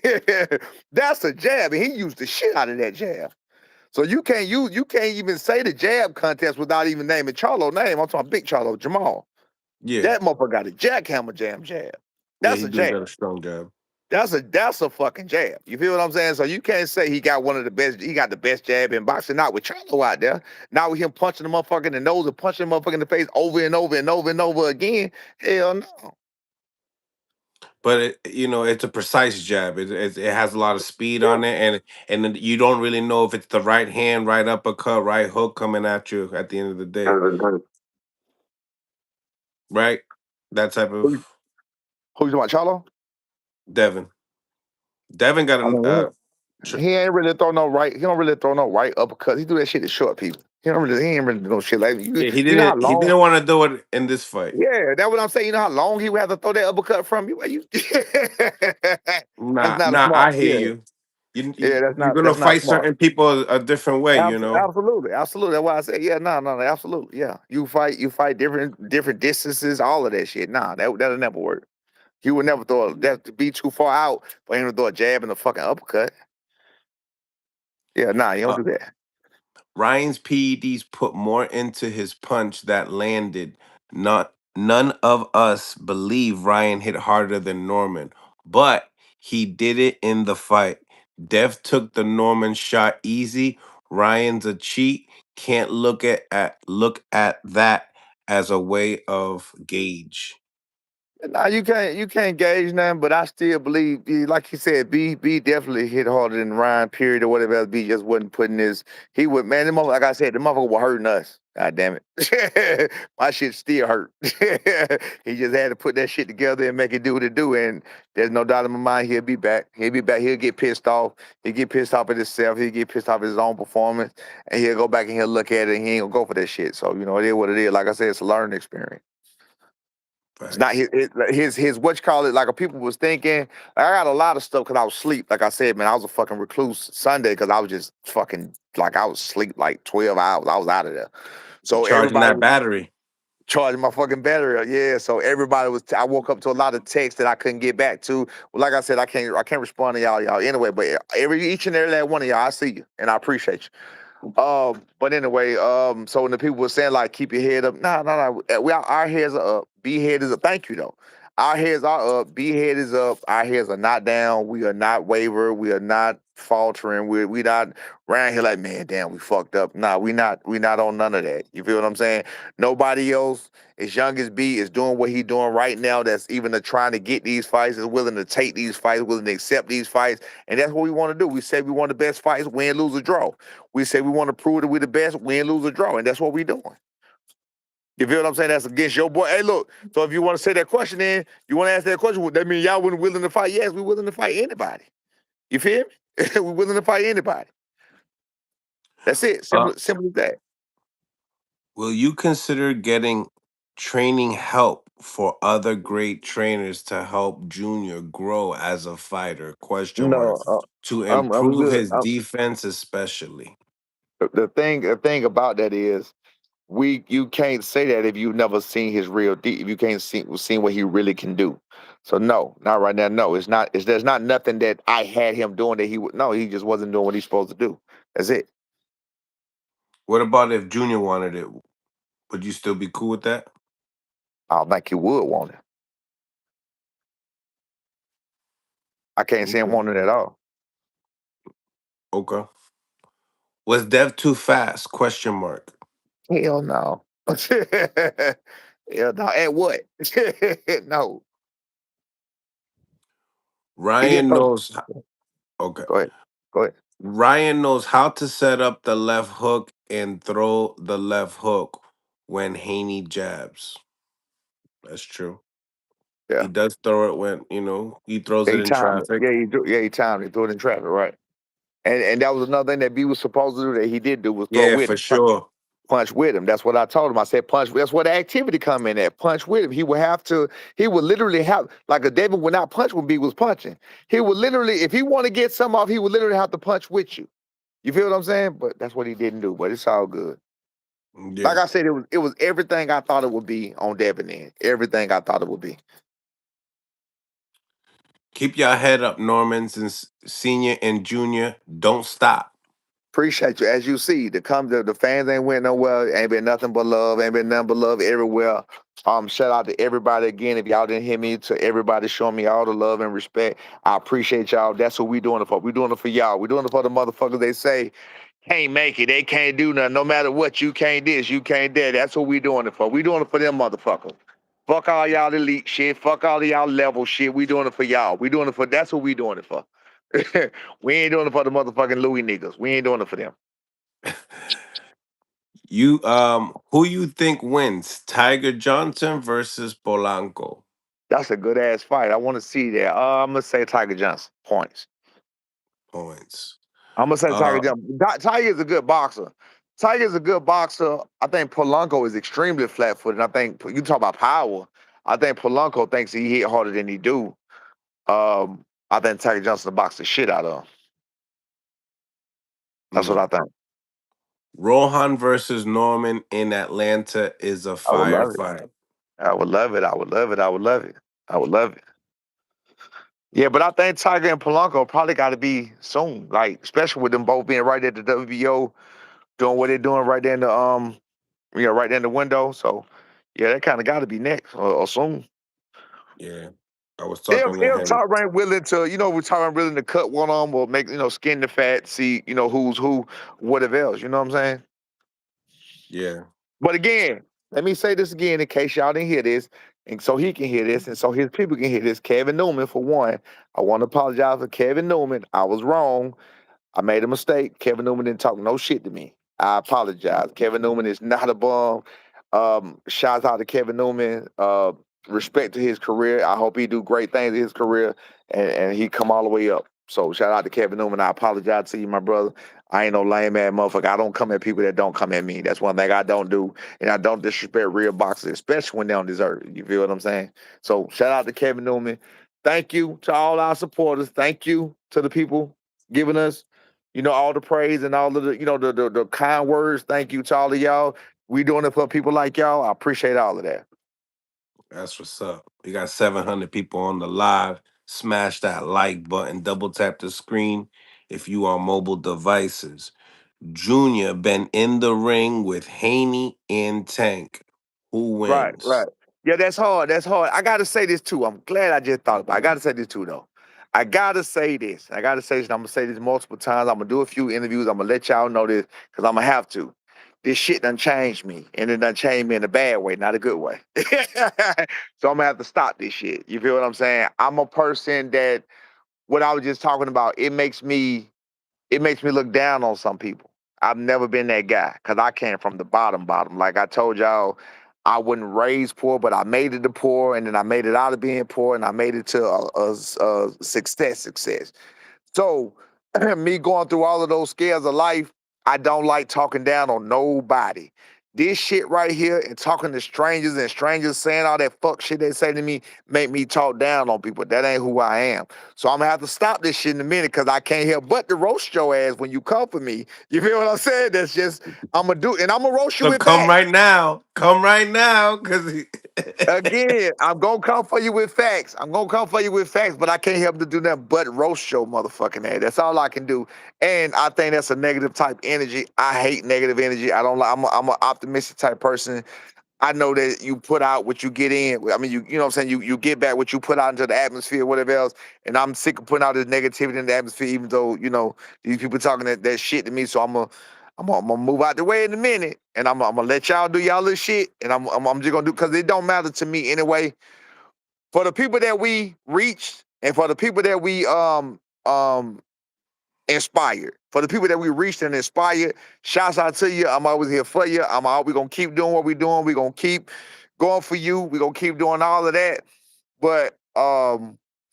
Speaker 3: That's a jab, and he used the shit out of that jab. So you can't even say the jab contest without even naming Charlo name. I'm talking Big Charlo, Jamal.
Speaker 1: Yeah.
Speaker 3: That motherfucker got a jackhammer jab.
Speaker 1: Yeah,
Speaker 3: That's
Speaker 1: he
Speaker 3: a
Speaker 1: do
Speaker 3: jab.
Speaker 1: got a strong jab.
Speaker 3: That's a fucking jab. You feel what I'm saying? So you can't say he got one of the best. He got the best jab in boxing. Not with Charlo out there. Not with him punching the motherfucker in the nose and punching the motherfucker in the face over and over and over and over again. Hell no.
Speaker 1: But it's a precise jab. It has a lot of speed
Speaker 3: Yeah.
Speaker 1: on it, and then you don't really know if it's the right hand, right uppercut, right hook coming at you at the end of the day, right? That type
Speaker 3: Who
Speaker 1: of
Speaker 3: who you want, Charlo?
Speaker 1: Devin. Devin got
Speaker 3: I
Speaker 1: an
Speaker 3: mean,
Speaker 1: tr-
Speaker 3: he ain't really throw no right. He don't really throw no right uppercut. He do that shit to short people. He ain't really do no shit like you.
Speaker 1: yeah. He
Speaker 3: You know how
Speaker 1: didn't. He
Speaker 3: long?
Speaker 1: didn't want to do it in this fight.
Speaker 3: Yeah, that's what I'm saying. You know how long he would have to throw that uppercut from you? That's
Speaker 1: Nah,
Speaker 3: not a
Speaker 1: nah.
Speaker 3: smart.
Speaker 1: I hear
Speaker 3: Yeah,
Speaker 1: you.
Speaker 3: yeah.
Speaker 1: You're gonna
Speaker 3: That's not
Speaker 1: fight
Speaker 3: smart.
Speaker 1: certain people a different way.
Speaker 3: Absolutely. That's why I said, yeah, no, absolutely, yeah. You fight different distances, all of that shit. Nah, that'll never work. He would never throw that to be too far out for him to throw a jab and a fucking uppercut. Yeah, nah, you don't
Speaker 1: Uh,
Speaker 3: do that.
Speaker 1: Ryan's PEDs put more into his punch that landed. Not none of us believe Ryan hit harder than Norman, but he did it in the fight. Dev took the Norman shot easy. Ryan's a cheat. Can't look at that as a way of gauge.
Speaker 3: Nah, you can't gauge nothing, but I still believe, like he said, B definitely hit harder than Ryan. Period or whatever else. B just wasn't putting his. He would, man. The mother, like I said, the motherfucker was hurting us. God damn it, my shit still hurt. He just had to put that shit together and make it do what it do. And there's no doubt in my mind he'll be back. He'll be back. He'll get pissed off. He'll get pissed off at himself. He'll get pissed off at his own performance, and he'll go back and he'll look at it and he ain't gonna go for that shit. So it is what it is. Like I said, it's a learning experience. It's not
Speaker 1: Facts.
Speaker 3: his what you call it, like people was thinking. Like, I got a lot of stuff because I was asleep. Like I said, man, I was a fucking recluse Sunday because I was just fucking like I was asleep like 12 hours. I was out of there.
Speaker 1: You
Speaker 3: So
Speaker 1: charging
Speaker 3: everybody
Speaker 1: that
Speaker 3: was
Speaker 1: battery.
Speaker 3: charging my fucking battery. Yeah. So everybody was I woke up to a lot of texts that I couldn't get back to. Well, like I said, I can't respond to y'all anyway. But each and every last one of y'all, I see you and I appreciate you. But anyway, so when the people were saying like keep your head up, no, our heads are up. B head is up. Thank you though. Our heads are up. B head is up. Our heads are not down. We are not waver. We are not faltering. We not around here like, man, damn, we fucked up. Nah, we not on none of that. You feel what I'm saying? Nobody else as young as B is doing what he doing right now. That's even trying to get these fights, is willing to take these fights, willing to accept these fights, and that's what we want to do. We said we want the best fights, win, lose, or draw. We say we want to prove that we're the best, win, lose, or draw, and that's what we're doing. You feel what I'm saying? That's against your boy. Hey, look. So if you want to say that question, then you want to ask that question. Well, that means y'all wasn't willing to fight. Yes, we're willing to fight anybody. You feel me? We're willing to fight anybody. That's it.
Speaker 1: Uh,
Speaker 3: Simple as that.
Speaker 1: will you consider getting training help for other great trainers to help Junior grow as a fighter? Question mark.
Speaker 3: No,
Speaker 1: To
Speaker 3: I'm
Speaker 1: improve
Speaker 3: good.
Speaker 1: his defense, especially.
Speaker 3: The thing about that is you can't say that if you've never seen his real deep. If you can't see what he really can do. So no, not right now. No, it's not. There's not nothing that I had him doing that he would. No, he just wasn't doing what he's supposed to do. That's it.
Speaker 1: What about if Junior wanted it? Would you still be cool with that?
Speaker 3: I don't think he would want it. I can't see him
Speaker 1: Okay.
Speaker 3: wanting it at all.
Speaker 1: Okay. Was Dev too fast? Question mark.
Speaker 3: Hell no. Hell no. At what? No. He didn't
Speaker 1: Ryan
Speaker 3: throw.
Speaker 1: knows. Okay.
Speaker 3: Go ahead. Go ahead.
Speaker 1: Ryan knows how to set up the left hook and throw the left hook when Haney jabs. That's true. He
Speaker 3: Yeah.
Speaker 1: does throw it when, he throws
Speaker 3: Yeah,
Speaker 1: it
Speaker 3: he
Speaker 1: in
Speaker 3: timed it.
Speaker 1: traffic.
Speaker 3: Yeah, he do. Yeah, he timed it. Threw it in traffic. Right. And that was another thing that B was supposed to do that he did do was throw
Speaker 1: Yeah,
Speaker 3: with
Speaker 1: for
Speaker 3: him,
Speaker 1: sure.
Speaker 3: punch with him. That's what I told him. I said punch. That's where the activity come in at. Punch with him. He would have to. He would literally have like a David would not punch when B was punching. He would literally, if he want to get some off, he would literally have to punch with you. You feel what I'm saying? But that's what he didn't do. But it's all good. Like
Speaker 1: Yeah.
Speaker 3: I said, it was everything I thought it would be on Devin end. Everything I thought it would be.
Speaker 1: Keep your head up, Normans and senior and junior. Don't stop.
Speaker 3: Appreciate you. As you see, the fans ain't went nowhere. Ain't been nothing but love. Ain't been nothing but love everywhere. Shout out to everybody again. If y'all didn't hear me, to everybody showing me all the love and respect. I appreciate y'all. That's what we doing it for. We doing it for y'all. We doing it for the motherfuckers. They say can't make it. They can't do nothing. No matter what, you can't this, you can't that. That's what we doing it for. We doing it for them motherfuckers. Fuck all y'all elite shit. Fuck all of y'all level shit. We doing it for y'all. We doing it for. That's what we doing it for. We ain't doing it for the motherfucking Louis niggas. We ain't doing it for them.
Speaker 1: Who you think wins? Tiger Johnson versus Polanco.
Speaker 3: That's a good ass fight. I want to see that. I'm gonna say Tiger Johnson points.
Speaker 1: Points.
Speaker 3: I'm gonna say Tiger
Speaker 1: Uh
Speaker 3: Johnson. Tiger is a good boxer. Tiger's a good boxer. I think Polanco is extremely flat-footed. I think you talk about power. I think Polanco thinks he hit harder than he do. I think Tiger Johnson will box the shit out of him. That's what
Speaker 1: mm.
Speaker 3: I think.
Speaker 1: Rohan versus Norman in Atlanta is a
Speaker 3: I would
Speaker 1: fire
Speaker 3: love it.
Speaker 1: fight.
Speaker 3: I would love it. I would love it. I would love it. I would love it. Yeah, but I think Tiger and Polanco probably got to be soon. Like, especially with them both being right at the WBO, doing what they're doing right there in the right there in the window. So, yeah, that kind of got to be next or soon.
Speaker 1: Yeah. I was
Speaker 3: If
Speaker 1: talking to
Speaker 3: if
Speaker 1: him.
Speaker 3: Tyron willing to, we're Tyron willing to cut one on or make skin the fat, see who's who, whatever else. You know what I'm saying?
Speaker 1: Yeah.
Speaker 3: But again, let me say this again in case y'all didn't hear this, and so he can hear this, and so his people can hear this. Kevin Newman, for one, I want to apologize for Kevin Newman. I was wrong. I made a mistake. Kevin Newman didn't talk no shit to me. I apologize. Kevin Newman is not a bum. Shouts out to Kevin Newman. Respect to his career. I hope he do great things in his career and he come all the way up. So shout out to Kevin Newman. I apologize to you, my brother. I ain't no lame ass motherfucker. I don't come at people that don't come at me. That's one thing I don't do. And I don't disrespect real boxers, especially when they don't deserve it. You feel what I'm saying? So shout out to Kevin Newman. Thank you to all our supporters. Thank you to the people giving us all the praise and all of the, the kind words. Thank you to all of y'all. We doing it for people like y'all. I appreciate all of that.
Speaker 1: That's what's up. We got 700 people on the live. Smash that like button. Double tap the screen if you on mobile devices. Junior been in the ring with Haney and Tank. Who
Speaker 3: Right,
Speaker 1: wins?
Speaker 3: right. Yeah, that's hard. That's hard. I gotta say this too. I'm glad I just thought about it. I gotta say this too though. I gotta say this. I gotta say this. I'm gonna say this multiple times. I'm gonna do a few interviews. I'm gonna let y'all know this because I'm gonna have to. This shit done changed me. And it done changed me in a bad way, not a good way. So I'm gonna have to stop this shit. You feel what I'm saying? I'm a person that what I was just talking about, it makes me look down on some people. I've never been that guy because I came from the bottom. Like I told y'all, I wasn't raised poor, but I made it to poor, and then I made it out of being poor, and I made it to a success. So, me going through all of those scales of life, I don't like talking down on nobody. This shit right here and talking to strangers and strangers saying all that fuck shit they say to me make me talk down on people. That ain't who I am. So I'm gonna have to stop this shit in a minute because I can't help but to roast your ass when you come for me. You feel what I'm saying? That's just I'm gonna do, and I'm gonna roast you
Speaker 1: So
Speaker 3: with
Speaker 1: come
Speaker 3: facts.
Speaker 1: right now. Come right now, cause
Speaker 3: Again, I'm gonna come for you with facts. I'm gonna come for you with facts, but I can't help to do that but roast your motherfucking ass. That's all I can do. And I think that's a negative type energy. I hate negative energy. I don't like. I'm an optimistic type person. I know that you put out what you get in. I mean, you know what I'm saying? You get back what you put out into the atmosphere, whatever else. And I'm sick of putting out this negativity in the atmosphere, even though, these people talking that shit to me. So I'm gonna move out the way in a minute, and I'm gonna let y'all do y'all little shit, and I'm just gonna do because it don't matter to me anyway. For the people that we reached, and for the people that we inspired. For the people that we reached and inspired, shouts out to you. I'm always here for you. We gonna keep doing what we're doing. We're gonna keep going for you. We're gonna keep doing all of that. But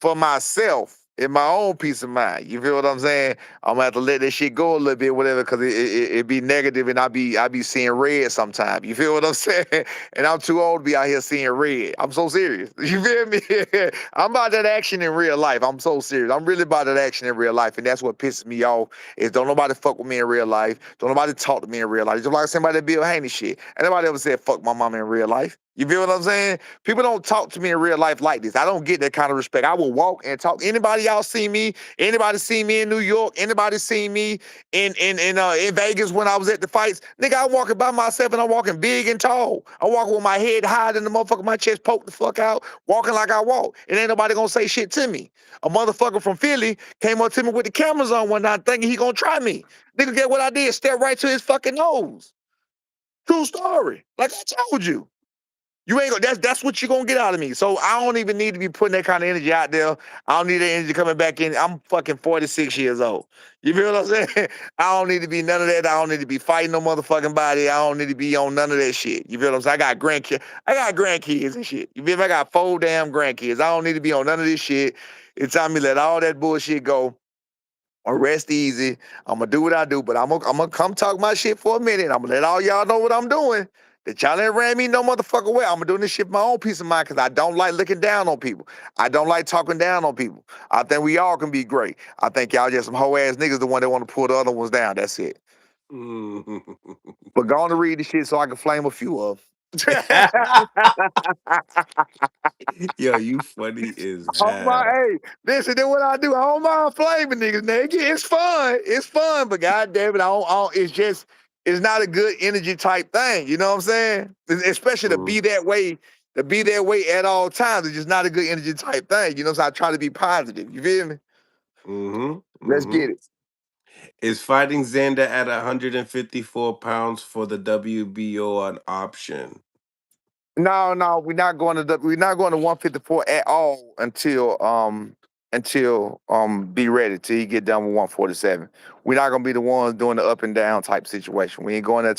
Speaker 3: for myself, in my own peace of mind, you feel what I'm saying? I'm gonna have to let that shit go a little bit, whatever, because it be negative and I be seeing red sometimes. You feel what I'm saying? And I'm too old to be out here seeing red. I'm so serious. You feel me? I'm about that action in real life. I'm so serious. I'm really about that action in real life, and that's what pisses me off. Is don't nobody fuck with me in real life. Don't nobody talk to me in real life. Just like somebody that Bill Haney shit. And nobody ever said fuck my mama in real life. You feel what I'm saying? People don't talk to me in real life like this. I don't get that kind of respect. I will walk and talk. Anybody y'all see me? Anybody see me in New York? Anybody see me in Vegas when I was at the fights? Nigga, I'm walking by myself and I'm walking big and tall. I'm walking with my head high and the motherfucker, my chest poked the fuck out, walking like I walk. And ain't nobody gonna say shit to me. A motherfucker from Philly came up to me with the cameras on one night thinking he gonna try me. Nigga, get what I did? Step right to his fucking nose. True story. Like I told you. You ain't gonna. That's what you gonna get out of me. So I don't even need to be putting that kind of energy out there. I don't need that energy coming back in. I'm fucking 46 years old. You feel what I'm saying? I don't need to be none of that. I don't need to be fighting no motherfucking body. I don't need to be on none of that shit. You feel what I'm saying? I got grandkids. I got grandkids and shit. You feel me? I got 4 damn grandkids. I don't need to be on none of this shit. It's time me let all that bullshit go. Or rest easy. I'm gonna do what I do, but I'm gonna come talk my shit for a minute. I'm gonna let all y'all know what I'm doing. That y'all ain't ran me no motherfucker way. I'm gonna do this shit for my own peace of mind because I don't like looking down on people. I don't like talking down on people. I think we all can be great. I think y'all just some hoe ass niggas the one that want to pull the other ones down. That's it. But go on to read the shit so I can flame a few of them.
Speaker 1: Yo, you funny as
Speaker 3: Oh my,
Speaker 1: hell.
Speaker 3: hey, listen, then what I do, I don't mind flaming niggas, nigga. It's fun. It's fun, but god damn it, it's not a good energy type thing. You know what I'm saying? Especially
Speaker 1: Mm,
Speaker 3: to be that way at all times. It's just not a good energy type thing. You know, so I try to be positive. You feel me?
Speaker 1: mm-hmm.
Speaker 3: Let's
Speaker 1: Mm-hmm.
Speaker 3: get it.
Speaker 1: Is fighting Xander at 154 pounds for the WBO an option?
Speaker 3: No, no, we're not going to 154 at all until be ready till he get done with 147. We're not gonna be the ones doing the up and down type situation. We ain't going there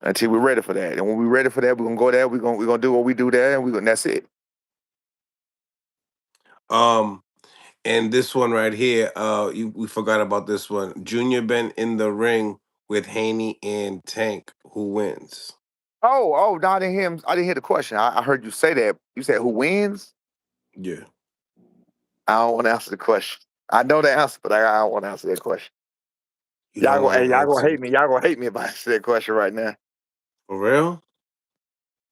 Speaker 3: until we're ready for that. And when we're ready for that, we're gonna go there. We're gonna do what we do there, and that's it.
Speaker 1: Um, and this one right here, we forgot about this one. Junior been in the ring with Haney and Tank. Who wins?
Speaker 3: Oh, no, I didn't hear the question. I heard you say that. You said who wins?
Speaker 1: Yeah,
Speaker 3: I don't want to answer the question. I know the answer, but I don't want to answer that question.
Speaker 1: you don't want to
Speaker 3: Y'all gonna
Speaker 1: answer
Speaker 3: hate me. Y'all gonna hate me if I answer that question right now.
Speaker 1: for real.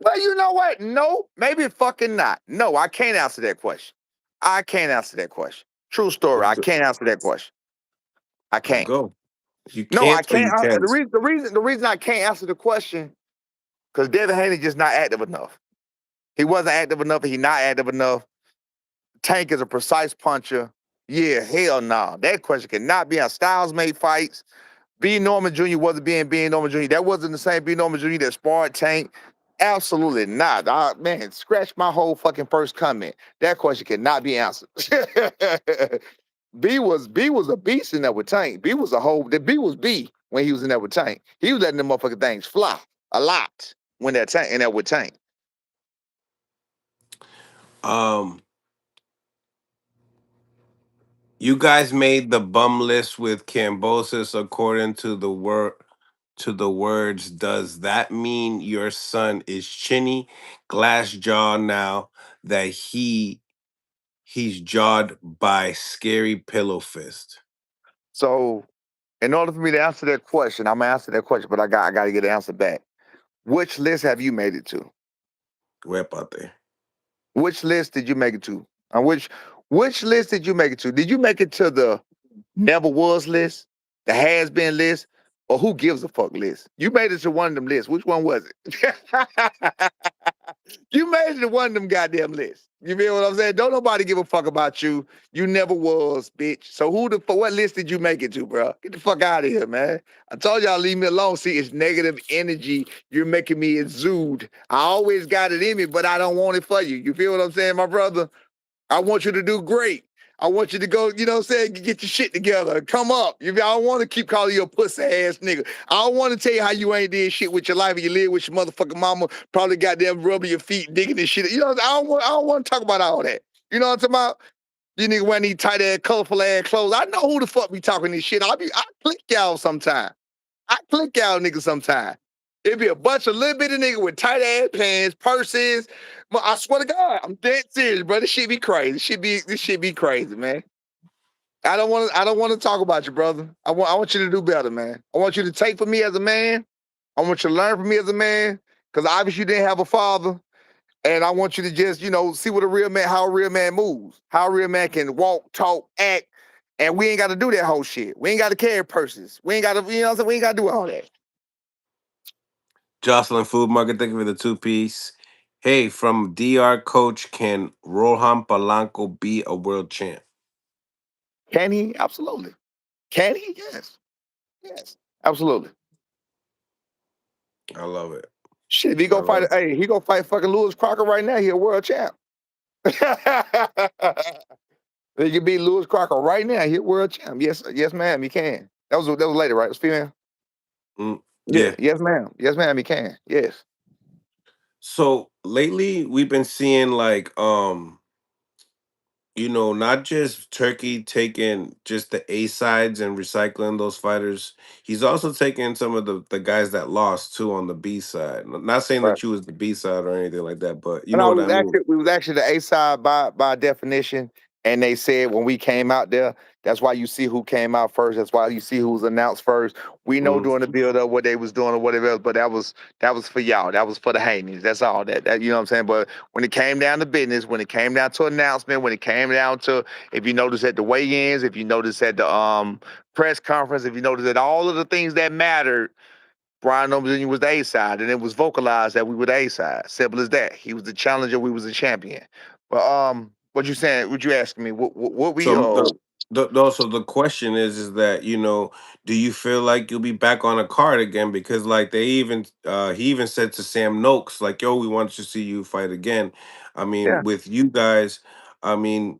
Speaker 3: Well, you know what? No, maybe fucking not. No, I can't answer that question. I can't answer that question. True story.
Speaker 1: Let's
Speaker 3: I
Speaker 1: go.
Speaker 3: can't answer that question. I
Speaker 1: Let's
Speaker 3: can't.
Speaker 1: go. You
Speaker 3: No, I
Speaker 1: can't or
Speaker 3: can't.
Speaker 1: you can.
Speaker 3: The reason I can't answer the question because Devin Haney just not active enough. He wasn't active enough, and he not active enough. Tank is a precise puncher. Yeah, hell no. That question cannot be on Styles made fights. B. Norman Jr. wasn't being B. Norman Jr. That wasn't the same B. Norman Jr. that sparred Tank. Absolutely not. Man, scratch my whole fucking first comment. That question cannot be answered. B was a beast in there with Tank. B was B when he was in there with Tank. He was letting them motherfucking things fly a lot when that Tank in there with Tank.
Speaker 1: Um, you guys made the bum list with Cambosis according to the word to the words, does that mean your son is chinny, glass jaw now that he's jawed by scary pillow fist?
Speaker 3: So, in order for me to answer that question, I'm gonna answer that question, but I got to get an answer back. Which list have you made it to?
Speaker 1: Huépate.
Speaker 3: Which list did you make it to? On which list did you make it to? Did you make it to the never was list, the has been list, or who gives a fuck list? You made it to one of them lists. Which one was it? You made it to one of them goddamn lists. You feel what I'm saying? Don't nobody give a fuck about you. You never was, bitch. So what list did you make it to, bro? Get the fuck out of here, man. I told y'all leave me alone. See, it's negative energy. You're making me exude. I always got it in me, but I don't want it for you. You feel what I'm saying, my brother? I want you to do great. I want you to go, you know what I'm saying, get your shit together. Come up. I don't want to keep calling you a pussy ass nigga. I don't want to tell you how you ain't did shit with your life and you live with your motherfucking mama, probably goddamn rubbing your feet, digging this shit. You know, I don't want to talk about all that. You know what I'm talking about? You nigga wearing these tight ass, colorful ass clothes. I know who the fuck be talking this shit. I click y'all sometime. I click y'all niggas sometime. It'd be a bunch of little bitty niggas with tight ass pants, purses. I swear to God, I'm dead serious, bro. This shit be crazy. This shit be crazy, man. I don't want to talk about you, brother. I want you to do better, man. I want you to take from me as a man. I want you to learn from me as a man. Cause obviously you didn't have a father. And I want you to just, see what how a real man moves, how a real man can walk, talk, act. And we ain't got to do that whole shit. We ain't got to carry purses. We ain't got to, you know what I'm saying? We ain't got to do all that.
Speaker 1: Jocelyn Food Market, thank you for the two-piece. Hey, from DR Coach, can Rohan Polanco be a world champ?
Speaker 3: Can he? Absolutely. Can he? Yes. Yes. Absolutely.
Speaker 1: I love it.
Speaker 3: Shit, if he
Speaker 1: I
Speaker 3: go
Speaker 1: love
Speaker 3: fight,
Speaker 1: it.
Speaker 3: hey, he go fight fucking Lewis Crocker right now. He a world champ. He can beat Lewis Crocker right now. He a world champ. Yes, yes, ma'am. He can. That was later, right? It was female. Yeah.
Speaker 1: Yeah.
Speaker 3: Yes, ma'am. Yes, ma'am. He can. Yes.
Speaker 1: So lately we've been seeing like not just Turkey taking just the A sides and recycling those fighters. He's also taking some of the guys that lost too on the B side. Not saying
Speaker 3: Right.
Speaker 1: that you was the B side or anything like that, but you
Speaker 3: And
Speaker 1: know
Speaker 3: I
Speaker 1: what
Speaker 3: was
Speaker 1: I mean.
Speaker 3: actually we was actually the A side by definition. And they said when we came out there, that's why you see who came out first. That's why you see who was announced first. We know
Speaker 1: Mhm.
Speaker 3: during the build up what they was doing or whatever else, but that was for y'all. That was for the Haneys. That's all that you know what I'm saying. But when it came down to business, when it came down to announcement, when it came down to if you notice at the weigh-ins, if you notice at the press conference, if you notice at all of the things that mattered, Brian Nobleton was the A side, and it was vocalized that we were the A side. Simple as that. He was the challenger, we was the champion. But what you saying? What you asking me? What we
Speaker 1: So also the question is that do you feel like you'll be back on a card again? Because like he even said to Sam Noakes like, yo, we want to see you fight again. I mean,
Speaker 3: yeah
Speaker 1: with you guys, I mean,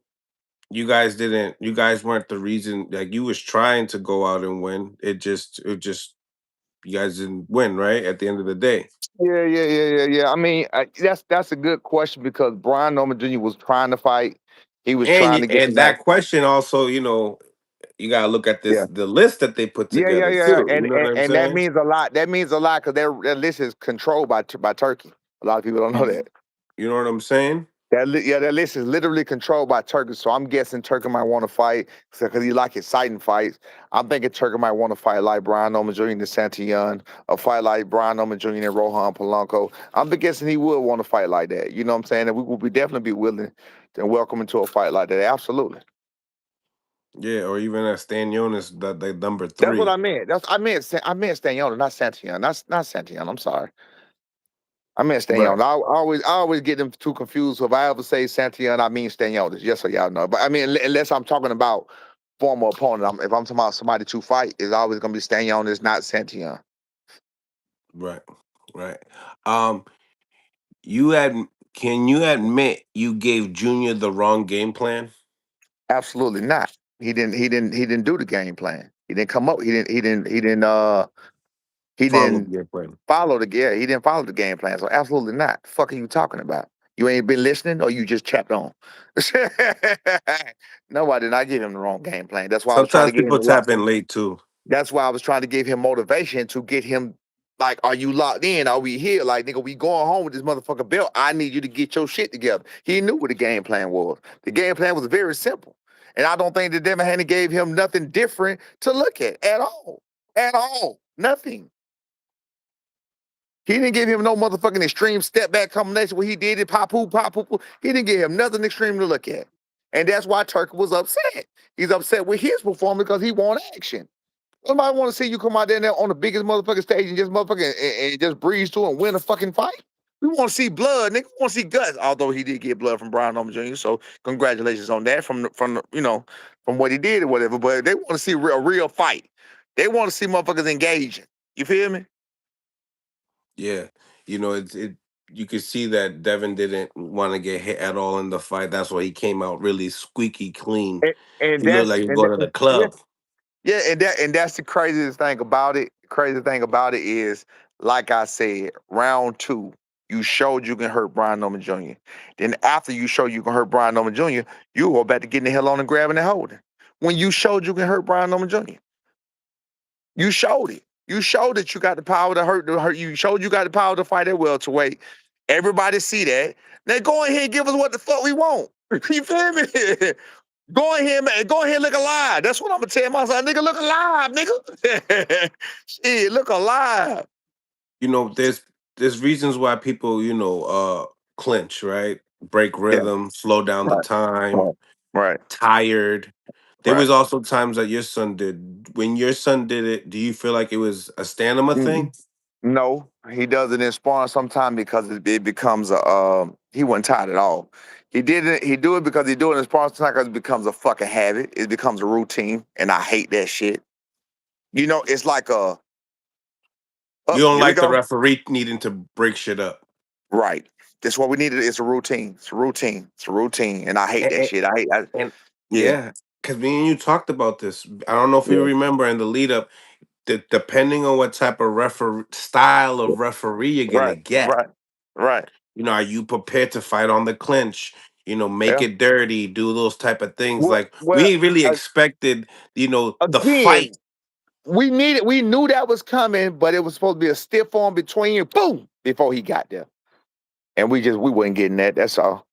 Speaker 1: you guys weren't the reason. Like, you was trying to go out and win. It just you guys didn't win, right? At the end of the day.
Speaker 3: yeah. I mean, that's a good question because Brian Norman Jr. was trying to fight. He was
Speaker 1: And
Speaker 3: trying to get the
Speaker 1: and
Speaker 3: match.
Speaker 1: that question also, you gotta look at
Speaker 3: Yeah.
Speaker 1: the list that they put together
Speaker 3: Yeah.
Speaker 1: too. You
Speaker 3: And,
Speaker 1: know what
Speaker 3: and
Speaker 1: I'm
Speaker 3: and that
Speaker 1: saying?
Speaker 3: means a lot. That means a lot because that list is controlled by Turkey. A lot of people don't know
Speaker 1: You,
Speaker 3: that.
Speaker 1: you know what I'm saying?
Speaker 3: That list is literally controlled by Turkey. So I'm guessing Turkey might want to fight because he like exciting fights. I'm thinking Turkey might want to fight like Brian Norman Jr. and Santillan, a fight like Brian Norman Jr. and Rohan Polanco. I'm guessing he would want to fight like that. You know what I'm saying? And we would be definitely be willing to welcome him to a fight like that. Absolutely.
Speaker 1: Yeah, or even at Stan Jonas, that they number
Speaker 3: That's what
Speaker 1: three.
Speaker 3: I meant. I meant Staniona, not Santillan. Not Santillan. I'm sorry. I meant
Speaker 1: Right.
Speaker 3: Staniona. I always get them too confused. So if I ever say Santillan, I mean Staniona, just so y'all know. But I mean, unless I'm talking about former opponent, if I'm talking about somebody to fight, it's always gonna be Staniona, it's not Santillan.
Speaker 1: Right. Right. Um, you had can you admit you gave Junior the wrong game plan?
Speaker 3: Absolutely not. He didn't do the game plan. He didn't come up. He
Speaker 1: Follow
Speaker 3: didn't
Speaker 1: the game plan.
Speaker 3: follow the yeah. He didn't follow the game plan. So absolutely not. The fuck are you talking about? You ain't been listening, or you just chapped on? No, I did not give him the wrong game plan. That's why I was trying to
Speaker 1: Sometimes
Speaker 3: get him
Speaker 1: people
Speaker 3: to lock.
Speaker 1: tap in late too.
Speaker 3: That's why I was trying to give him motivation to get him like, are you locked in? Are we here? Like, nigga, we going home with this motherfucker belt. I need you to get your shit together. He knew what the game plan was. The game plan was very simple. And I don't think that Devin Haney gave him nothing different to look at all. At all. Nothing. He didn't give him no motherfucking extreme step back combination where he did it, pop poop, pop poop. He didn't give him nothing extreme to look at. And that's why Turk was upset. He's upset with his performance because he want action. Nobody want to see you come out there on the biggest motherfucking stage and just motherfucking and just breeze through and win a fucking fight. We want to see blood, nigga. We want to see guts. Although he did get blood from Brian Norman Jr., so congratulations on that from what he did or whatever. But they want to see a real fight. They want to see motherfuckers engaging. You feel me?
Speaker 1: Yeah, it. You could see that Devin didn't want to get hit at all in the fight. That's why he came out really squeaky clean.
Speaker 3: And
Speaker 1: He looked like he was going to the
Speaker 3: yeah,
Speaker 1: club.
Speaker 3: yeah, and that's the craziest thing about it. The crazy thing about it is, like I said, round two, you showed you can hurt Brian Norman Jr. Then after you showed you can hurt Brian Norman Jr., you were about to get in the hell on and grabbing and holding. When you showed you can hurt Brian Norman Jr., you showed it. You showed that you got the power to hurt. You showed you got the power to fight at welterweight. Everybody see that. Now go ahead and give us what the fuck we want. You feel me? Go ahead, man. Go ahead, look alive. That's what I'm gonna tell my son. Nigga, look alive, nigga. Shit, look alive.
Speaker 1: There's reasons why people, clinch, right? Break
Speaker 3: Yeah,
Speaker 1: rhythm, slow down the
Speaker 3: right,
Speaker 1: time,
Speaker 3: right, right,
Speaker 1: tired. There
Speaker 3: right.
Speaker 1: was also times that your son did. When your son did it, do you feel like it was a stamina
Speaker 3: Mm,
Speaker 1: thing?
Speaker 3: no, he does it in sparring sometimes because it becomes a he wasn't tired at all. He did it. He do it because he do it in sparring sometimes because it becomes a fucking habit. It becomes a routine, and I hate that shit. It's like a
Speaker 1: You
Speaker 3: up.
Speaker 1: don't
Speaker 3: Here we
Speaker 1: like the
Speaker 3: go.
Speaker 1: referee needing to break shit up.
Speaker 3: Right. That's what we needed. It's a routine. It's a routine. It's a routine, and I hate that
Speaker 1: And,
Speaker 3: shit. I hate.
Speaker 1: and
Speaker 3: Yeah.
Speaker 1: yeah, because me and you talked about this. I don't know if you
Speaker 3: Yeah.
Speaker 1: remember in the lead up, that depending on what type of style of referee you're gonna
Speaker 3: Right.
Speaker 1: get.
Speaker 3: Right. Right.
Speaker 1: Are you prepared to fight on the clinch? Make
Speaker 3: Yeah.
Speaker 1: it dirty, do those type of things.
Speaker 3: Well,
Speaker 1: Like
Speaker 3: well,
Speaker 1: we really expected, the fight.
Speaker 3: again, we knew that was coming, but it was supposed to be a stiff arm between, boom, before he got there. And we wasn't getting that. That's all.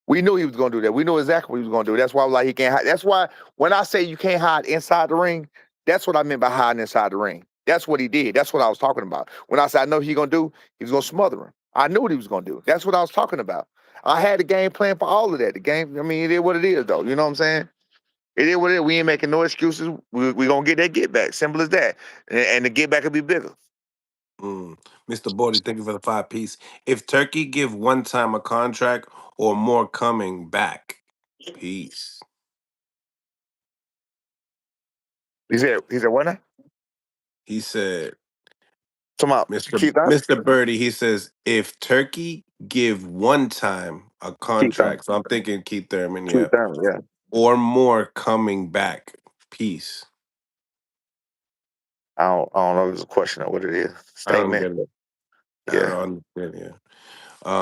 Speaker 3: We knew he was gonna do that. We knew exactly what he was gonna do. That's why I was like he can't hide. That's why when I say you can't hide inside the ring, that's what I meant by hiding inside the ring. That's what he did. That's what I was talking about. When I said I know he gonna do, he was gonna smother him. I knew what he was gonna do. That's what I was talking about. I had a game plan for all of that. The game, I mean, it is what it is, though. You know what I'm saying? It is what it is. We ain't making no excuses. We gonna get that get back. Simple as that. And the get back will be bigger.
Speaker 1: Mm. Mr. Bordy, thank you for the 5 piece. If Turkey give one time a contract or more coming back, peace.
Speaker 3: He said, what now?
Speaker 1: He said,
Speaker 3: Come out.
Speaker 1: Mr.
Speaker 3: Keep that.
Speaker 1: Mr. Birdie, he says, if Turkey give one time a
Speaker 3: Keep that.
Speaker 1: contract, so I'm thinking Keith Thurman,
Speaker 3: Keep
Speaker 1: yeah,
Speaker 3: that. Yeah.
Speaker 1: or more coming back, peace.
Speaker 3: I don't know if it's a question or what it is.
Speaker 1: I don't
Speaker 3: Statement.
Speaker 1: get it. I
Speaker 3: Yeah.
Speaker 1: don't understand, yeah.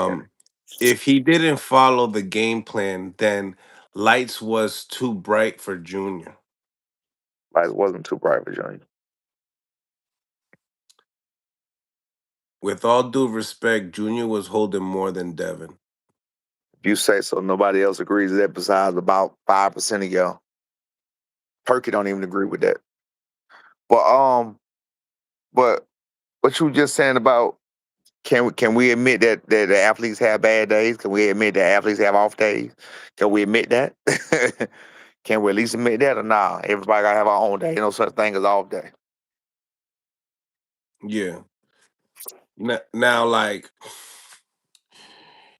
Speaker 3: Yeah.
Speaker 1: If he didn't follow the game plan, then lights was too bright for Junior.
Speaker 3: Life wasn't too bright for Johnny.
Speaker 1: With all due respect, Junior was holding more than Devin.
Speaker 3: If you say so, nobody else agrees with that besides about 5% of y'all. Turkey don't even agree with that. But what you just saying about can we admit that the athletes have bad days? Can we admit that athletes have off days? Can we admit that? Can we at least admit that or nah? Everybody gotta have our own day. No such thing as off day.
Speaker 1: Yeah. Now, like,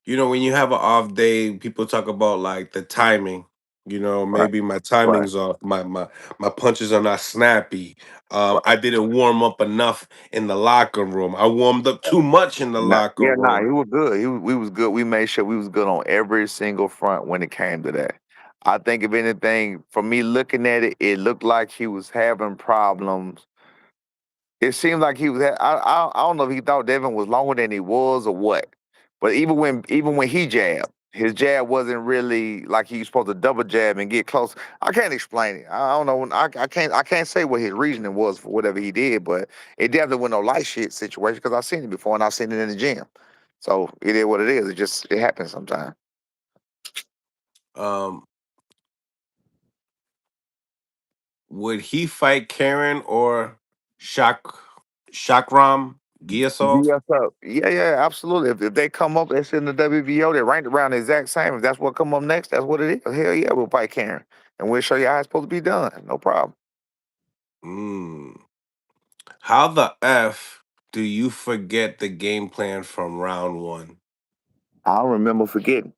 Speaker 1: when you have an off day, people talk about like the timing.
Speaker 3: Right,
Speaker 1: Maybe my
Speaker 3: right,
Speaker 1: timing's off. My punches are not snappy.
Speaker 3: right.
Speaker 1: I didn't warm up enough in the locker room. I warmed up too much in the
Speaker 3: Nah,
Speaker 1: locker
Speaker 3: yeah, nah,
Speaker 1: room.
Speaker 3: he was good. We was good. We made sure we was good on every single front when it came to that. I think if anything, for me looking at it, it looked like he was having problems. It seemed like he was. I don't know if he thought Devin was longer than he was or what. But even when he jabbed. His jab wasn't really like he was supposed to double jab and get close. I can't explain it. I don't know. I can't say what his reasoning was for whatever he did, but it definitely wasn't no light shit situation because I've seen it before and I've seen it in the gym. So it is what it is. It happens sometimes.
Speaker 1: Um, would he fight Karen or Shakram Giasov?
Speaker 3: Yes, sir. Yeah, yeah, absolutely. If they come up, that's in the WBO, they're ranked around the exact same. If that's what come up next, that's what it is. Hell yeah, we'll fight Karen. And we'll show you how it's supposed to be done. No problem.
Speaker 1: Mm. How the F do you forget the game plan from round one?
Speaker 3: I don't remember forgetting.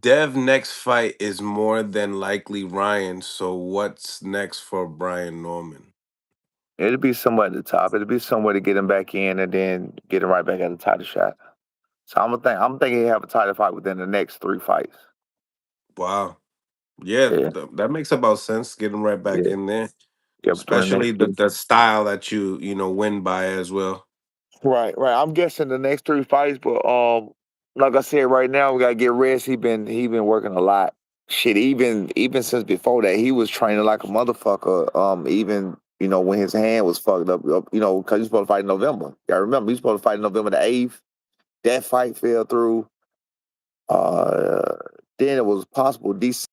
Speaker 1: Dev next fight is more than likely Ryan, so what's next for Brian Norman?
Speaker 3: It'll be somewhere at the top. It'll be somewhere to get him back in and then get him right back at the title shot. So I'm thinking he'll have a title fight within the next 3 fights.
Speaker 1: Wow. Yeah,
Speaker 3: Yeah,
Speaker 1: that makes about sense. Get him right back
Speaker 3: yeah,
Speaker 1: in there.
Speaker 3: yeah. Between the next
Speaker 1: Especially
Speaker 3: three.
Speaker 1: the style that you win by as well.
Speaker 3: Right, right. I'm guessing the next 3 fights, but like I said, right now we gotta get rest. He been working a lot. Shit, even since before that, he was training like a motherfucker. Even when his hand was fucked up, because he's supposed to fight in November. Yeah, I remember he's supposed to fight November the 8th. That fight fell through. Uh, then it was possible DC.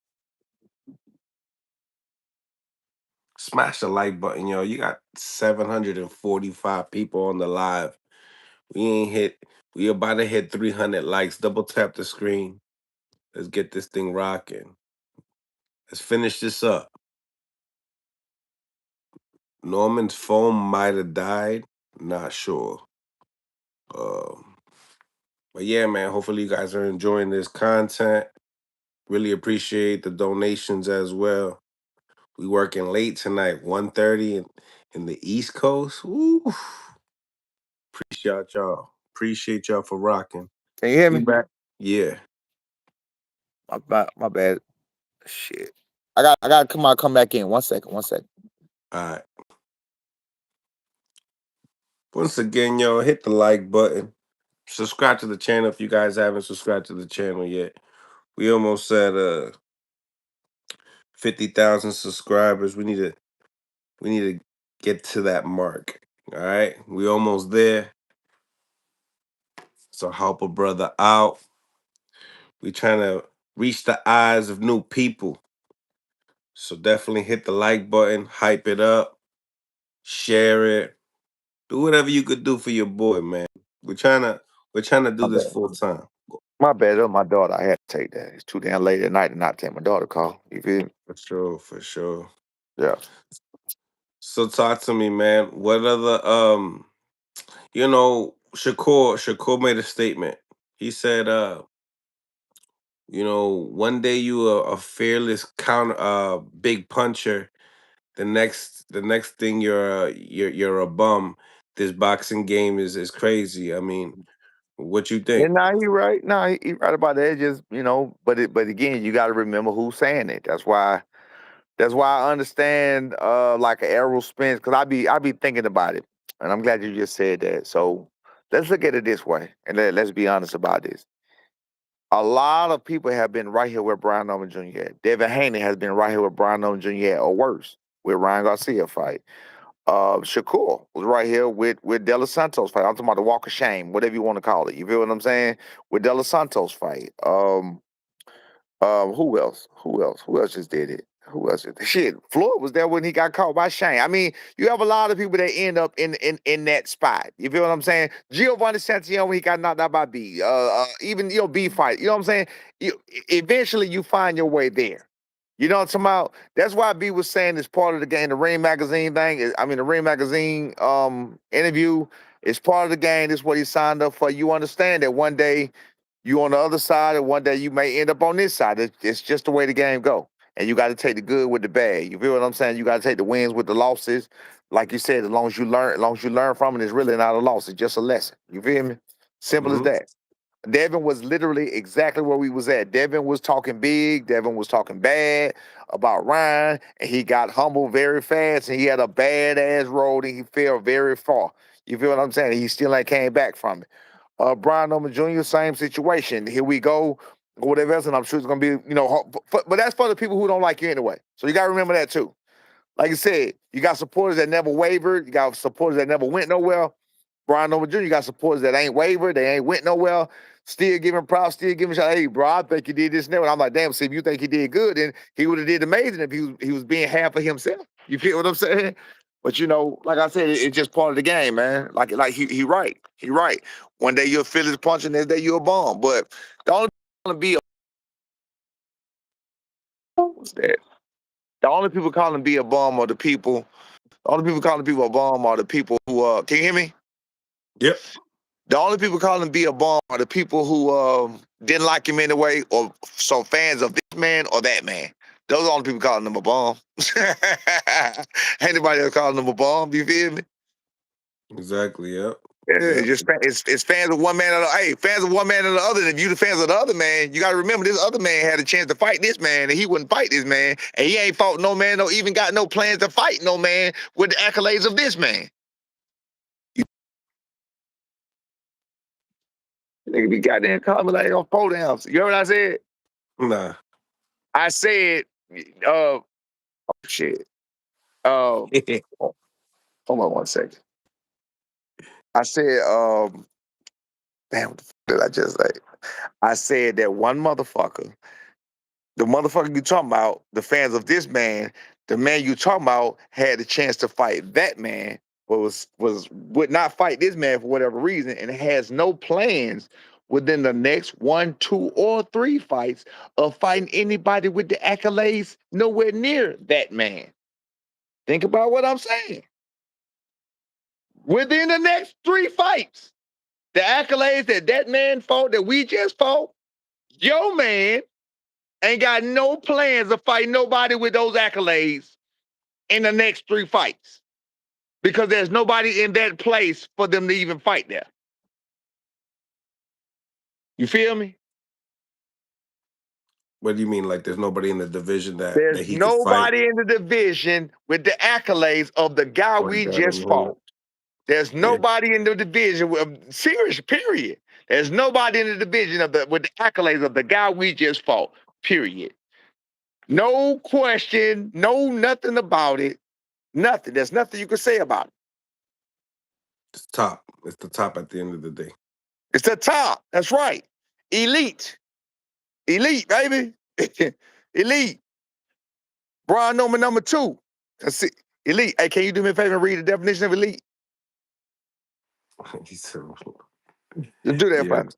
Speaker 1: Smash the like button, yo. You got 745 people on the live. We ain't hit. We about to hit 300 likes. Double tap the screen. Let's get this thing rocking. Let's finish this up. Norman's phone might have died. Not sure. Um, but yeah, man. Hopefully you guys are enjoying this content. Really appreciate the donations as well. We working late tonight, 1:30 in the East Coast. Woo. Appreciate y'all. Appreciate y'all for rocking.
Speaker 3: Can you hear
Speaker 1: We
Speaker 3: me?
Speaker 1: back. Yeah.
Speaker 3: My bad. Shit. I got to come back in. 1 second. 1 second.
Speaker 1: All right. Once again, yo, hit the like button. Subscribe to the channel if you guys haven't subscribed to the channel yet. We almost at 50,000 subscribers. We need to get to that mark. All right. We almost there. So help a brother out. We trying to reach the eyes of new people. So definitely hit the like button, hype it up, share it, do whatever you could do for your boy, man. We're trying to do
Speaker 3: My
Speaker 1: this
Speaker 3: bad.
Speaker 1: full time.
Speaker 3: My bad. It was my daughter. I had to take that. It's too damn late at night to not take my daughter call. You feel me?
Speaker 1: For sure, for sure.
Speaker 3: Yeah.
Speaker 1: So talk to me, man. What other Shakur made a statement. He said, one day you are a fearless counter big puncher. The next thing you're a bum. This boxing game is crazy. I mean, what you
Speaker 3: Yeah,
Speaker 1: think?
Speaker 3: nah, he right. Nah, he right about that. Just but again, you got to remember who's saying it. That's why I understand like an Errol Spence because I be thinking about it, and I'm glad you just said that. So let's look at it this way, and let's be honest about this. A lot of people have been right here where Brian Norman Jr. at. Devin Haney has been right here with Brian Norman Jr. at, or worse, with Ryan Garcia fight. Shakur was right here with De Los Santos fight. I'm talking about the Walk of Shame, whatever you want to call it. You feel what I'm saying? With De Los Santos fight. Who else? Who else? Who else just did it? Who else? Shit, Floyd was there when he got caught by Shane. I mean, you have a lot of people that end up in that spot. You feel what I'm saying? Giovanni Santillon when he got knocked out by B. Even B fight. You know what I'm saying? Eventually you find your way there. You know what I'm talking about? That's why B was saying it's part of the game. The Ring Magazine thing. The Ring Magazine interview is part of the game. This is what he signed up for. You understand that one day you on the other side, and one day you may end up on this side. It's just the way the game go, and you got to take the good with the bad. You feel what I'm saying? You got to take the wins with the losses. Like you said, as long as you learn from it, it's really not a loss. It's just a lesson. You feel me? Simple as
Speaker 1: Hmm.
Speaker 3: that. Devin was literally exactly where we was at. Devin was talking big. Devin was talking bad about Ryan, and he got humbled very fast, and he had a bad ass road, and he fell very far. You feel what I'm saying? He still ain't came back from it. Brian Norman Jr., same situation. Here we go, or whatever else, and I'm sure it's gonna be, but that's for the people who don't like you anyway. So you gotta remember that too. Like I said, you got supporters that never wavered. You got supporters that never went nowhere. Brian Norman Jr., you got supporters that ain't wavered. They ain't went nowhere. Still giving props, still giving shout. Hey, bro, I think he did this and that. And I'm like, damn, see, if you think he did good, then he would have did amazing if he was being half of himself. You feel what I'm saying? But like I said, it's just part of the game, man. Like he right. He right. One day you're a Phillies puncher, next day you're a bomb. But the only gonna be what's that? The only people calling be a bum are the people. The only people calling people a bum are the people who can you hear me?
Speaker 1: Yep.
Speaker 3: The only people calling B a bomb are the people who didn't like him anyway, or some fans of this man or that man. Those are the only people calling him a bomb. Ain't nobody else calling him a bomb. You feel me?
Speaker 1: Exactly. Yep.
Speaker 3: Yeah,
Speaker 1: Yep.
Speaker 3: it's fans of one man or the hey, fans of one man or the other. And if you the fans of the other man, you gotta remember this other man had a chance to fight this man, and he wouldn't fight this man, and he ain't fought no man, or even got no plans to fight no man with the accolades of this man. You nigga be goddamn calling me like on 4 downs. You heard what I said?
Speaker 1: Nah.
Speaker 3: I said, uh, shit. Um, hold on 1 second. I said, damn, what the fuck did I just say? I said that one motherfucker, the motherfucker you talking about, the fans of this man, the man you talking about had the chance to fight that man, but would not fight this man for whatever reason, and has no plans within the next 1, 2, or 3 fights of fighting anybody with the accolades nowhere near that man. Think about what I'm saying. Within the next 3 fights, the accolades that man fought, that we just fought, your man ain't got no plans to fight nobody with those accolades in the next 3 fights because there's nobody in that place for them to even fight there. You feel me?
Speaker 1: What do you mean? Like there's nobody in the division that
Speaker 3: There's
Speaker 1: he could fight?
Speaker 3: nobody in the division with the accolades of the guy
Speaker 1: Or he
Speaker 3: we
Speaker 1: got
Speaker 3: just
Speaker 1: him on?
Speaker 3: fought. There's
Speaker 1: Yeah.
Speaker 3: nobody in the division with serious period. There's nobody in the division with the accolades of the guy we just fought. Period. No question, no nothing about it. Nothing. There's nothing you can say about it.
Speaker 1: It's top. It's the top at the end of the day.
Speaker 3: It's the top. That's right. Elite. Elite, baby. Elite. Brian Norman number 2. That's it. Elite. Hey, can you do me a favor and read the definition of elite?
Speaker 1: He said,
Speaker 3: Just do that
Speaker 1: yeah.
Speaker 3: for me.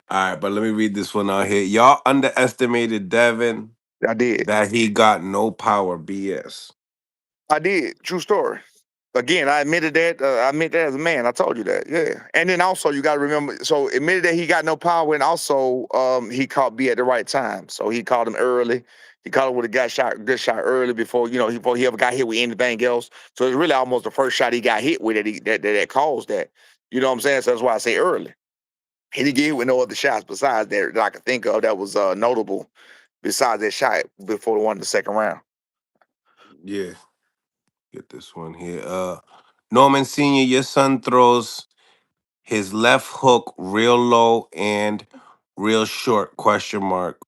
Speaker 1: All right, but let me read this one out here. Y'all underestimated Devin
Speaker 3: I did.
Speaker 1: that he got no power. BS.
Speaker 3: I did. True story. Again, I admitted that. I admit that as a man. I told you that. Yeah. And then also, you got to remember. So admitted that he got no power, and also he caught B at the right time. So he called him early. He called him with a good shot early before before he ever got hit with anything else. So it's really almost the first shot he got hit with that caused that. You know what I'm saying? So that's why I say early. He didn't get hit with no other shots besides that I could think of that was notable. Besides that shot before the one in the second round.
Speaker 1: Yeah. Get this one here. Norman Sr., your son throws his left hook real low and real short, question mark.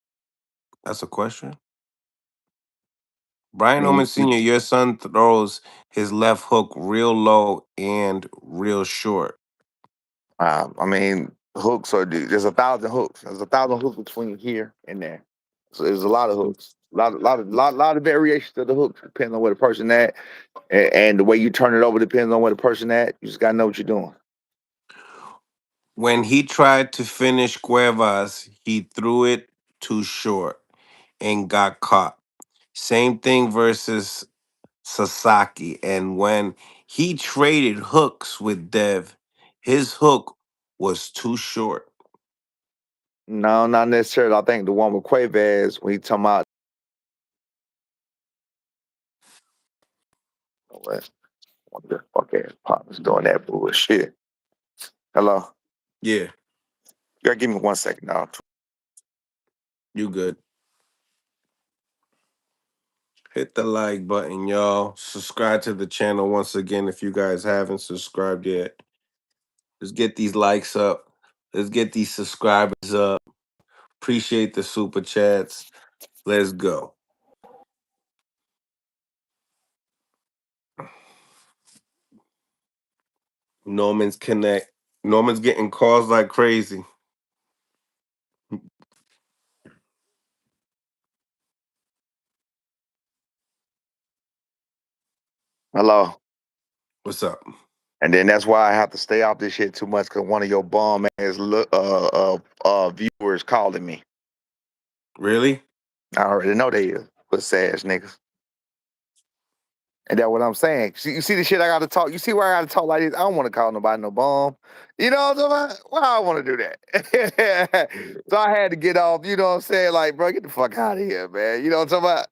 Speaker 1: That's a question?
Speaker 3: I
Speaker 1: Brian Norman
Speaker 3: mean,
Speaker 1: Sr., your son throws his left hook real low and real short.
Speaker 3: I mean, hooks are there's 1,000 hooks. There's 1,000 hooks between here and there. So there's a lot of hooks. A lot of variations to the hooks depending on where the person at, and the way you turn it over depends on where the person at. You just gotta know what you're doing.
Speaker 1: When he tried to finish Cuevas, he threw it too short and got caught. Same thing versus Sasaki. And when he traded hooks with Dev, his hook was too short.
Speaker 3: No, not necessarily. I think the one with Cuevas when he talking about what the fuck ass partners doing that bullshit. Hello,
Speaker 1: Yeah,
Speaker 3: you gotta give me 1 second now.
Speaker 1: you good. Hit the like button, y'all. Subscribe to the channel once again if you guys haven't subscribed yet. Let's get these likes up. Let's get these subscribers up. Appreciate the super chats. Let's go. Norman's connect. Norman's getting calls like crazy.
Speaker 3: Hello.
Speaker 1: What's up?
Speaker 3: And then that's why I have to stay off this shit too much because one of your bum ass viewers calling me.
Speaker 1: Really?
Speaker 3: I already know they is. Pussy ass niggas. And that's what I'm saying. You see the shit I got to talk. You see where I got to talk like this? I don't want to call nobody no bum. You know what I'm talking about? Why I want to do that? So I had to get off. You know what I'm saying? Like, bro, get the fuck out of here, man. You know what I'm talking about?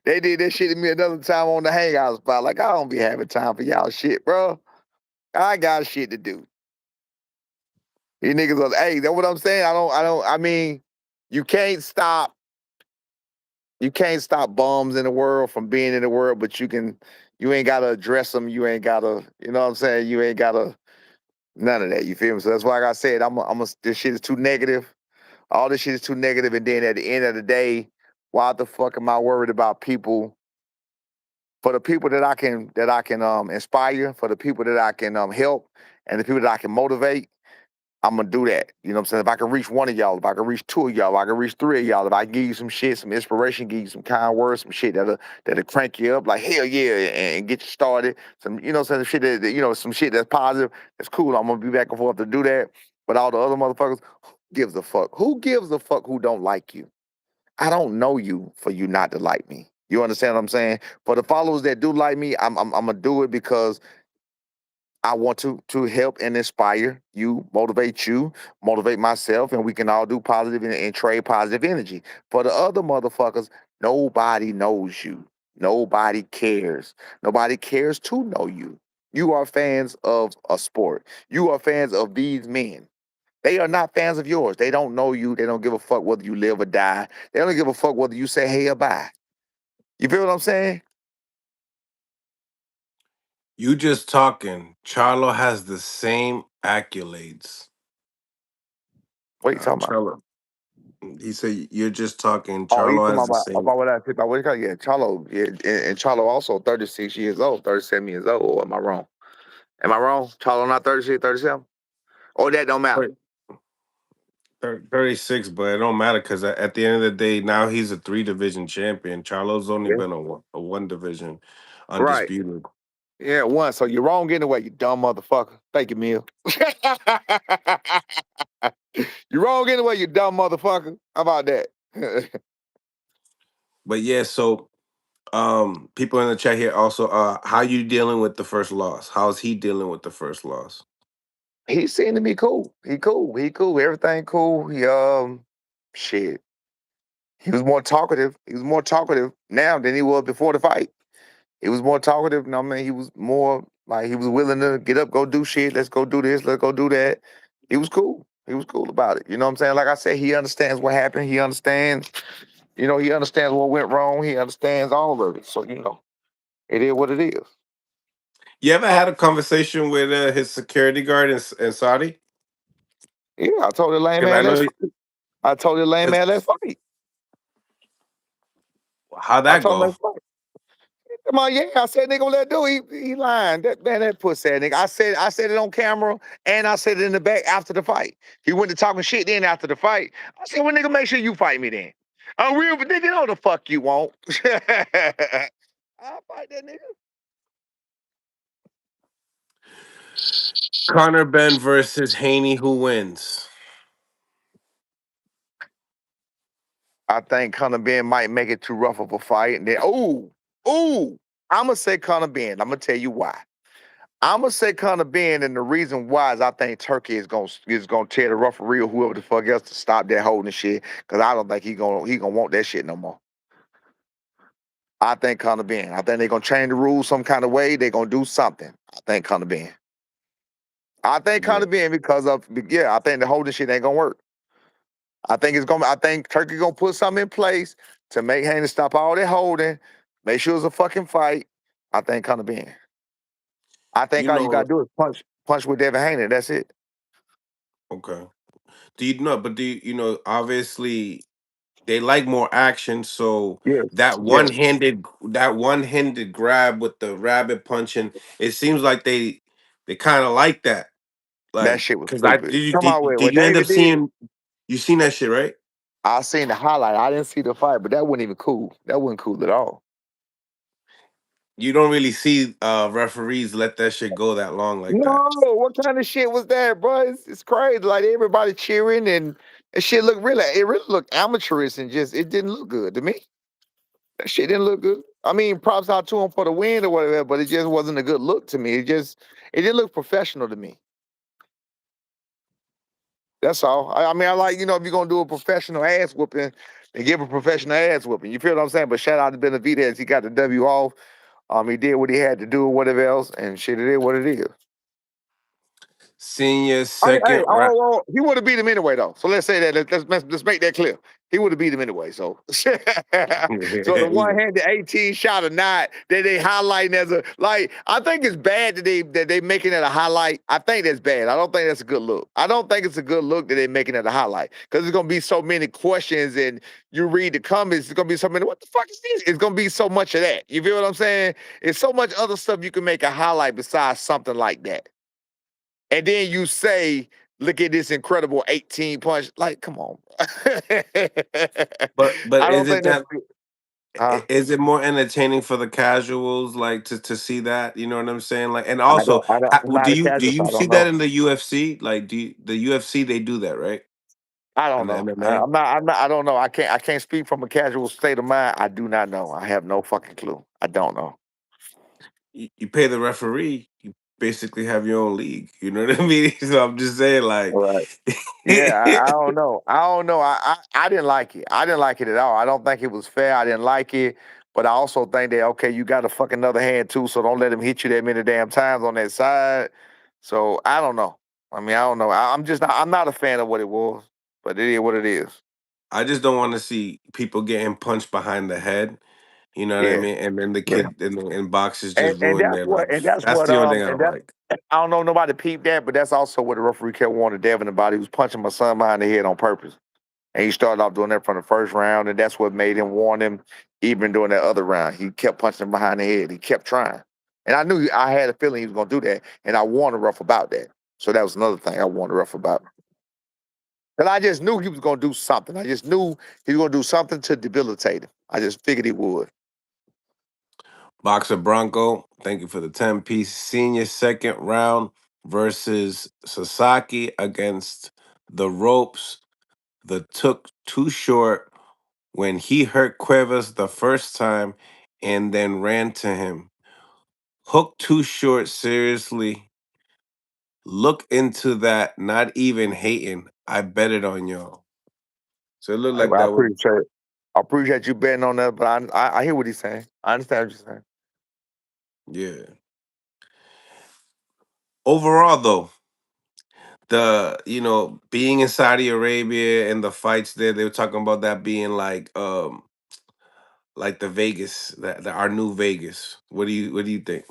Speaker 3: They did that shit to me another time on the hangout spot. Like, I don't be having time for y'all shit, bro. I got shit to do. You niggas are, hey, that's what I'm saying. I mean, you can't stop bums in the world from being in the world, but you ain't gotta address them. You ain't gotta, you know what I'm saying? You ain't gotta none of that. You feel me? So that's why, like I said, this shit is too negative. All this shit is too negative, and then at the end of the day, why the fuck am I worried about people? For the people that I can inspire, for the people that I can help, and the people that I can motivate, I'm gonna do that. You know what I'm saying? If I can reach one of y'all, if I can reach two of y'all, if I can reach three of y'all, if I can give you some shit, some inspiration, give you some kind words, some shit that'll crank you up, like hell yeah, and get you started. Some, you know, some shit some shit that's positive, that's cool. I'm gonna be back and forth to do that. But all the other motherfuckers, who gives a fuck? Who gives a fuck who don't like you? I don't know you for you not to like me. You understand what I'm saying? For the followers that do like me, I'm gonna do it because I want to help and inspire you, motivate myself, and we can all do positive and trade positive energy. For the other motherfuckers, nobody knows you. Nobody cares. Nobody cares to know you. You are fans of a sport. You are fans of these men. They are not fans of yours. They don't know you. They don't give a fuck whether you live or die. They don't give a fuck whether you say hey or bye. You feel what I'm saying?
Speaker 1: You just talking. Charlo has the same accolades.
Speaker 3: What are you talking about?
Speaker 1: Charlo. He said you're just talking.
Speaker 3: Oh, you
Speaker 1: Charlo
Speaker 3: talking
Speaker 1: has the same.
Speaker 3: about what I said about what you call it? Yeah, Charlo. Yeah, and Charlo also 36 years old, 37 years old. Or am I wrong? Am I wrong? Charlo not 36, 37? Oh, that don't matter.
Speaker 1: 36, but it don't matter because at the end of the day, now he's a 3 division champion. Charlo's only
Speaker 3: Yeah.
Speaker 1: been a one division
Speaker 3: Right.
Speaker 1: undisputed.
Speaker 3: Yeah, one. So you're wrong anyway, you dumb motherfucker. Thank you, Mill. You're wrong anyway, you dumb motherfucker. How about that?
Speaker 1: But yeah, so people in the chat here also, how you dealing with the first loss? How's he dealing with the first loss?
Speaker 3: He seemed to be cool. He cool. He cool. Everything cool. He shit. He was more talkative. He was more talkative now than he was before the fight. He was more talkative. I mean, he was more like he was willing to get up, go do shit. Let's go do this. Let's go do that. He was cool. He was cool about it. You know what I'm saying? Like I said, he understands what happened. He understands. You know, he understands what went wrong. He understands all of it. So you know, it is what it is.
Speaker 1: You ever had a conversation with his security guard in Saudi?
Speaker 3: Yeah, I told the lame
Speaker 1: Because I
Speaker 3: man let's
Speaker 1: know
Speaker 3: fight. I told the lame man let's fight.
Speaker 1: how'd
Speaker 3: I
Speaker 1: that
Speaker 3: told him
Speaker 1: go.
Speaker 3: let's fight. Come on, yeah. I said nigga let do. He lying. That pussy ass nigga. I said it on camera and I said it in the back after the fight. He went to talking shit then after the fight. I said, well, nigga, make sure you fight me then. I will, but nigga, know the fuck you won't. I'll fight that nigga.
Speaker 1: Conor Ben versus Haney, who wins?
Speaker 3: I think Conor Ben might make it too rough of a fight. And then, I'ma say Conor Ben. I'm gonna tell you why. I'm gonna say Conor Ben, and the reason why is I think Turkey is gonna tear the referee or whoever the fuck else to stop that holding shit. Cause I don't think he gonna want that shit no more. I think Conor Ben. I think they're gonna change the rules some kind of way. They're gonna do something. I think Conor Ben. I think
Speaker 1: Yeah.
Speaker 3: Conor Ben because of I think the holding shit ain't gonna work. I think Turkey gonna put something in place to make Haney stop all that holding, make sure it's a fucking fight. I think Conor Ben. I think
Speaker 1: You
Speaker 3: all you
Speaker 1: know,
Speaker 3: gotta do is punch with Devin Haney. That's it.
Speaker 1: okay. Do you know? But obviously they like more action, so
Speaker 3: Yeah,
Speaker 1: that
Speaker 3: yeah.
Speaker 1: one-handed grab with the rabbit punching, it seems like they kind of like that.
Speaker 3: That
Speaker 1: Like,
Speaker 3: shit was
Speaker 1: cause I
Speaker 3: stupid.
Speaker 1: did you
Speaker 3: Come on with
Speaker 1: did
Speaker 3: what
Speaker 1: you end up
Speaker 3: David did.
Speaker 1: seeing you seen that shit, right?
Speaker 3: I seen the highlight. I didn't see the fight, but that wasn't even cool. That wasn't cool at all.
Speaker 1: You don't really see referees let that shit go that long like that.
Speaker 3: No, what kind of shit was that, bro? It's crazy. Like everybody cheering and shit looked really, it really looked amateurish and just it didn't look good to me. That shit didn't look good. I mean, props out to him for the win or whatever, but it just wasn't a good look to me. It didn't look professional to me. That's all. I mean, I like, if you're gonna do a professional ass whooping, then give a professional ass whooping. You feel what I'm saying? But shout out to Benavidez, he got the W off. He did what he had to do, or whatever else, and shit, it is what it is.
Speaker 1: Senior
Speaker 3: Hey,
Speaker 1: second round.
Speaker 3: he would have beat him anyway, though. So let's say that. Let's make that clear. He would have beat him anyway. So, so the one-handed 18 shot or not that they highlighting as a like. I think it's bad that they making it a highlight. I think that's bad. I don't think that's a good look. I don't think it's a good look that they making it a highlight because there's gonna be so many questions and you read the comments. It's gonna be so many. What the fuck is this? It's gonna be so much of that. You feel what I'm saying? It's so much other stuff you can make a highlight besides something like that. And then you say, look at this incredible 18 punch. Like, come on.
Speaker 1: But
Speaker 3: I
Speaker 1: is
Speaker 3: don't
Speaker 1: it
Speaker 3: think that's
Speaker 1: that
Speaker 3: huh?
Speaker 1: is it more entertaining for the casuals like to see that, you know what I'm saying? Like, and also
Speaker 3: I'm
Speaker 1: do
Speaker 3: not a
Speaker 1: you
Speaker 3: casual, so I
Speaker 1: see
Speaker 3: don't
Speaker 1: that
Speaker 3: know.
Speaker 1: in the UFC? Like, the UFC, they do that, right?
Speaker 3: I don't
Speaker 1: And the
Speaker 3: know.
Speaker 1: MMA?
Speaker 3: I don't know. I can't speak from a casual state of mind. I do not know. I have no fucking clue. I don't know.
Speaker 1: You pay the referee, you basically have your own league. You know what I mean? So I'm just saying, like,
Speaker 3: Right. Yeah, I don't know. I don't know. I didn't like it. I didn't like it at all. I don't think it was fair. I didn't like it. But I also think that okay, you got a fucking other hand too, so don't let him hit you that many damn times on that side. So I don't know. I mean, I don't know. I'm not a fan of what it was, but it is what it is.
Speaker 1: I just don't want to see people getting punched behind the head. You know what I
Speaker 3: Yeah,
Speaker 1: mean? And then the
Speaker 3: yeah.
Speaker 1: kid in boxes
Speaker 3: And,
Speaker 1: just
Speaker 3: and
Speaker 1: ruin
Speaker 3: that's
Speaker 1: their
Speaker 3: what and
Speaker 1: life.
Speaker 3: that's
Speaker 1: That's
Speaker 3: what
Speaker 1: the only thing I
Speaker 3: and
Speaker 1: don't
Speaker 3: that's
Speaker 1: like.
Speaker 3: I don't know nobody peeped that, but that's also what the referee kept warning Devin about. He was punching my son behind the head on purpose. And he started off doing that from the first round, and that's what made him warn him even during that other round. He kept punching him behind the head. He kept trying. And I had a feeling he was going to do that, and I warned the rough about that. So that was another thing I warned the rough about. And I just knew he was going to do something. I just knew he was going to do something to debilitate him. I just figured he would.
Speaker 1: Boxer Bronco, thank you for the 10-piece. Senior second round versus Sasaki against the ropes. The took too short when he hurt Cuevas the first time and then ran to him. Hook too short, seriously. Look into that, not even hating. I bet it on y'all. So it looked like
Speaker 3: I
Speaker 1: that was,
Speaker 3: appreciate it. I appreciate you betting on that, but I hear what he's saying. I understand what you're saying.
Speaker 1: yeah. Overall, though, being in Saudi Arabia and the fights there, they were talking about that being like the Vegas, that our new Vegas. What do you think?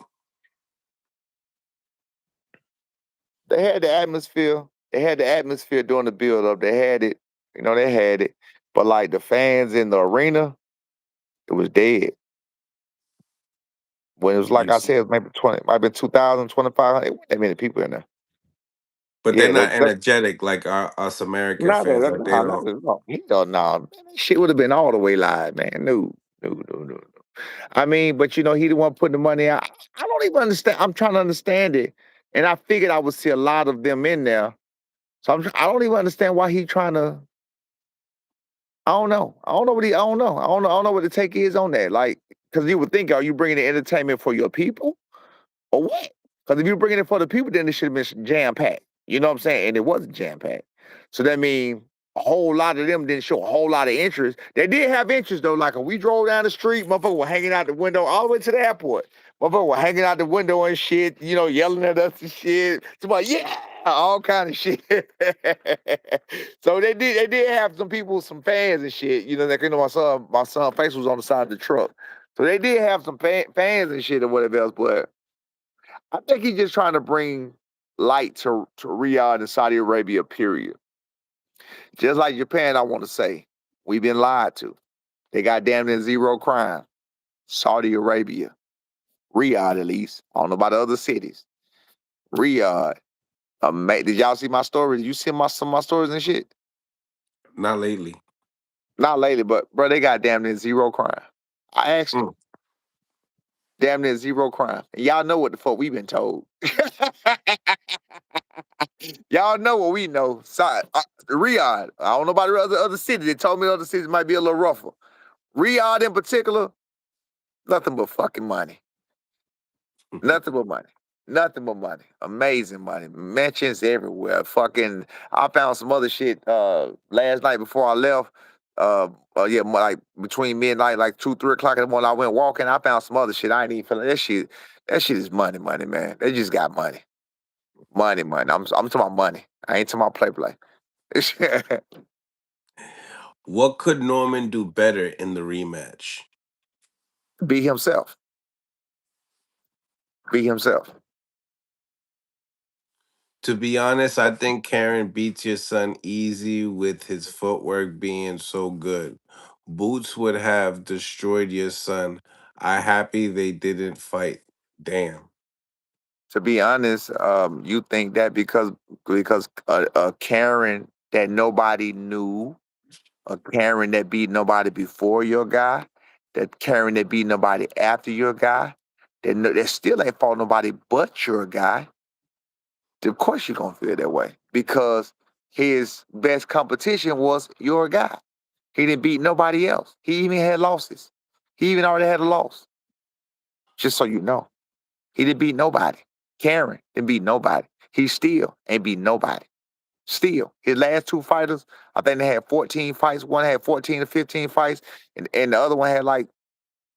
Speaker 3: They had the atmosphere. They had the atmosphere during the build up. They had it. They had it. But like the fans in the arena, it was dead. When it was like
Speaker 1: You
Speaker 3: I
Speaker 1: see,
Speaker 3: said, it was maybe 20, might have been 2,000, 2,500. It wasn't that many people in there.
Speaker 1: but they're
Speaker 3: Yeah,
Speaker 1: not energetic like us American
Speaker 3: not
Speaker 1: fans.
Speaker 3: that,
Speaker 1: Like they
Speaker 3: no, not
Speaker 1: don't.
Speaker 3: at all. He don't know. That shit would have been all the way live, man. No, no, no, no. I mean, but he the one putting the money out. I don't even understand. I'm trying to understand it. And I figured I would see a lot of them in there. So I don't even understand why he trying to. I don't know. I don't know what he. I don't know. I don't know what the take is on that. Like, because you would think, are you bringing the entertainment for your people or what? Because if you're bringing it for the people, then it should have been jam packed. You know what I'm saying? And it wasn't jam packed. So that means a whole lot of them didn't show a whole lot of interest. They did have interest though. Like when we drove down the street, motherfucker were hanging out the window all the way to the airport. Motherfucker were hanging out the window and shit, yelling at us and shit. Somebody, yeah, all kind of shit. So they did have some people, some fans and shit. My son face was on the side of the truck. So they did have some fans and shit or whatever else, but I think he's just trying to bring light to Riyadh and Saudi Arabia, period. Just like Japan, I want to say, we've been lied to. They got damn near zero crime. Saudi Arabia, Riyadh at least. I don't know about the other cities. Riyadh. Did y'all see my stories? You see some of my stories and shit?
Speaker 1: Not lately.
Speaker 3: Not lately, but bro, they got damn near zero crime. I asked them.
Speaker 1: Mm.
Speaker 3: Damn near zero crime. And y'all know what the fuck we been told. Y'all know what we know. Riyadh. I don't know about the other cities. They told me the other cities might be a little rougher. Riyadh in particular, nothing but fucking money. Nothing but money. Nothing but money. Amazing money. Mansions everywhere. Fucking, I found some other shit last night before I left. Yeah, like between midnight, like 2, 3 o'clock in the morning, I went walking. I found some other shit. I ain't even feeling that shit. That shit is money, money, man. They just got money. Money, money. I'm talking about money. I ain't talking about play.
Speaker 1: What could Norman do better in the rematch?
Speaker 3: Be himself. Be himself.
Speaker 1: To be honest, I think Karen beats your son easy with his footwork being so good. Boots would have destroyed your son. I happy they didn't fight. Damn.
Speaker 3: To be honest, you think that because a Karen that nobody knew, a Karen that beat nobody before your guy, that Karen that beat nobody after your guy, that still ain't fought nobody but your guy. Of course you're gonna feel that way because his best competition was your guy. He didn't beat nobody else. He even had losses. He even already had a loss. Just so you know. He didn't beat nobody. Karen didn't beat nobody. He still ain't beat nobody. Still. His last two fighters, I think they had 14 fights. One had 14 to 15 fights, and the other one had like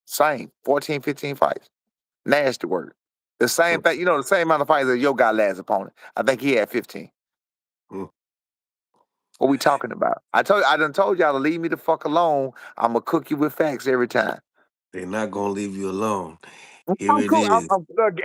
Speaker 3: same 14, 15 fights. Nasty word. The same
Speaker 1: Mm,
Speaker 3: thing, the same amount of fights as your guy last opponent. I think he had 15.
Speaker 1: mm.
Speaker 3: What we talking about? I done told y'all to leave me the fuck alone. I'ma cook you with facts every time.
Speaker 1: They're not gonna leave you alone. Here
Speaker 3: I'm
Speaker 1: it
Speaker 3: cool.
Speaker 1: is.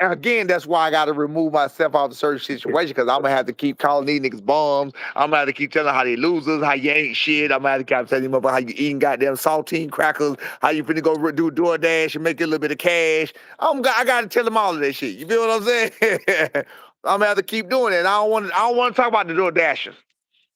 Speaker 3: Again, that's why I got to remove myself out of certain situations because I'm gonna have to keep calling these niggas bums. I'm gonna have to keep telling how they losers, how you ain't shit. I'm gonna have to keep telling them about how you eating goddamn saltine crackers, how you finna go do DoorDash and make a little bit of cash. I got to tell them all of that shit. You feel what I'm saying? I'm gonna have to keep doing it. I don't want to talk about the DoorDashers.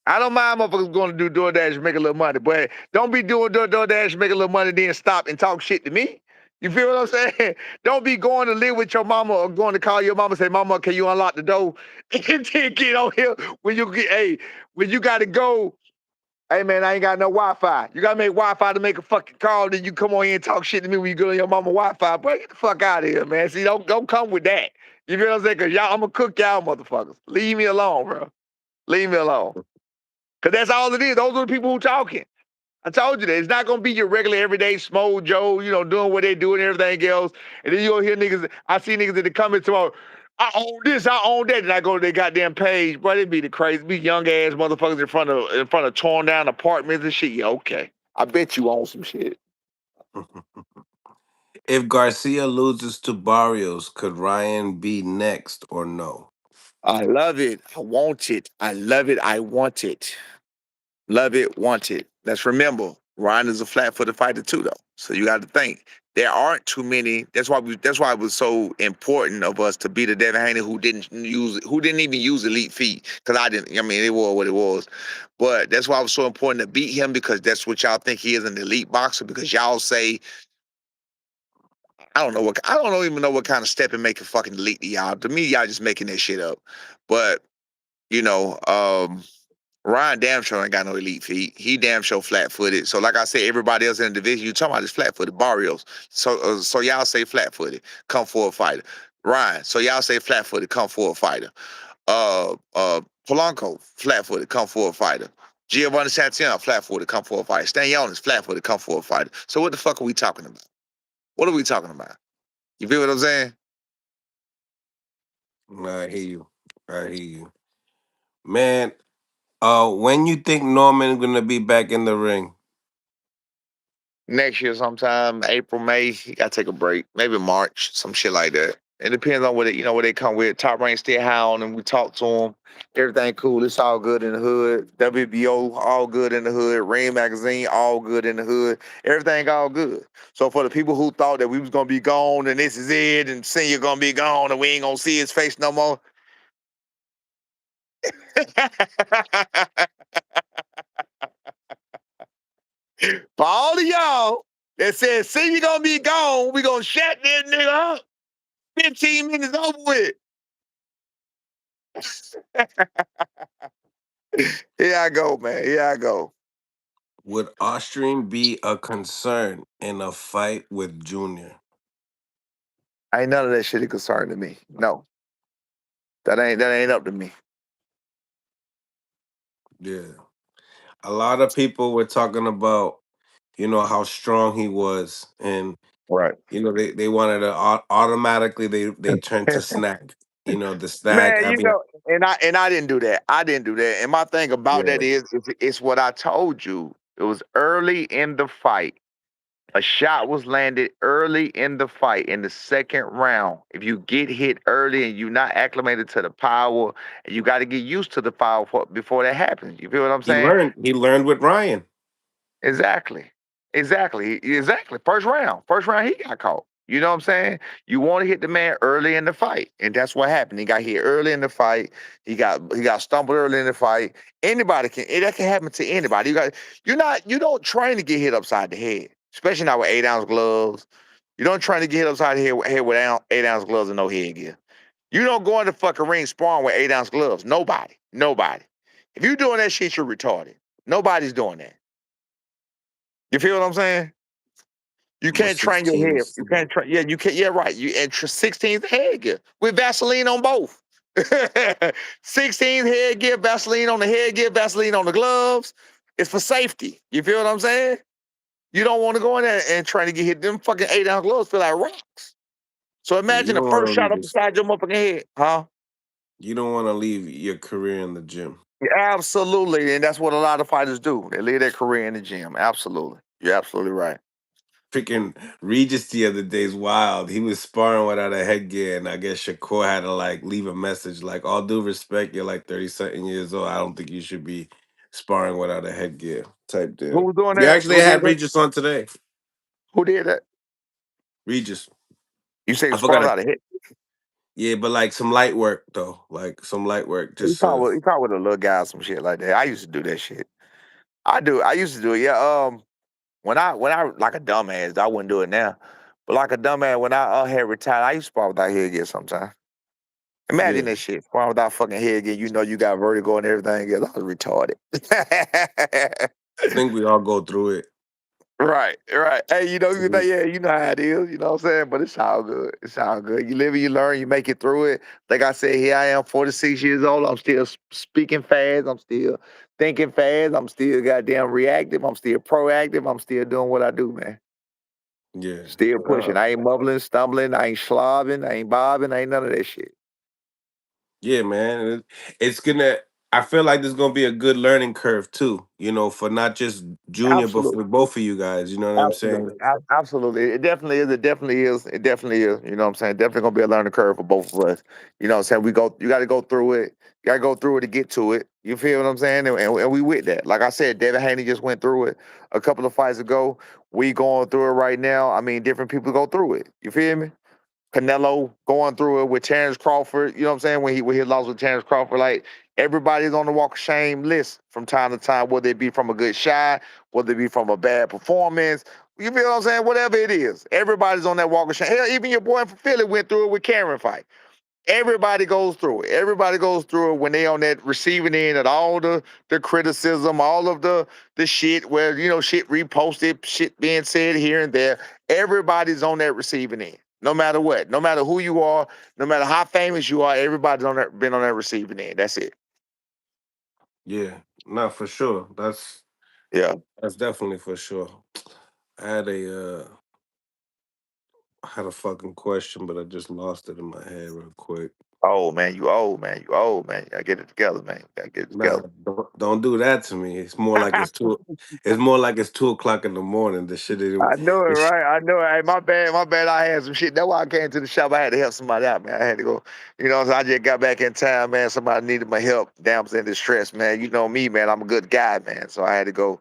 Speaker 3: I don't mind motherfuckers going to do DoorDash and make a little money, but don't be doing DoorDash and make a little money, then stop and talk shit to me. You feel what I'm saying? Don't be going to live with your mama or going to call your mama and say, Mama, can you unlock the door? And then get on here when you got to go. Hey, man, I ain't got no Wi-Fi. You got to make Wi-Fi to make a fucking call. Then you come on here and talk shit to me when you go on your mama Wi-Fi. Boy, get the fuck out of here, man. See, don't come with that. You feel what I'm saying? Because I'm going to cook y'all motherfuckers. Leave me alone, bro. Leave me alone. Because that's all it is. Those are the people who talking. I told you that. It's not going to be your regular, everyday Smo Joe, doing what they do and everything else. And then you'll hear niggas, I see niggas in the comments tomorrow, I own this, I own that. And I go to their goddamn page. Bro, they be the crazy, be young ass motherfuckers in front of torn down apartments and shit. Yeah, okay. I bet you own some shit.
Speaker 1: If Garcia loses to Barrios, could Ryan be next or no?
Speaker 3: I love it. I want it. I love it. I want it. Love it, want it. Let's remember, Ryan is a flat-footed fighter too, though. So you got to think there aren't too many. That's why it was so important of us to beat a Devin Haney who didn't even use elite feet. Because I didn't. I mean, it was what it was. But that's why it was so important to beat him because that's what y'all think he is, an elite boxer. Because y'all say I don't even know what kind of step and make a fucking elite to y'all. To me, y'all just making that shit up. But you know, Ryan damn sure ain't got no elite feet. He damn sure flat footed. So like I said, everybody else in the division you talking about is flat footed. Barrios. So y'all say flat footed, come for a fighter. Ryan. So y'all say flat footed, come for a fighter. Polanco, flat footed, come for a fighter. Giovanni Santana, flat footed, come for a fighter. Stanionis, flat footed, come for a fighter. So what the fuck are we talking about? What are we talking about? You feel what I'm saying?
Speaker 1: I hear you. I hear you. Man, when you think Norman gonna be back in the ring?
Speaker 3: Next year, sometime April, May, he got to take a break. Maybe March, some shit like that. It depends on what it, what they come with. Top rank still high on them. We talk to them. Everything cool. It's all good in the hood. WBO, all good in the hood. Rain Magazine, all good in the hood. Everything all good. So for the people who thought that we was gonna be gone and this is it, and Senior gonna be gone and we ain't gonna see his face no more. For all of y'all that said Senior gonna be gone, we gonna shut this nigga up. 15 minutes over with. Here I go, man. Here I go.
Speaker 1: Would Austrian be a concern in a fight with Junior?
Speaker 3: Ain't none of that shit a concern to me. No. That ain't up to me.
Speaker 1: Yeah. A lot of people were talking about, how strong he was, and
Speaker 3: Right.
Speaker 1: they wanted to automatically they turned to snack. The snack.
Speaker 3: Man,
Speaker 1: I mean,
Speaker 3: and I didn't do that. I didn't do that. And my thing about that
Speaker 1: yeah.
Speaker 3: is it's what I told you. It was early in the fight. A shot was landed early in the fight in the second round. If you get hit early and you're not acclimated to the power, you got to get used to the power before that happens. You feel what I'm
Speaker 1: He
Speaker 3: saying?
Speaker 1: learned. He learned with Ryan.
Speaker 3: Exactly. Exactly. First round. First round, he got caught. You know what I'm saying? You want to hit the man early in the fight. And that's what happened. He got hit early in the fight. He got stumbled early in the fight. Anybody that can happen to anybody. You don't train to get hit upside the head, especially not with 8-ounce gloves. You don't train to get hit upside the head with 8-ounce gloves and no headgear. You don't go in the fucking ring sparring with 8-ounce gloves. Nobody. Nobody. If you're doing that shit, you're retarded. Nobody's doing that. You feel what I'm saying? You
Speaker 1: With
Speaker 3: can't train your head.
Speaker 1: 16s.
Speaker 3: You can't train. Yeah, you can't. Yeah, right. You and 16th headgear with Vaseline on both. 16th headgear, Vaseline on the headgear, Vaseline on the gloves. It's for safety. You feel what I'm saying? You don't want to go in there and try to get hit. Them fucking 8-ounce gloves feel like rocks. So
Speaker 1: Yeah, you
Speaker 3: imagine the
Speaker 1: don't want to
Speaker 3: first shot
Speaker 1: leave
Speaker 3: up
Speaker 1: this.
Speaker 3: beside your motherfucking head, huh?
Speaker 1: You don't want to leave your career in the gym.
Speaker 3: Yeah, absolutely, and that's what a lot of fighters do. They leave their career in the gym. Absolutely, you're absolutely right.
Speaker 1: Freaking Regis the other day's wild. He was sparring without a headgear, and I guess Shakur had to like leave a message like, "All due respect, you're like 30-something years old. I don't think you should be sparring without a headgear." Type
Speaker 3: Who
Speaker 1: deal.
Speaker 3: was doing
Speaker 1: We
Speaker 3: that?
Speaker 1: actually
Speaker 3: Who did
Speaker 1: had
Speaker 3: that?
Speaker 1: Regis on today.
Speaker 3: Who did that?
Speaker 1: Regis,
Speaker 3: You say
Speaker 1: I
Speaker 3: the
Speaker 1: forgot.
Speaker 3: spars out of hit.
Speaker 1: Yeah, but like some light work though, like some light work.
Speaker 3: You
Speaker 1: Just
Speaker 3: talk with you talk with a little guy, some shit like that. I used to do that shit. I do. I used to do it. Yeah. When I like a dumbass, I wouldn't do it now. But like a dumbass, when I had retired, I used to spar without headgear sometimes. Imagine
Speaker 1: yeah.
Speaker 3: this shit, sparring without fucking headgear. You know you got vertigo and everything else. I was retarded.
Speaker 1: I think we all go through it.
Speaker 3: Right, right. Hey,
Speaker 1: Mhm.
Speaker 3: yeah, you know how it is, you know what I'm saying? But it's all good. It's all good. You live and you learn, you make it through it. Like I said, here I am, 46 years old. I'm still speaking fast. I'm still thinking fast. I'm still goddamn reactive. I'm still proactive. I'm still doing what I do, man.
Speaker 1: Yeah.
Speaker 3: Still pushing. I ain't mumbling, stumbling. I ain't slobbing. I ain't bobbing. I ain't none of that shit.
Speaker 1: Yeah, man. It's gonna. I feel like there's gonna be a good learning curve too. For not just Junior, but
Speaker 3: Absolutely.
Speaker 1: for both of you guys. You know what I'm
Speaker 3: Absolutely.
Speaker 1: saying?
Speaker 3: Absolutely. It definitely is. It definitely is. It definitely is. You know what I'm saying? Definitely gonna be a learning curve for both of us. You know what I'm saying? You gotta go through it. You gotta go through it to get to it. You feel what I'm saying? And we with that. Like I said, Devin Haney just went through it a couple of fights ago. We going through it right now. I mean, different people go through it. You feel me? Canelo going through it with Terrence Crawford. You know what I'm saying? When he lost with Terrence Crawford, like everybody's on the walk of shame list from time to time, whether it be from a good shot, whether it be from a bad performance. You feel what I'm saying? Whatever it is, everybody's on that walk of shame. Hell, even your boy from Philly went through it with Cameron fight. Everybody goes through it. Everybody goes through it when they on that receiving end of all the criticism, all of the shit where shit reposted, shit being said here and there. Everybody's on that receiving end. No matter what, no matter who you are, no matter how famous you are, everybody's been on that receiving end. That's it.
Speaker 1: Yeah. No, for sure.
Speaker 3: Yeah.
Speaker 1: That's definitely for sure. I had I had a fucking question, but I just lost it in my head real quick.
Speaker 3: Oh man, you old man. You old man. You gotta get it together, man. You gotta get it
Speaker 1: Nah,
Speaker 3: together.
Speaker 1: don't do that to me. It's more like it's two. It's more like it's 2 o'clock in the morning. The shit.
Speaker 3: I know it,
Speaker 1: This,
Speaker 3: right? I know it. Hey, my bad, my bad. I had some shit. That's why I came to the shop. I had to help somebody out, man. I had to go. So I just got back in town, man. Somebody needed my help. Damn, I was in distress, man. You know me, man. I'm a good guy, man. So I had to go.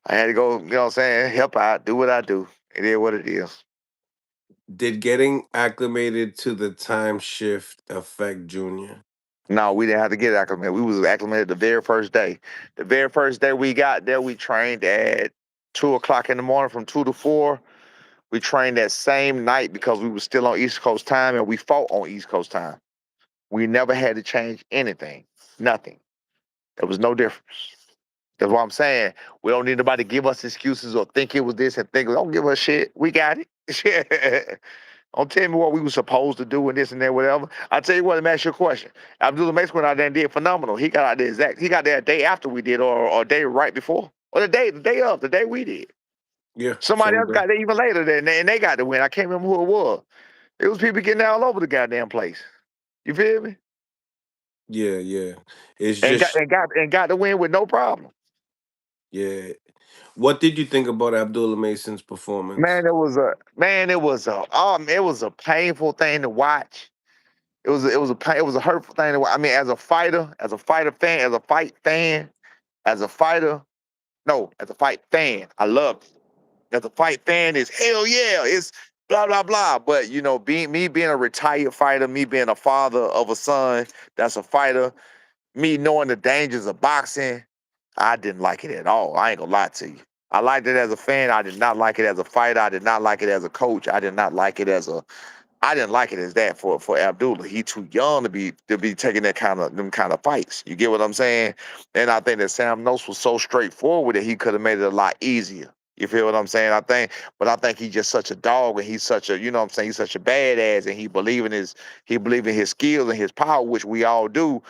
Speaker 3: I had to go. You know what I'm saying? Help out. Do what I do. It is what it is.
Speaker 1: did getting acclimated to the time shift affect Junior?
Speaker 3: No, we didn't have to get acclimated. We was acclimated the very first day. The very first day we got there, we trained at 2 o'clock in the morning from 2 to 4. We trained that same night because we were still on East Coast time and we fought on East Coast time. We never had to change anything. Nothing. There was no difference. That's what I'm saying. We don't need nobody to give us excuses or think it was this and think, don't give us shit. We got it. Don't tell me what we were supposed to do and this and that, whatever. I tell you what, let me ask you a question. Abdullah Mace went out there and did phenomenal. He got out there he got there a day after we did or a day right before. Or the day we did.
Speaker 1: Yeah,
Speaker 3: Somebody
Speaker 1: same
Speaker 3: else
Speaker 1: thing.
Speaker 3: got there even later than and they got the win. I can't remember who it was. It was people getting all over the goddamn place. You feel me?
Speaker 1: Yeah, yeah. It's
Speaker 3: And got
Speaker 1: just
Speaker 3: and got and got the win with no problem.
Speaker 1: yeah. What did you think about Abdullah Mason's performance?
Speaker 3: It was a painful thing to watch. It was a hurtful thing to watch. I mean, as a fighter fan, as a fight fan, as a fighter, no, as a fight fan, I love it. As a fight fan, is hell yeah, it's blah blah blah. But being a retired fighter, me being a father of a son that's a fighter, me knowing the dangers of boxing, I didn't like it at all. I ain't gonna lie to you. I liked it as a fan. I did not like it as a fighter. I did not like it as a coach. I didn't like it as that for Abdullah. He too young to be taking them kind of fights. You get what I'm saying? And I think that Sam Nose was so straightforward that he could have made it a lot easier. You feel what I'm saying? I think he's just such a dog and he's such a, you know what I'm saying, he's such a badass and he believe in his skills and his power, which we all do,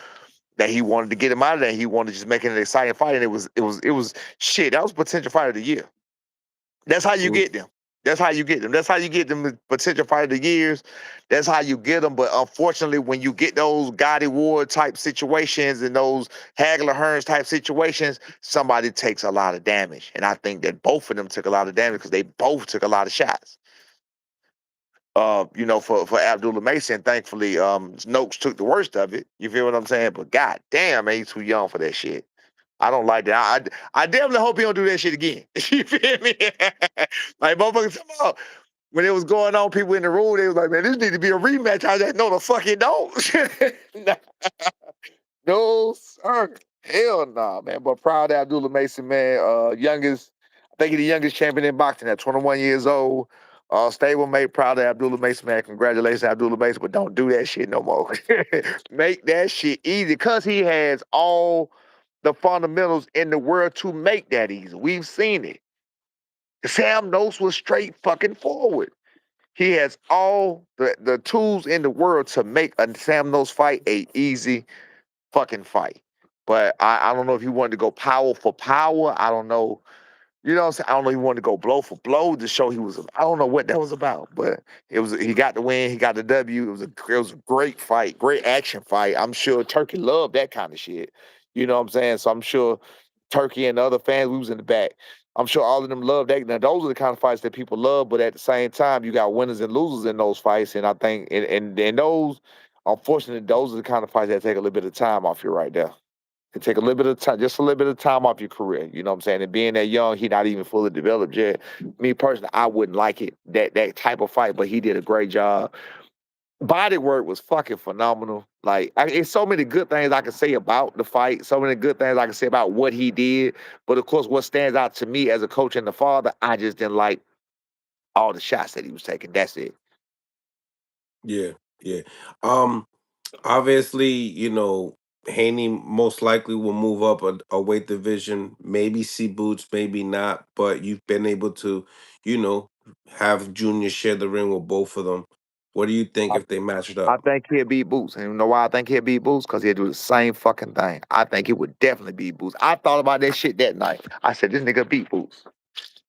Speaker 3: that he wanted to get him out of there. He wanted to just make it an exciting fight. And it was shit. That was potential fight of the year. That's how you
Speaker 1: Mm.
Speaker 3: get them. That's how you get them. That's how you get them potential fight of the years. That's how you get them. But unfortunately, when you get those Gotti Ward type situations and those Hagler Hearns type situations, somebody takes a lot of damage. And I think that both of them took a lot of damage because they both took a lot of shots. For Abdullah Mason, thankfully, Noakes took the worst of it. You feel what I'm saying? But god damn, man, he's too young for that shit. I don't like that. I definitely hope he don't do that shit again. You feel me? Like motherfuckers talking about when it was going on, people in the room, they was like, man, this need to be a rematch. I was like, no, the fuck it don't. No, sir. Hell nah, man. But proud of Abdullah Mason, man. I think he's the youngest champion in boxing at 21 years old. Stablemate, proud of Abdullah Mason, man. Congratulations, Abdullah Mason, but don't do that shit no more. Make that shit easy because he has all the fundamentals in the world to make that easy. We've seen it. Sam Nose was straight fucking forward. He has all the tools in the world to make a Sam Nose fight a easy fucking fight. But I don't know if he wanted to go power for power. I don't know. You know what I'm saying? I don't know if he wanted to go blow for blow to show he was. I don't know what that was about, but he got the win. He got the W. It was a great fight, great action fight. I'm sure Turkey loved that kind of shit. You know what I'm saying? So I'm sure Turkey and the other fans, we was in the back. I'm sure all of them love that. Now those are the kind of fights that people love, but at the same time, you got winners and losers in those fights. And I think and those, unfortunately, those are the kind of fights that take a little bit of time off you right there. It take a little bit of time, just a little bit of time off your career. You know what I'm saying? And being that young, he not even fully developed yet. Me personally, I wouldn't like it, that type of fight, but he did a great job. Body work was fucking phenomenal. Like, it's so many good things I can say about the fight, so many good things I can say about what he did. But of course, what stands out to me as a coach and the father, I just didn't like all the shots that he was taking. That's it.
Speaker 1: Yeah, yeah. Um, Obviously, Haney most likely will move up a weight division. Maybe see Boots, maybe not. But you've been able to, you know, have Junior share the ring with both of them. What do you think if they matched
Speaker 3: I
Speaker 1: up?
Speaker 3: think he'll beat Boots. And you know why I think he'll beat Boots? Because he'll do the same fucking thing. I think he would definitely beat Boots. I thought about that shit that night. I said, this nigga beat Boots.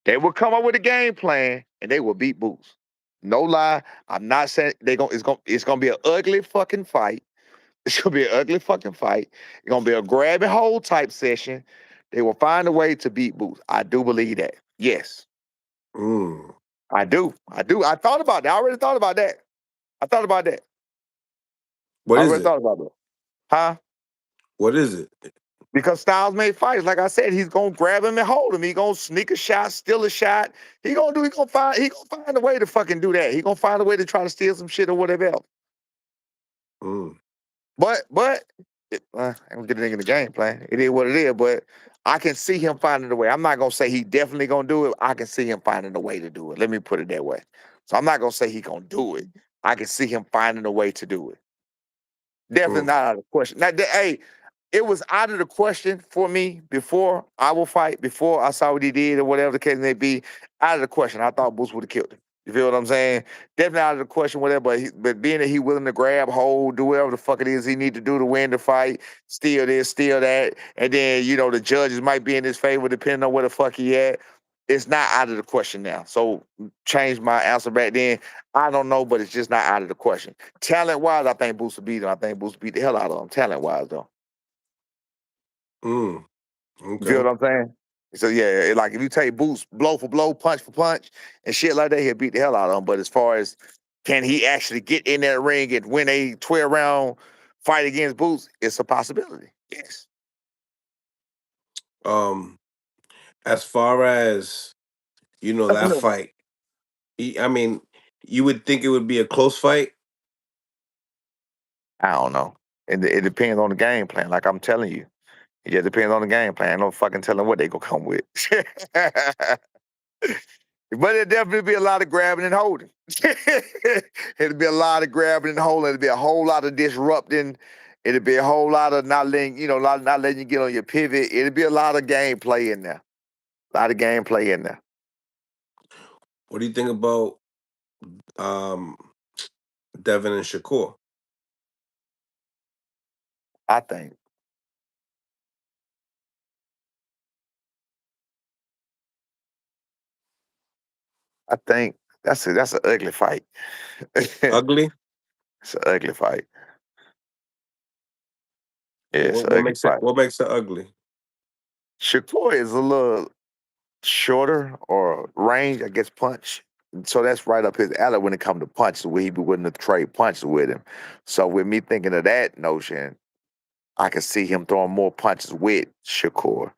Speaker 3: They would come up with a game plan and they would beat Boots. No lie. I'm not saying it's gonna be an ugly fucking fight. It's gonna be an ugly fucking fight. It's gonna be a grab and hold type session. They will find a way to beat Boots. I do believe that. Yes,
Speaker 1: Mm.
Speaker 3: I do. I do. I thought about that. I already thought about that. I thought about that.
Speaker 1: What
Speaker 3: I
Speaker 1: is
Speaker 3: already
Speaker 1: it?
Speaker 3: thought about that. Huh?
Speaker 1: What is it?
Speaker 3: Because Styles made fights. Like I said, he's gonna grab him and hold him. He gonna sneak a shot, steal a shot. He gonna find a way to fucking do that. He gonna find a way to try to steal some shit or whatever else.
Speaker 1: Mm.
Speaker 3: But I don't get a nigga in the game plan. It is what it is. But I can see him finding a way. I'm not gonna say he definitely gonna do it. I can see him finding a way to do it. Let me put it that way. So I'm not gonna say he gonna do it. I can see him finding a way to do it. Definitely
Speaker 1: Mm.
Speaker 3: not out of the question. Now, hey, it was out of the question for me before our fight, before I saw what he did or whatever the case may be. Out of the question. I thought Boots would have killed him. You feel what I'm saying? Definitely out of the question, whatever. But being that he willing to grab, hold, do whatever the fuck it is he need to do to win the fight, steal this, steal that, and then the judges might be in his favor depending on where the fuck he at. It's not out of the question now. So change my answer back then. I don't know, but it's just not out of the question. Talent wise, I think Boots will beat him. I think Boots will beat the hell out of him. Talent wise, though.
Speaker 1: Mm.
Speaker 3: You feel
Speaker 1: Okay.
Speaker 3: what I'm saying? So yeah, like if you take Boots blow for blow, punch for punch, and shit like that, he'll beat the hell out of him. But as far as can he actually get in that ring and win a 12 round fight against Boots, it's a possibility. Yes.
Speaker 1: Um, as far as that fight, I mean, you would think it would be a close fight.
Speaker 3: I don't know. It depends on the game plan. Like I'm telling you, it just depends on the game plan. No fucking telling what they gonna come with. But it'd definitely be a lot of grabbing and holding. It'd be a lot of grabbing and holding. It'd be a whole lot of disrupting. It'd be a whole lot of not letting, not letting you get on your pivot. It'd be a lot of gameplay in there. A lot of gameplay in there.
Speaker 1: What do you think about um Devin and Shakur?
Speaker 3: I think. I think that's an ugly fight. It's an
Speaker 1: Ugly?
Speaker 3: ugly fight. Yeah, it's
Speaker 1: What,
Speaker 3: an
Speaker 1: what
Speaker 3: ugly
Speaker 1: makes it
Speaker 3: fight.
Speaker 1: what makes it ugly?
Speaker 3: Shakur is a little shorter or range, I guess, punch. So that's right up his alley when it comes to punches, where he be willing to trade punches with him. So with me thinking of that notion, I can see him throwing more punches with Shakur.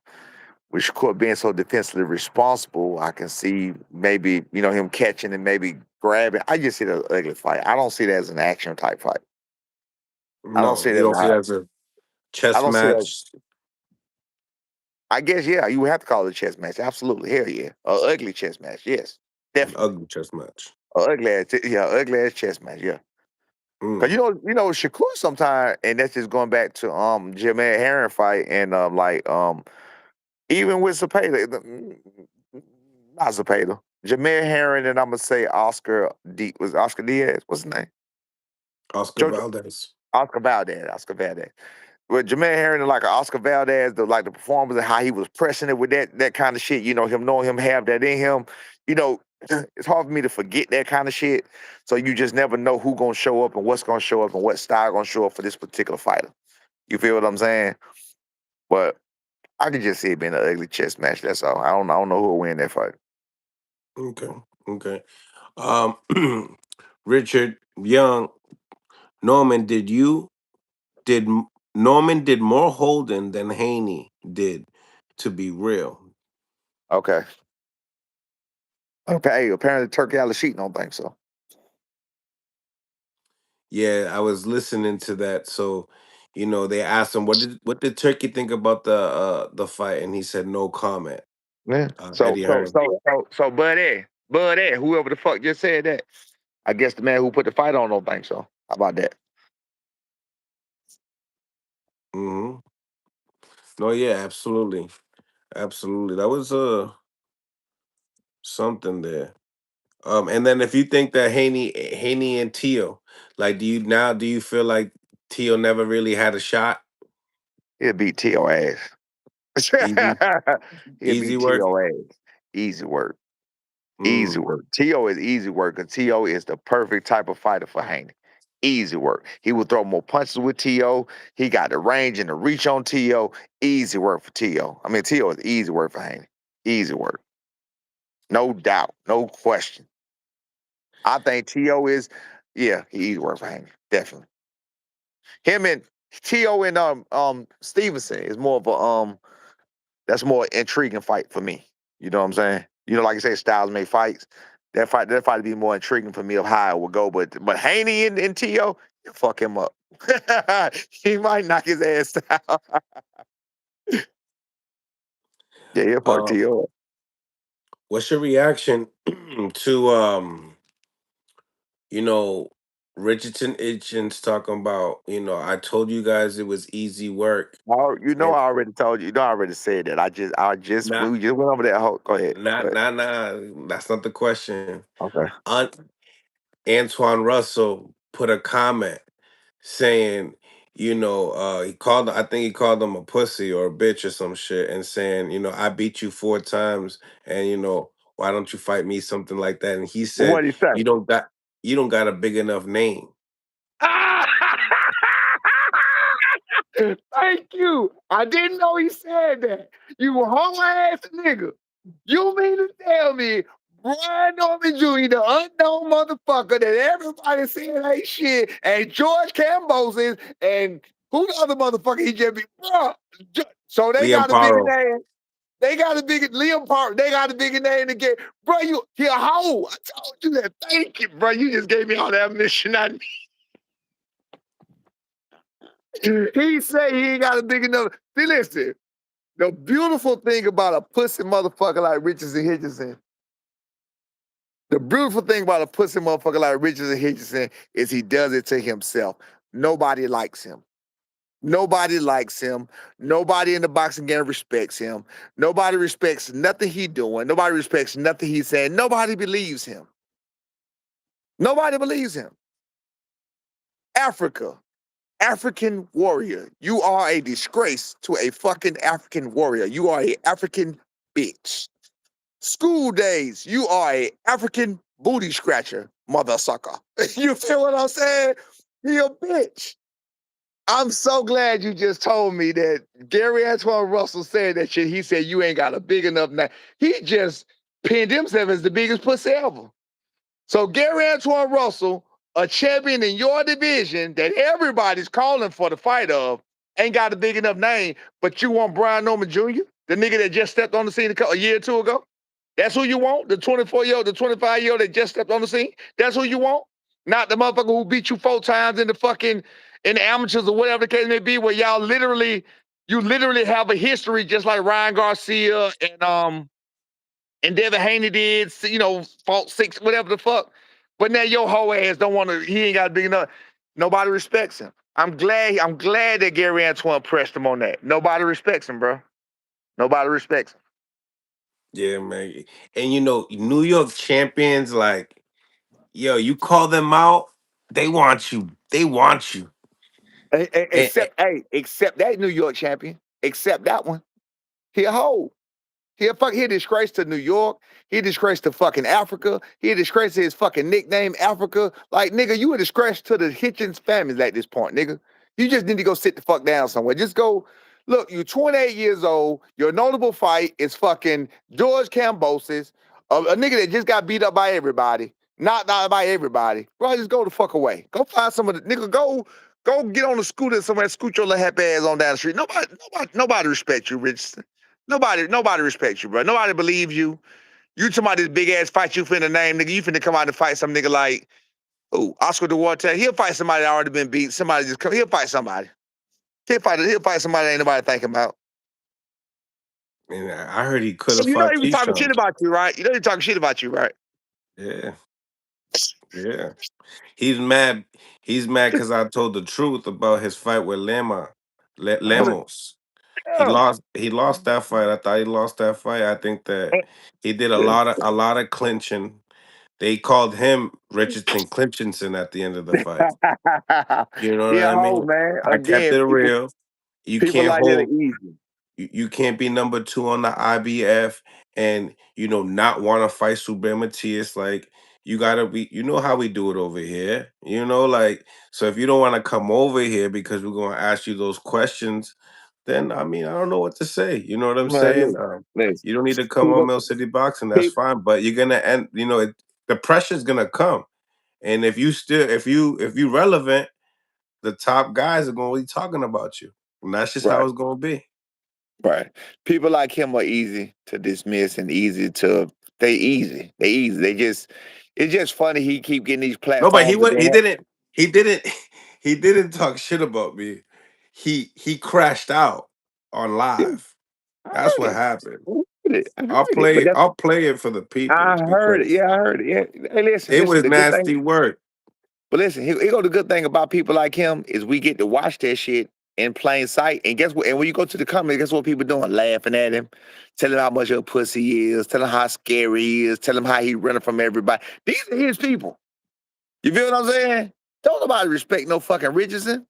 Speaker 3: With Shakur being so defensively responsible, I can see maybe, him catching and maybe grabbing. I just see that as an ugly fight. I don't see that as an action type fight. I don't
Speaker 1: No,
Speaker 3: see
Speaker 1: you
Speaker 3: that
Speaker 1: don't
Speaker 3: as
Speaker 1: see that as a
Speaker 3: I
Speaker 1: chess
Speaker 3: don't see that.
Speaker 1: match.
Speaker 3: I guess, yeah, you would have to call it a chess match. Absolutely. Hell yeah. A ugly chess match. Yes.
Speaker 1: An
Speaker 3: Definitely.
Speaker 1: ugly chess match.
Speaker 3: A ugly ass chess match. Yeah. Cause
Speaker 1: Mm.
Speaker 3: Shakur sometimes, and that's just going back to Jameer Herring fight and even with Zapata, not Zapata, Jameer Herring, and I'm gonna say Oscar Diaz. What's his name?
Speaker 1: Oscar
Speaker 3: Jojo
Speaker 1: Valdez.
Speaker 3: Oscar Valdez. Oscar Valdez. With Jameer Herring and like Oscar Valdez, the performance and how he was pressing it with that kind of shit. Him knowing him have that in him. You know, it's hard for me to forget that kind of shit. So you just never know who gonna show up and what's gonna show up and what style gonna show up for this particular fighter. You feel what I'm saying? But I can just see it being an ugly chess match. That's all. I don't know who will win that fight.
Speaker 1: Okay. Okay. Um Richard Young, Norman, did Norman did more holding than Haney did, to be real.
Speaker 3: Okay. Okay. Apparently Turkey out of sheet don't think so.
Speaker 1: Yeah, I was listening to that. So, they asked him what did Turkey think about the fight, and he said no comment.
Speaker 3: Yeah. So
Speaker 1: Eddie
Speaker 3: so
Speaker 1: Hearn.
Speaker 3: so so so Buddy, whoever the fuck just said that. I guess the man who put the fight on don't think so. How about that?
Speaker 1: Hmm. No, yeah, absolutely, absolutely. That was something there. And then if you think that Haney and Tio, like, do you feel like Tio never really had a shot?
Speaker 3: He'll beat T.O. ass.
Speaker 1: Easy,
Speaker 3: He'll
Speaker 1: easy
Speaker 3: beat
Speaker 1: work.
Speaker 3: T.O. ass. Easy work. Easy
Speaker 1: Mm.
Speaker 3: work. T.O. is easy work because T.O. is the perfect type of fighter for Haney. Easy work. He will throw more punches with T.O. He got the range and the reach on T.O. Easy work for T.O. I mean, T.O. is easy work for Haney. Easy work. No doubt. No question. I think T.O. is, yeah, he easy work for Haney. Definitely. Him and T.O. and Stevenson is more of a that's more intriguing fight for me. You know what I'm saying? You know, like I say, styles make fights. That fight would be more intriguing for me of how it would go. But Haney and T.O., you fuck him up. He might knock his ass out. Yeah, he'll fuck
Speaker 1: Um,
Speaker 3: T.O. up.
Speaker 1: what's your reaction to you know, Richardson Hitchens talking about, I told you guys it was easy work.
Speaker 3: You know,
Speaker 1: And
Speaker 3: I already told you. You know, I already said that.
Speaker 1: not
Speaker 3: We just went over that. Go ahead. Go
Speaker 1: not
Speaker 3: ahead.
Speaker 1: not not that's not the question.
Speaker 3: Okay.
Speaker 1: Antoine Russell put a comment saying, I think he called him a pussy or a bitch or some shit, and saying, I beat you 4 times, and why don't you fight me, something like that. And he
Speaker 3: Well,
Speaker 1: said,
Speaker 3: what did he say?
Speaker 1: you don't got a big enough name.
Speaker 3: Thank you. I didn't know he said that. You whole ass nigga. You mean to tell me Brian Norman Jr., the unknown motherfucker that everybody saying ain't shit, and George Cambosis, and who the other motherfucker he just be, bro? So they
Speaker 1: Liam
Speaker 3: got a bigger
Speaker 1: Paro.
Speaker 3: name. They got a bigger Liam Park. They got a bigger name to get, bro. He a hoe. I told you that. Thank you, bro. You just gave me all that ammunition I need. He say he ain't got a big enough. See, listen. The beautiful thing about a pussy motherfucker like Richardson Hitchison, the beautiful thing about a pussy motherfucker like Richardson Hitchison is he does it to himself. Nobody likes him. Nobody likes him. Nobody in the boxing game respects him. Nobody respects nothing he doing. Nobody respects nothing he's saying. Nobody believes him. Nobody believes him. Africa, African warrior. You are a disgrace to a fucking African warrior. You are a African bitch. School days, you are a African booty scratcher, mother sucker. You feel what I'm saying? You a bitch. I'm so glad you just told me that Gary Antoine Russell said that shit. He said you ain't got a big enough name. He just pinned himself as the biggest pussy ever. So Gary Antoine Russell, a champion in your division that everybody's calling for the fight of, ain't got a big enough name, but you want Brian Norman Jr., the nigga that just stepped on the scene a year or two ago? That's who you want? The 24-year-old, the 25-year-old that just stepped on the scene? That's who you want? Not the motherfucker who beat you 4 times in the amateurs or whatever the case may be, where you literally have a history just like Ryan Garcia and Devin Haney did, fought 6, whatever the fuck. But now your whole ass don't want to, he ain't got big enough. Nobody respects him. I'm glad that Gary Antoine pressed him on that. Nobody respects him, bro. Nobody respects him.
Speaker 1: Yeah, man. And New York champions, like, yo, you call them out, they want you. They want you. And
Speaker 3: Except that New York champion. Except that one. He a hoe. He a disgrace to New York. He a disgrace to fucking Africa. He a disgrace to his fucking nickname, Africa. Like, nigga, you a disgrace to the Hitchens families at this point, nigga. You just need to go sit the fuck down somewhere. Just go, look, you're 28 years old. Your notable fight is fucking George Cambosis, a nigga that just got beat up by everybody. Not by everybody. Bro, just go the fuck away. Go find some of the, nigga, go get on the scooter somewhere, scoot your little happy ass on down the street. Nobody respects you, Richardson. Nobody respects you, bro. Nobody believes you. You talking about this big ass fight you finna name, nigga. You finna come out and fight some nigga like, Oscar Duarte. He'll fight somebody that already been beat. Somebody just come. He'll fight somebody. He'll fight somebody that ain't nobody thinking about.
Speaker 1: I heard he could have
Speaker 3: And you know
Speaker 1: fought
Speaker 3: he was talking shit
Speaker 1: Keyshawn.
Speaker 3: about you, right? You know he talking shit about you, right?
Speaker 1: Yeah, yeah. He's mad. He's mad because I told the truth about his fight with Lemos. He
Speaker 3: Yeah.
Speaker 1: lost. He lost that fight. I thought he lost that fight. I think that he did a lot of clinching. They called him Richardson Clinchinson at the end of the fight. You know what
Speaker 3: He a
Speaker 1: I
Speaker 3: hoe,
Speaker 1: mean?
Speaker 3: man.
Speaker 1: I kept
Speaker 3: Again,
Speaker 1: it
Speaker 3: people
Speaker 1: real. You
Speaker 3: people
Speaker 1: can't
Speaker 3: like that are
Speaker 1: hold.
Speaker 3: easy.
Speaker 1: You can't be number two on the IBF and not want to fight Super Matias. Like you gotta be, how we do it over here. Like so if you don't want to come over here because we're gonna ask you those questions, then I mean I don't know what to say. You know what I'm
Speaker 3: Man,
Speaker 1: saying?
Speaker 3: look, listen.
Speaker 1: You don't need to come on
Speaker 3: People,
Speaker 1: Mill City Boxing. That's
Speaker 3: people,
Speaker 1: fine, but you're gonna end. The pressure's gonna come, and if you relevant, the top guys are gonna be talking about you, and that's just how
Speaker 3: right,
Speaker 1: it's gonna be.
Speaker 3: right. People like him are easy to dismiss and easy to. They easy. They easy. They just. It's just funny he keep getting these
Speaker 1: No, but he
Speaker 3: platforms, and
Speaker 1: went.
Speaker 3: then
Speaker 1: He didn't. He didn't talk shit about me. He crashed out on
Speaker 3: yeah,
Speaker 1: live.
Speaker 3: I
Speaker 1: That's
Speaker 3: heard
Speaker 1: what
Speaker 3: it.
Speaker 1: happened.
Speaker 3: I heard it. I heard
Speaker 1: I'll
Speaker 3: it. But
Speaker 1: play.
Speaker 3: that's.
Speaker 1: I'll play it for the
Speaker 3: I
Speaker 1: people
Speaker 3: heard it.
Speaker 1: because
Speaker 3: Yeah, I heard it. Yeah. Hey, listen,
Speaker 1: it
Speaker 3: listen.
Speaker 1: was
Speaker 3: The good thing.
Speaker 1: nasty work.
Speaker 3: But listen, here go the good thing about people like him is we get to watch that shit in plain sight. And guess what? And when you go to the comments, guess what people doing? Laughing at him, telling him how much of a pussy he is, telling him how scary he is, telling him how he running from everybody. These are his people. You feel what I'm saying? Don't nobody respect no fucking Richardson.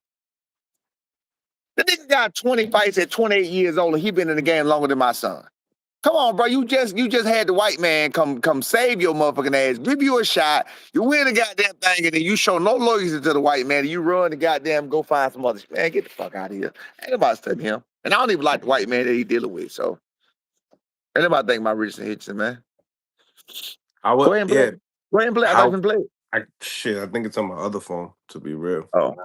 Speaker 3: The nigga got 20 fights at 28 years old, and he been in the game longer than my son. Come on, bro. You just had the white man come save your motherfucking ass, give you a shot. You win the goddamn thing, and then you show no loyalty to the white man. And you run the goddamn go find some other shit. Man, get the fuck out of here. Ain't nobody studying him. And I don't even like the white man that he dealing with. So ain't nobody think about Richardson Hitchens, man.
Speaker 1: I
Speaker 3: Go
Speaker 1: would.
Speaker 3: ahead and play.
Speaker 1: Yeah.
Speaker 3: Go ahead and play. I thought you
Speaker 1: How?
Speaker 3: can play.
Speaker 1: I think it's on my other phone. To be real,
Speaker 3: Oh.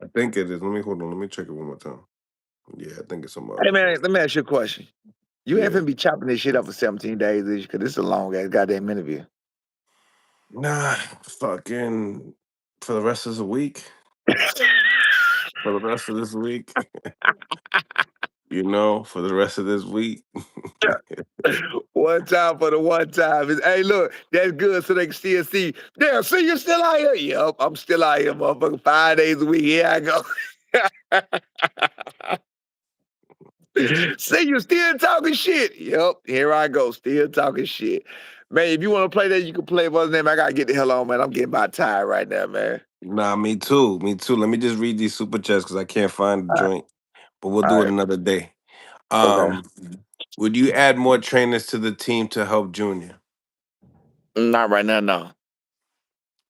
Speaker 1: I think it is. Let me hold on. Let me check it one more time. Yeah, I think it's on my
Speaker 3: Hey
Speaker 1: other
Speaker 3: man,
Speaker 1: phone.
Speaker 3: let me ask you a question. You ain't
Speaker 1: Yeah.
Speaker 3: finna be chopping this shit up for 17 days, because this is a long ass goddamn interview.
Speaker 1: Nah, fucking for the rest of the week. For the rest of this week. For the rest of this week.
Speaker 3: One time for the one time. Hey, look, that's good so they can still see. Damn, see, you still out here? Yep, I'm still out here, motherfucker. 5 days a week. Here I go. See, you still talking shit. Yep, here I go. Still talking shit. Man, if you want to play that, you can play. But other than that, I got to get the hell on, man. I'm getting my tired right now, man.
Speaker 1: Nah, me too. Me too. Let me just read these super chats because I can't find the
Speaker 3: All right.
Speaker 1: joint. But we'll
Speaker 3: All
Speaker 1: do it
Speaker 3: right.
Speaker 1: another day.
Speaker 3: Okay.
Speaker 1: Um, would you add more trainers to the team to help Junior?
Speaker 3: Not right now, no.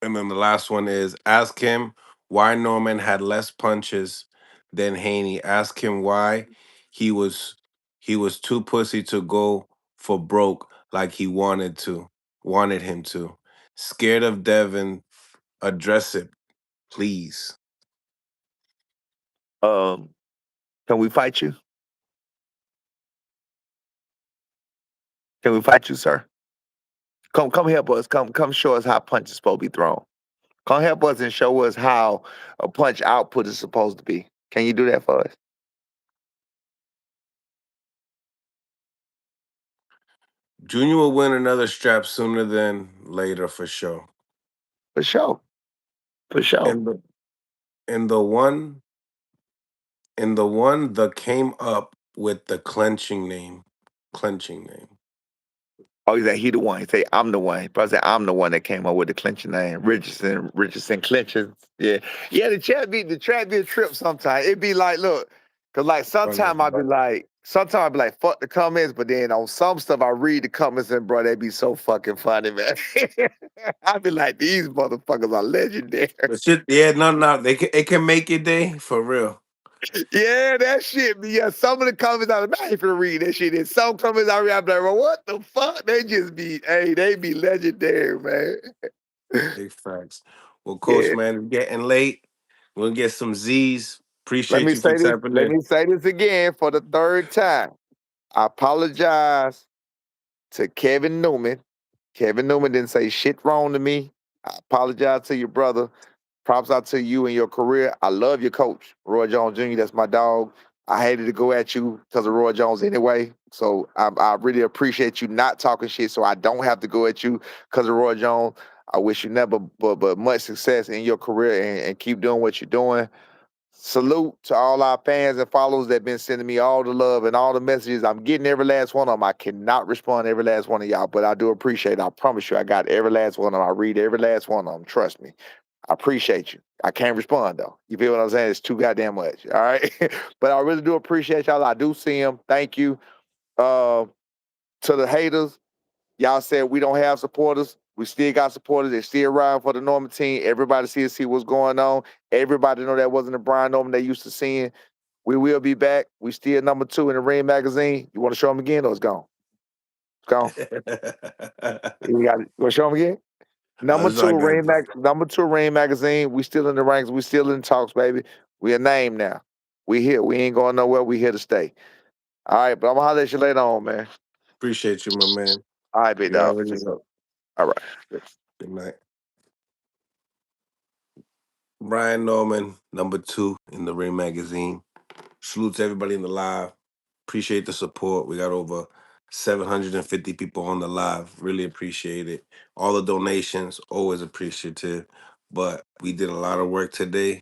Speaker 1: And then the last one is ask him why Norman had less punches than Haney. Ask him why he was he was too pussy to go for broke like he wanted him to. Scared of Devin. Address it, please.
Speaker 3: Um, can we fight you? Can we fight you, sir? Come help us. Come show us how punch is supposed to be thrown. Come help us and show us how a punch output is supposed to be. Can you do that for us?
Speaker 1: Junior will win another strap sooner than later for sure.
Speaker 3: For sure. For sure.
Speaker 1: And the one that came up with the clenching name. Clenching name.
Speaker 3: Oh, he said he the one. He say I'm the one. He probably say I'm the one that came up with the clinching name. Richardson clinches. Yeah. Yeah, the trap be a trip sometimes. It be like, look, cause like sometimes I be like, fuck the comments, but then on some stuff I read the comments and bro, they be so fucking funny, man. I be like, these motherfuckers are legendary.
Speaker 1: But shit, yeah, no, it can make your day for real.
Speaker 3: Yeah, that shit. Yeah, some of the comments I'm not even read that shit. And some comments I read, I'm like, well, what the fuck? They just be, hey, they be legendary, man.
Speaker 1: Big facts. Well, coach,
Speaker 3: Yeah.
Speaker 1: man, it's getting late. We'll get some Z's.
Speaker 3: Let
Speaker 1: Appreciate
Speaker 3: me
Speaker 1: you for
Speaker 3: say this.
Speaker 1: tapping
Speaker 3: Let
Speaker 1: in.
Speaker 3: me say this again for the third time. I apologize to Kevin Newman. Kevin Newman didn't say shit wrong to me. I apologize to your brother. Props out to you and your career. I love your coach, Roy Jones Jr. That's my dog. I hated to go at you because of Roy Jones anyway. So I really appreciate you not talking shit so I don't have to go at you because of Roy Jones. I wish you never but much success in your career and keep doing what you're doing. Salute to all our fans and followers that been sending me all the love and all the messages. I'm getting every last one of them. I cannot respond to every last one of y'all, but I do appreciate it. I promise you, I got every last one of them. I read every last one of them. Trust me. I appreciate you. I can't respond though. You feel what I'm saying? It's too goddamn much. All right. But I really do appreciate y'all. I do see them. Thank you. Uh, to the haters, y'all said we don't have supporters. We still got supporters. They're still riding for the Norman team. Everybody see what's going on. Everybody know that wasn't the Brian Norman they used to seeing. We will be back. We still number 2 in the Ring magazine. You want to show them again or it's gone? It's gone. You want to show them again? Number
Speaker 1: That's
Speaker 3: two,
Speaker 1: not
Speaker 3: Rain
Speaker 1: good.
Speaker 3: Number 2, Rain magazine. We still in the ranks. We still in talks, baby. We a name now. We here. We ain't going nowhere. We here to stay. All right, but I'm gonna holler at you later on, man.
Speaker 1: Appreciate you, my man.
Speaker 3: All right, big
Speaker 1: You
Speaker 3: dog.
Speaker 1: already know.
Speaker 3: All right.
Speaker 1: Good night. Brian Norman, number 2 in the Ring magazine. Salute to everybody in the live. Appreciate the support. We got over 750 people on the live. Really appreciate it. All the donations, always appreciative. But we did a lot of work today.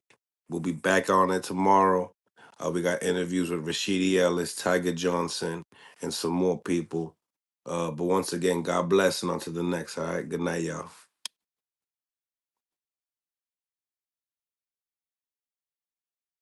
Speaker 1: We'll be back on it tomorrow. We got interviews with Rashidi Ellis, Tiger Johnson, and some more people. But once again, God bless and on to the next. All right. Good night, y'all.